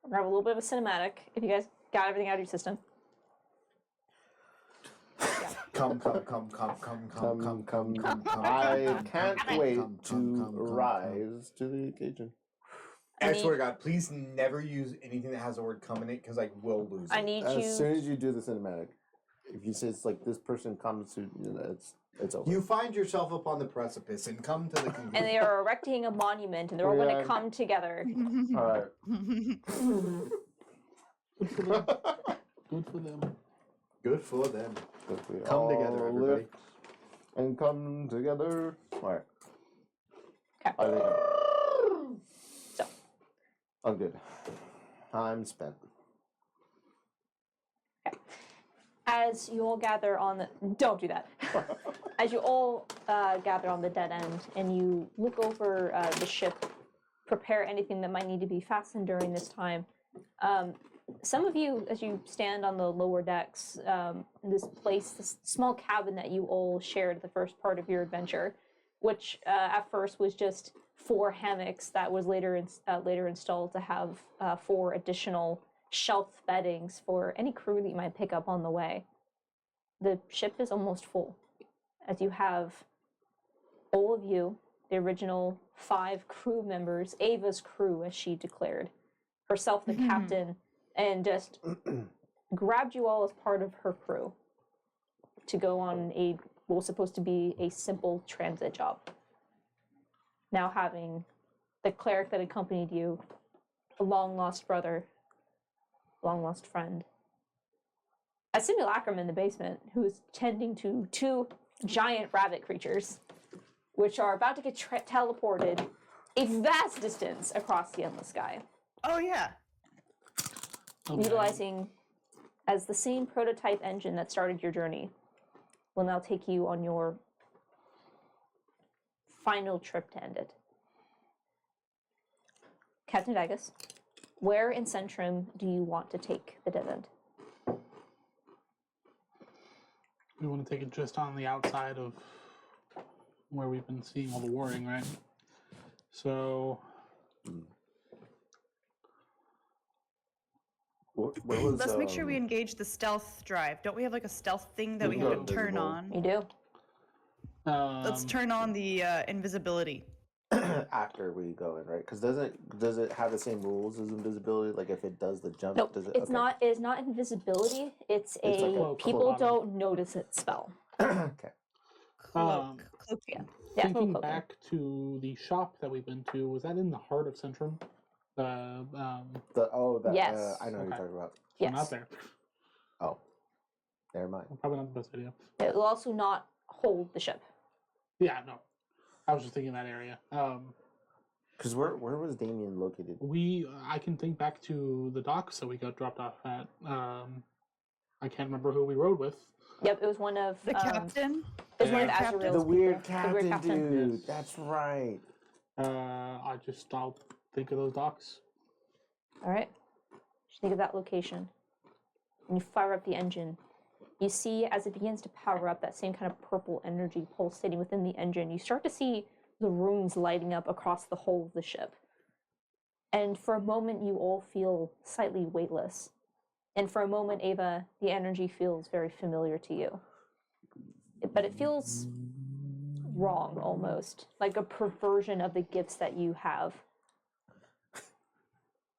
we're gonna have a little bit of a cinematic. If you guys got everything out of your system. Come. I can't wait come, to rise to the occasion. I swear to God, please never use anything that has the word come in it because I will lose it. I need As you. soon as you do the cinematic, if you say it's like this person comes to, it's over. You find yourself up on the precipice and come to the conclusion. And they are erecting a monument, and they're all going Yeah. to come together. All right. Good for them. Good for them. If we Come together, all everybody. lift and come together. All right. Okay. I think So, I'm good. Time spent. as you all gather on the... Don't do that. As you all gather on the dead end, and you look over the ship, prepare anything that might need to be fastened during this time, some of you, as you stand on the lower decks, this small cabin that you all shared the first part of your adventure, which at first was just 4 hammocks that was later installed to have 4 additional shelf beddings for any crew that you might pick up on the way. The ship is almost full, as you have all of you, the original 5 crew members, Ava's crew, as she declared, herself the captain, and just grabbed you all as part of her crew to go on what was supposed to be a simple transit job. Now having the cleric that accompanied you, a long-lost brother, long-lost friend, a simulacrum in the basement who is tending to 2 giant rabbit creatures, which are about to get teleported a vast distance across the endless sky. Oh, yeah. Okay. Utilizing as the same prototype engine that started your journey will now take you on your final trip to end it. Captain Vegas, where in Centrum do you want to take the dead end? We want to take it just on the outside of where we've been seeing all the warring, right? So Let's make sure we engage the stealth drive. Don't we have like a stealth thing that we have to turn Invisible. on? You do. Let's turn on the invisibility. After we go in, right? Because does it have the same rules as invisibility? Like if it does the jump, Nope, does it? it's not. It is not invisibility. It's It's like a a people cloak. don't notice it spell. Okay. Cloak. Yeah, thinking cloak. back to the shop that we've been to, was that in the heart of Centrum? Yes. I know what Okay. you're talking about. Yes. Not there. Oh, never mind. Probably not the best idea. It will also not hold the ship. Yeah, no. I was just thinking that area. Because where was Damien located? I can think back to the docks that we got dropped off at. I can't remember who we rode with. Yep, it was one of The captain. It was one of Yeah. Azrael's The weird people. The weird captain, dude. Yes. That's right. I'll think of those docks. All right. Just think of that location. And you fire up the engine. You see, as it begins to power up, that same kind of purple energy pulsating within the engine. You start to see the runes lighting up across the whole of the ship. And for a moment, you all feel slightly weightless. And for a moment, Ava, the energy feels very familiar to you. But it feels wrong, almost. Like a perversion of the gifts that you have.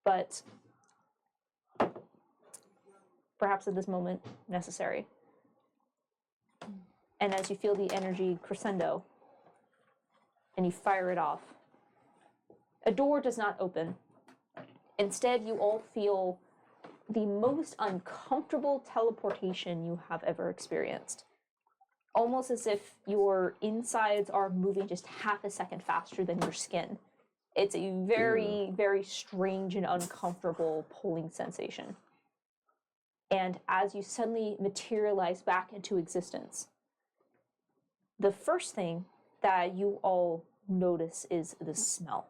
But perhaps at this moment, necessary. And as you feel the energy crescendo, and you fire it off, a door does not open. Instead, you all feel the most uncomfortable teleportation you have ever experienced. Almost as if your insides are moving just half a second faster than your skin. It's a very, very strange and uncomfortable pulling sensation. And as you suddenly materialize back into existence, the first thing that you all notice is the smell.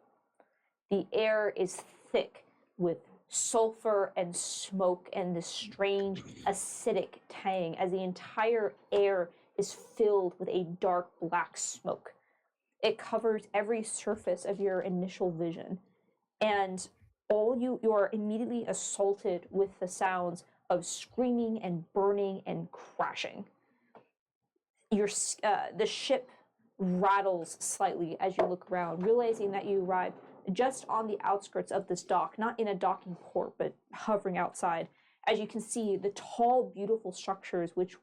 The air is thick with sulfur and smoke and this strange acidic tang as the entire air is filled with a dark black smoke. It covers every surface of your initial vision. And you are immediately assaulted with the sounds of screaming and burning and crashing. The ship rattles slightly as you look around, realizing that you arrive just on the outskirts of this dock, not in a docking port, but hovering outside. As you can see, the tall, beautiful structures which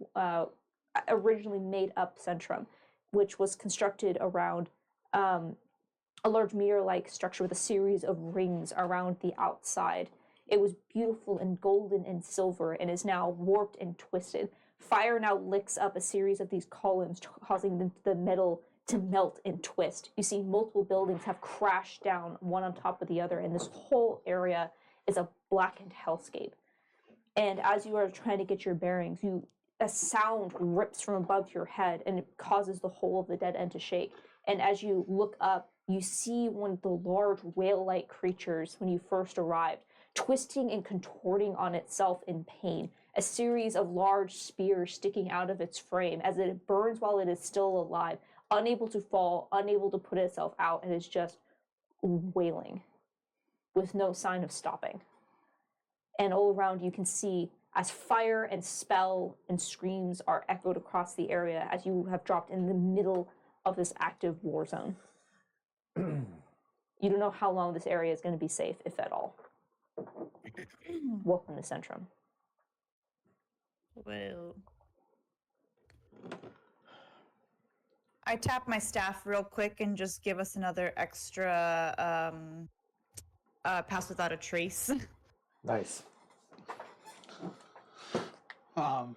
originally made up Centrum, which was constructed around a large mirror-like structure with a series of rings around the outside. It was beautiful and golden and silver and is now warped and twisted. Fire now licks up a series of these columns, causing the metal to melt and twist. You see multiple buildings have crashed down one on top of the other, and this whole area is a blackened hellscape. And as you are trying to get your bearings, a sound rips from above your head, and it causes the whole of the dead end to shake. And as you look up, you see one of the large whale-like creatures when you first arrived, twisting and contorting on itself in pain, a series of large spears sticking out of its frame as it burns while it is still alive, unable to fall, unable to put itself out, and is just wailing with no sign of stopping. And all around you can see as fire and spell and screams are echoed across the area as you have dropped in the middle of this active war zone. You don't know how long this area is going to be safe, if at all. Welcome to Centrum. Well, I tap my staff real quick and just give us another extra pass without a trace. Nice. I'm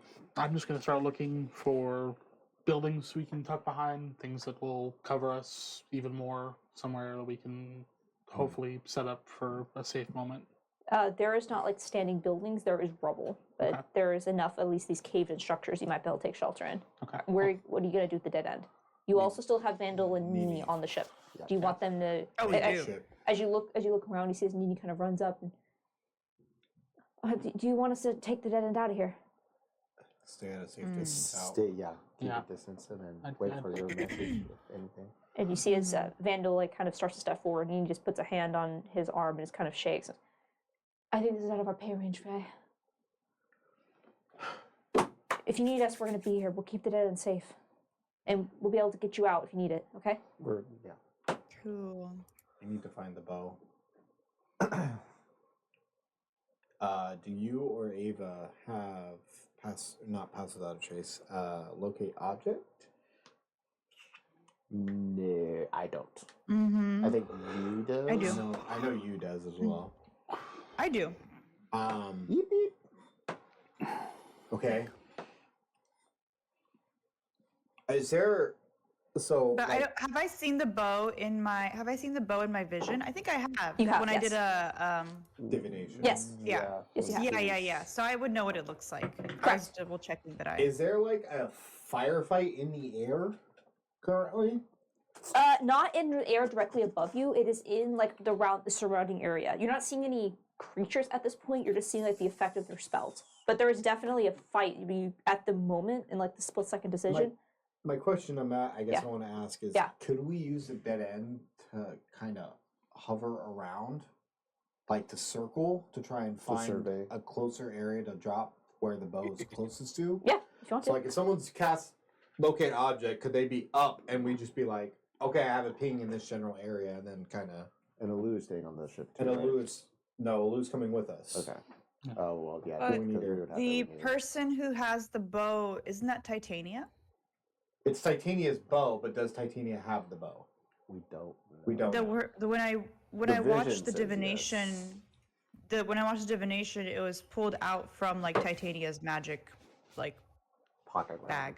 just going to start looking for buildings we can tuck behind, things that will cover us even more, somewhere that we can hopefully set up for a safe moment. There is not like standing buildings, there is rubble, but Okay. there is enough, at least these caved-in structures you might be able to take shelter in. Okay. What are you going to do at the dead end? You also still have Vandal and Nini on the ship. Do you want them to? Oh, we as, do. as you look around, you see as Nini kind of runs up. And, do you want us to take the dead end out of here? Stay at a safe distance out. Keep Yeah. a distance and then I'd- wait I'd- for your message, if anything. And you see as Vandal like kind of starts to step forward, and he just puts a hand on his arm and just kind of shakes. I think this is out of our pay range, Faye. If you need us, we're going to be here. We'll keep the dead end safe. And we'll be able to get you out if you need it, okay? Cool. You need to find the bow. Do you or Ava have not pass without a trace, locate object? No, I don't. Mm-hmm. I think you do. I do. No, I know you does as well. I do. Beep, beep. Okay. Is there So, But like, have I seen the bow in my vision? I think I have. You have, when I did yes. a divination. Yes. yeah. Yes, you have. Yeah. So I would know what it looks like. I was Correct. double checking that I. Is there like a firefight in the air currently? Not in the air directly above you. It is in like the surrounding area. You're not seeing any creatures at this point. You're just seeing like the effect of their spells. But there is definitely a fight at the moment in like the split-second decision. My question I guess Yeah. I want to ask is, Yeah. could we use the dead end to kind of hover around, like to circle, to try and find survey. a closer area to drop where the bow is closest to? Yeah, if you want So, to. like, if someone's cast locate object, could they be up and we just be like, okay, I have a ping in this general area, and then kind of. And Alu's staying on the ship too. And right? Alu's coming with us. Okay. Oh well, yeah. But because we would have to The eliminate it. person who has the bow, isn't that Titania? It's Titania's bow, but does Titania have the bow? We don't. We don't. When I The watched vision the says divination, when I watched the divination, it was pulled out from like Titania's magic, like Pocket round.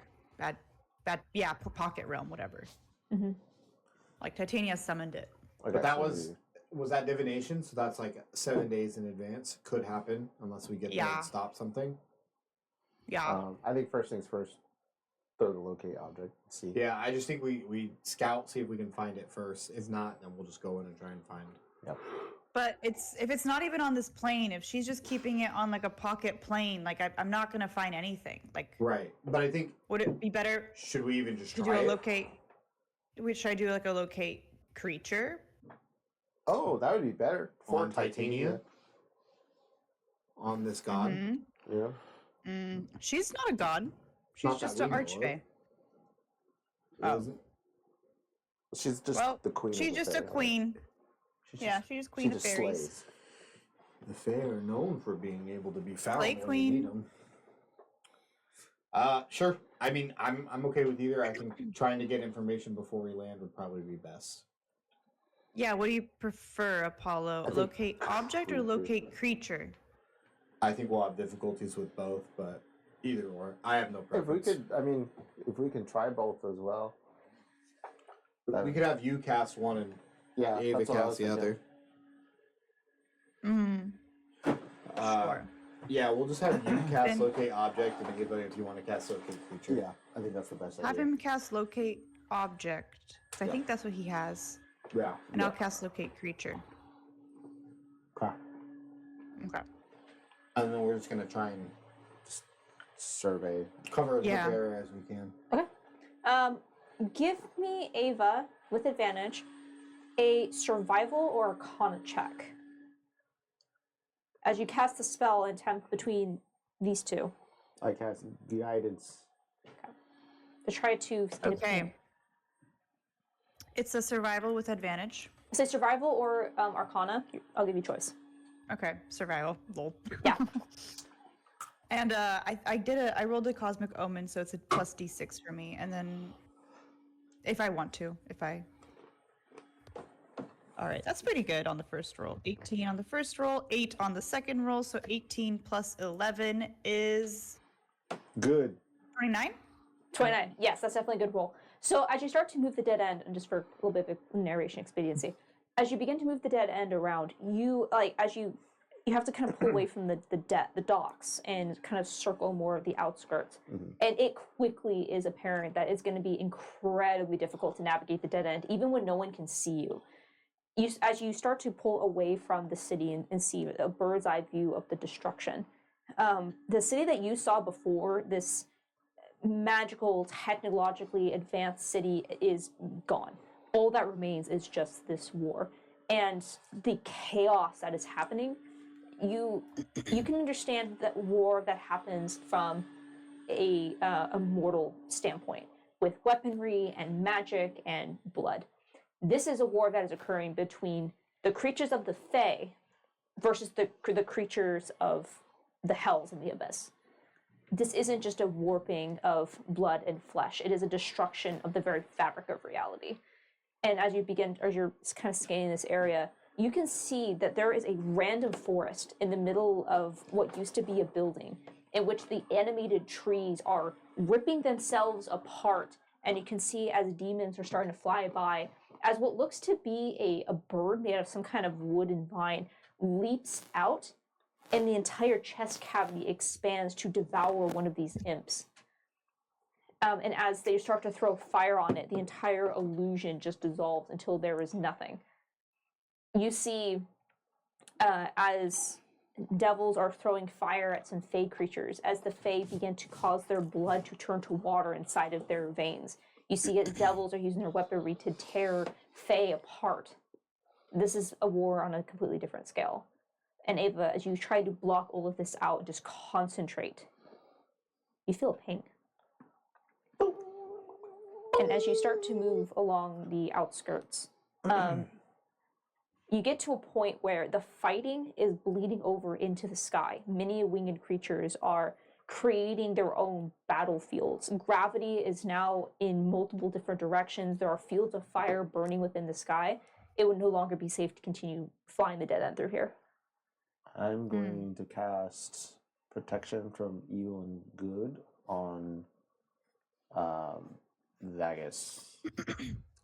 pocket realm, whatever. Mm-hmm. Like Titania summoned it. Okay, But that so was that divination? So that's like 7 days in advance. Could happen unless we get there Yeah. and stop something. Yeah. I think first things first. Throw the locate object. See. Yeah, I just think we scout, see if we can find it first. If not, then we'll just go in and try and find. Yep. But if it's not even on this plane, if she's just keeping it on like a pocket plane, like I'm not gonna find anything. Like, Right, but I think would it be better should we even just to try do a it? locate? Should I do like a locate creature? Oh, that would be better for On Titania? On this god? Mhm. Yeah. She's not a god. She's Not that just we an know of. archfey. It Oh. isn't- She's just Well, the queen. she's of the just a fair, right? queen. She's Yeah, just, she's she queen of just fairies. slays. The fair are known for being able to be found Slay when queen. you need them. Sure. I mean, I'm okay with either. I think trying to get information before we land would probably be best. Yeah, what do you prefer, Apollo? I think Locate object or creature. locate creature? I think we'll have difficulties with both, but either or. I have no If we preference. could, if we can try both as well. We could have you cast one and Yeah. Ava that's what I was cast the other. Mm. Sure. Yeah, we'll just have you cast Then- locate object and Ava if you want to cast locate creature. Yeah, I think that's the best Have idea. him cast locate object. 'Cause I think that's what he has. Yeah. And I'll cast locate creature. Okay. Okay. And then we're just gonna try and Survey. cover as Yeah. much area as we can. Give me, Ava, with advantage, a survival or arcana check. As you cast the spell and attempt between these two I cast guidance. to try to skin a Okay. pin. It's a survival with advantage. Say survival or arcana. I'll give you choice. Okay, survival. Lol. Yeah. And I rolled a cosmic omen, so it's a plus d6 for me. And then if I want to, all right, that's pretty good on the first roll. 18 on the first roll, 8 on the second roll, so 18 plus 11 is Good. 29. 29. Yes, that's definitely a good roll. So as you start to move the dead end, and just for a little bit of narration expediency, as you begin to move the dead end around, you have to kind of pull away from the docks and kind of circle more of the outskirts. And it quickly is apparent that it's going to be incredibly difficult to navigate the dead end, even when no one can see you. As you start to pull away from the city and see a bird's eye view of the destruction, the city that you saw before, this magical, technologically advanced city, is gone. All that remains is just this war. And the chaos that is happening, you can understand that war that happens from a mortal standpoint, with weaponry and magic and blood. This is a war that is occurring between the creatures of the Fae versus the creatures of the Hells and the Abyss. This isn't just a warping of blood and flesh. It is a destruction of the very fabric of reality. And as you're kind of scanning this area, you can see that there is a random forest in the middle of what used to be a building, in which the animated trees are ripping themselves apart and you can see as demons are starting to fly by, as what looks to be a bird made out of some kind of wooden vine leaps out, and the entire chest cavity expands to devour one of these imps. And as they start to throw fire on it, the entire illusion just dissolves until there is nothing. You see, as devils are throwing fire at some Fey creatures, as the Fey begin to cause their blood to turn to water inside of their veins. You see as devils are using their weaponry to tear Fey apart. This is a war on a completely different scale. And Ava, as you try to block all of this out and just concentrate, you feel a ping. And as you start to move along the outskirts, you get to a point where the fighting is bleeding over into the sky. Many winged creatures are creating their own battlefields. Gravity is now in multiple different directions. There are fields of fire burning within the sky. It would no longer be safe to continue flying the dead end through here. I'm going to cast protection from evil and good on Zagus.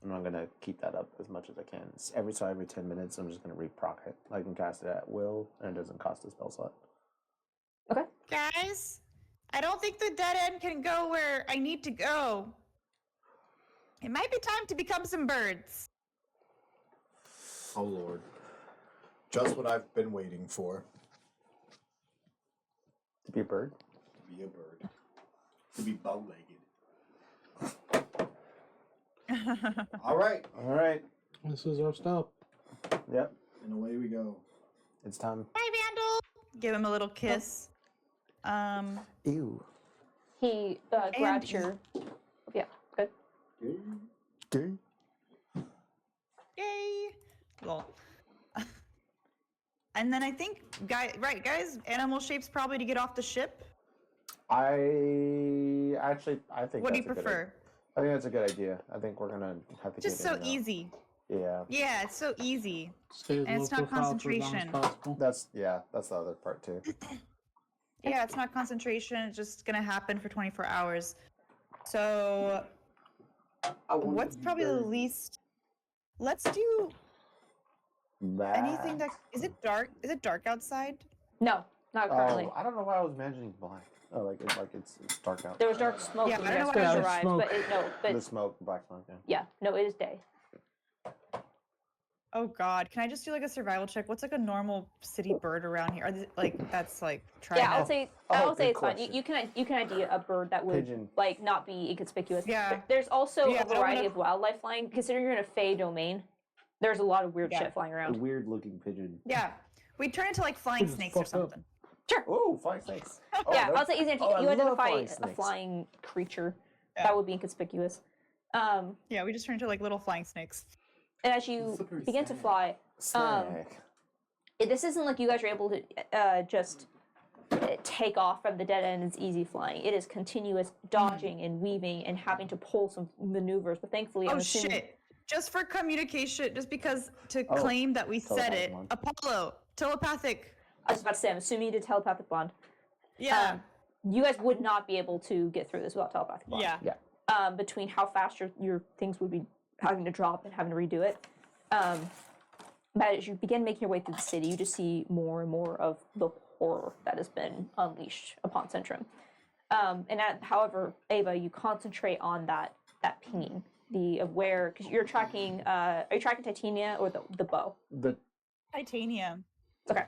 And I'm going to keep that up as much as I can. Every 10 minutes, I'm just going to reproc it. I can cast it at will, and it doesn't cost a spell slot. Okay. Guys, I don't think the dead end can go where I need to go. It might be time to become some birds. Oh Lord. Just what I've been waiting for. To be a bird? To be a bird. To be bow-legged. All right. All right. This is our stop. Yep. And away we go. It's time. Bye, Vandal. Give him a little kiss. Ew. He grabs your... Yeah, good. Okay. Yay. Well. And then I think, guys, animal shapes probably to get off the ship. I think What do you that's a good prefer? I think that's a good idea. I think we're gonna have to Just get so in now. easy. Yeah. Yeah, it's so easy. Stay as And it's low not profile for as long as concentration. possible. That's the other part too. Yeah, it's not concentration. It's just gonna happen for 24 hours. So, what's probably the least? Let's do anything that is it dark? Is it dark outside? No, not currently. Oh, I don't know why I was imagining black. Oh, it's dark out. There was dark smoke Yeah, when I you don't guys know first why arrived, there's but smoke. The smoke, black smoke. Yeah. yeah, no, it is day. Oh God, can I just do like a survival check? What's like a normal city bird around here? Are they, that's like trying Yeah, to... I'll say good it's fine. question. You can idea a bird that would Pigeon. like not be inconspicuous. Yeah. There's also Yeah, a I don't variety wanna- of wildlife flying. Considering you're in a Fey domain, there's a lot of weird Yeah. shit flying A around. weird looking pigeon. Yeah, we turn into like flying It's snakes or fucked up. something. Oh, flying snakes. Oh, Yeah, no- I'll say easy. oh, I You love identify flying a snakes. flying creature Yeah. that would be inconspicuous. Yeah, we just turn into like little flying snakes. And as you Slippery begin to snake. fly, Snake. this isn't like you guys are able to just take off from the dead end. It's easy flying. It is continuous dodging and weaving and having to pull some maneuvers. But thankfully, I'm Oh assuming shit! Just for communication, just because to Oh, claim that we said telepathic it, one. Apollo, telepathic. I was about to say, I'm assuming you did telepathic bond. Yeah, You guys would not be able to get through this without telepathic bond. yeah. Yeah. Between how fast your things would be having to drop and having to redo it. But as you begin making your way through the city, you just see more and more of the horror that has been unleashed upon Centrum. However, Ava, you concentrate on that pinging, of where, because you're tracking. Are you tracking Titania or the bow? The Titanium. Okay.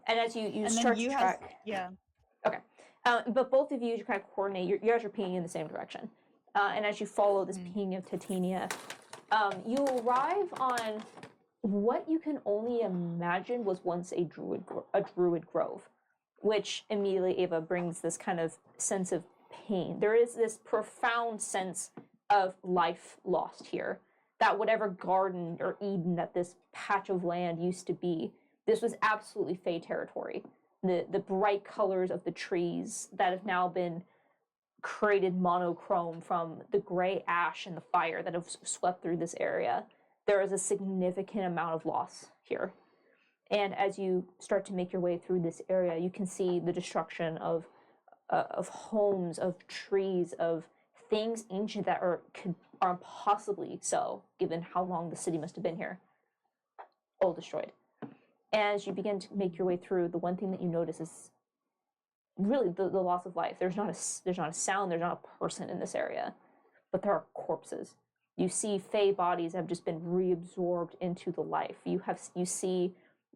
And as you And then start you to has track, yeah. okay. But both of you kind of coordinate. You guys are pinging in the same direction. And as you follow this ping of Titania, you arrive on what you can only imagine was once a druid grove, which immediately, Ava, brings this kind of sense of pain. There is this profound sense of life lost here. That whatever garden or Eden that this patch of land used to be, this was absolutely Fey territory. The bright colors of the trees that have now been created monochrome from the gray ash and the fire that have swept through this area. There is a significant amount of loss here. And as you start to make your way through this area, you can see the destruction of homes, of trees, of things ancient that are impossibly so, given how long the city must have been here. All destroyed. As you begin to make your way through, the one thing that you notice is really the loss of life. There's not a sound, there's not a person in this area, but there are corpses. You see fey bodies have just been reabsorbed into the life. You see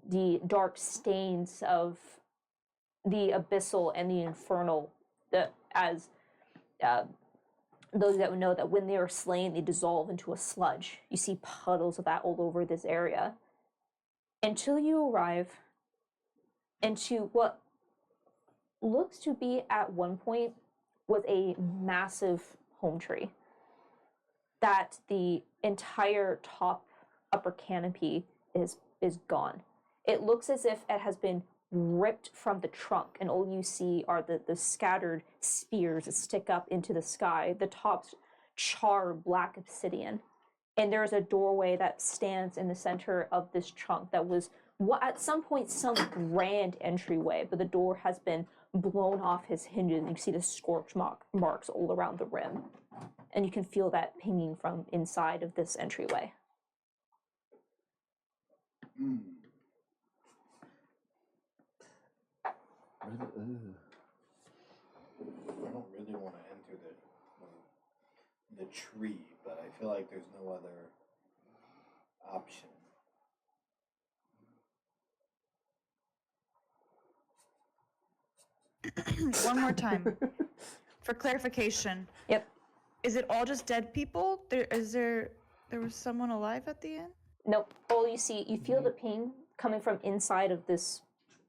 the dark stains of the abyssal and the infernal, as those that would know that when they are slain, they dissolve into a sludge. You see puddles of that all over this area. Until you arrive into what looks to be at one point was a massive home tree that the entire upper canopy is gone. It looks as if it has been ripped from the trunk, and all you see are the scattered spears that stick up into the sky. The tops charred black obsidian, and there is a doorway that stands in the center of this trunk that was at some point some grand entryway, but the door has been blown off his hinges, and you see the scorch marks all around the rim, and you can feel that pinging from inside of this entryway. I don't really want to enter the tree, but I feel like there's no other option. One more time. For clarification. Yep. Is it all just dead people? There was someone alive at the end? Nope. All you see, you feel the ping coming from inside of this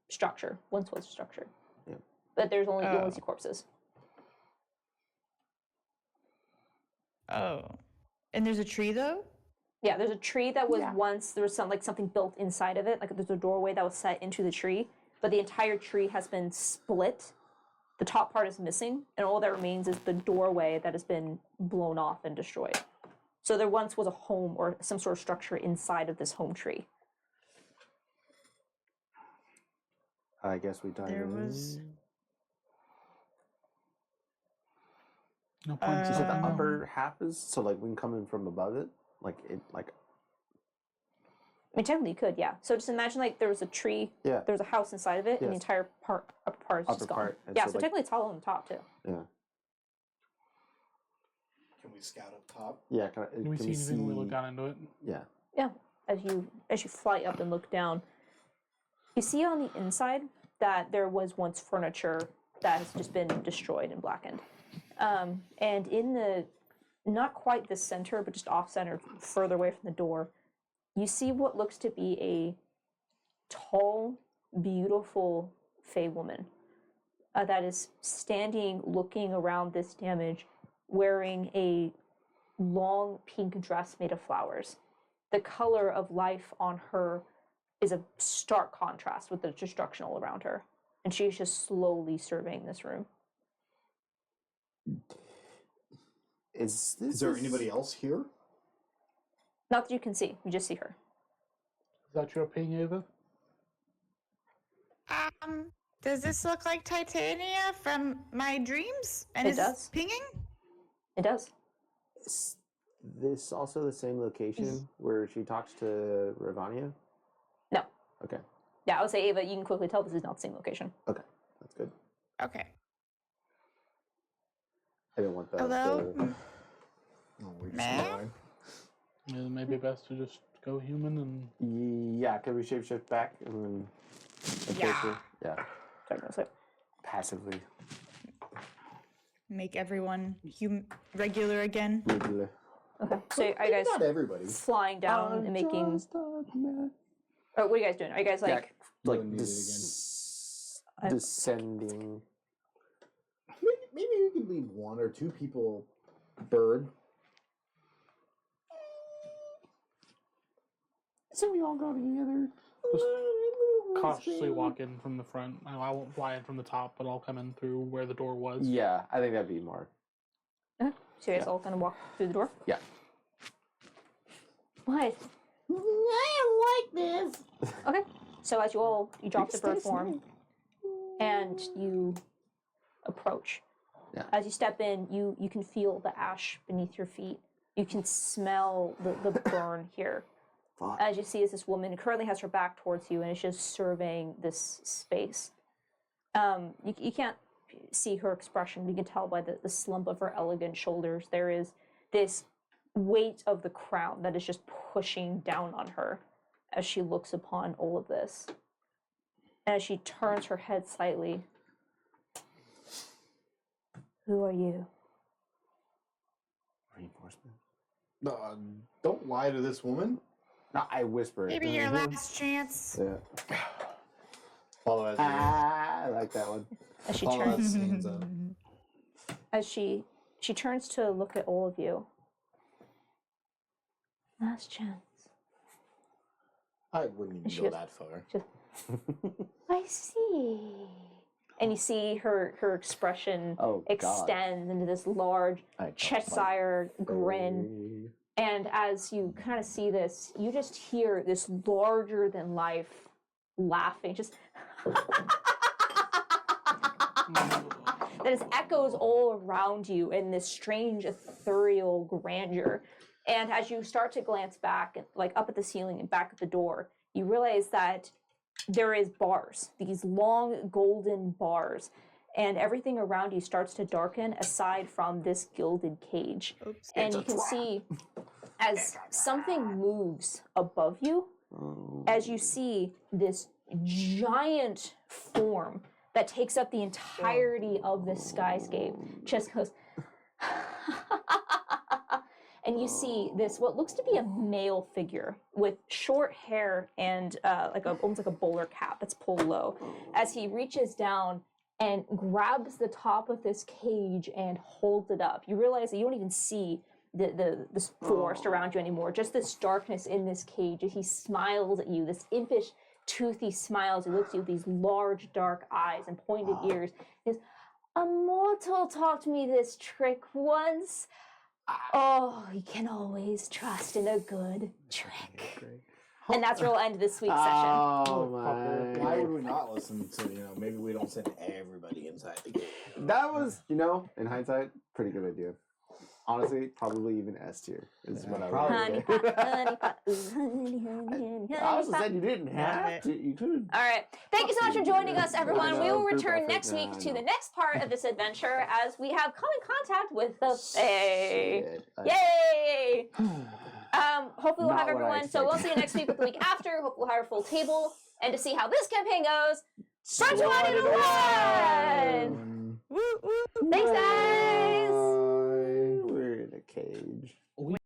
structure. Once was a structure. Yeah. But you only see corpses. Oh. And there's a tree though? Yeah, there's a tree that was once, there was something built inside of it, like there's a doorway that was set into the tree, but the entire tree has been split. The top part is missing, and all that remains is the doorway that has been blown off and destroyed. So there once was a home or some sort of structure inside of this home tree. I guess we dive in. No point So the to upper half is so like we can come in from above it, like I mean, technically you could, yeah. So just imagine like there was a tree, Yeah. there's a house inside of it, and the Yes. entire upper part is Upper just gone. part, and Yeah, so, so like- technically it's hollow on the top too. yeah, Can we scout up top? yeah. Can we see anything when we look down into it? Yeah, Yeah, as you fly up and look down, you see on the inside that there was once furniture that has just been destroyed and blackened. And in the, not quite the center, but just off center, further away from the door, you see what looks to be a tall, beautiful fey woman that is standing, looking around this damage, wearing a long pink dress made of flowers. The color of life on her is a stark contrast with the destruction all around her. And she's just slowly surveying this room. is Is there anybody else here? Not that you can see, you just see her. Is that your opinion, Ava? Does this look like Titania from my dreams? And It is does. pinging? It does. Is this also the same location where she talks to Ravania? No. Okay, Yeah, I would say, Ava, you can quickly tell this is not the same location. okay, that's good. Okay. I didn't want the Hello? whole- Oh, we're just Ma'am? lying. Yeah, it may be best to just go human and Yeah, can we shapeshift back and then Yeah. yeah, Sorry, no, sorry. passively. Make everyone regular again. Regular. Okay, so are you Maybe guys not everybody. flying down and making... Just a man. Or what are you guys doing? Are you guys Yeah, like... like Doing it again. descending. Maybe we could leave one or two people bird. So we all go together. cautiously walk in from the front. I won't fly in from the top, but I'll come in through where the door was. Yeah, I think that'd be more. Okay. So you guys all kind of walk through the door? Yeah. What? I don't like this. Okay. So as you drop the bird form and you approach, Yeah. As you step in, you can feel the ash beneath your feet. You can smell the burn here. Fuck. As you see, as this woman currently has her back towards you and is just surveying this space. You can't see her expression, but you can tell by the slump of her elegant shoulders. There is this weight of the crown that is just pushing down on her as she looks upon all of this. And as she turns her head slightly, who are you? Reinforcement. Don't lie to this woman. No, I whisper it. Maybe your last chance. Yeah. Follow as I like that one. As she follow turns, as stands up. as she turns to look at all of you. Last chance. I wouldn't even She go goes- that far. I see. And you see her expression Oh, God. extends into this large I don't Cheshire like- grin. And as you kind of see this, you just hear this larger than life laughing, just that is echoes all around you in this strange ethereal grandeur. And as you start to glance back, like up at the ceiling and back at the door, you realize that there is bars, these long golden bars, and everything around you starts to darken aside from this gilded cage. Oops. And you can see as something moves above you, as you see this giant form that takes up the entirety of this skyscape, just goes, and you see this, what looks to be a male figure with short hair and almost like a bowler cap that's pulled low, as he reaches down and grabs the top of this cage and holds it up. You realize that you don't even see this forest around you anymore, just this darkness in this cage. As he smiles at you, this impish, toothy smiles. He looks at you with these large, dark eyes and pointed ears. He says, "A mortal taught me this trick once. Oh, you can always trust in a good trick." And that's where we'll end this week's session. Oh Motherfucker. Why my. would we not listen to, maybe we don't send everybody inside the game. That was, in hindsight, pretty good idea. Honestly, probably even S tier is what I would Honey say. pot, honey pot, ooh, honey, honey, I honey also pot. said you didn't have to. You could. All right. Thank you so much for joining us, everyone. We will Group return effort. next week Nah, to no. the next part of this adventure as we have come in contact with the Fae. Shit. Yay! Hopefully we'll Not have what I everyone. So we'll see you expected. next week with the week after. Hopefully we'll have a full table. And to see how this campaign goes, Sprite Squad 1 and 1! Woo woo. Thanks, guys! We're in a cage.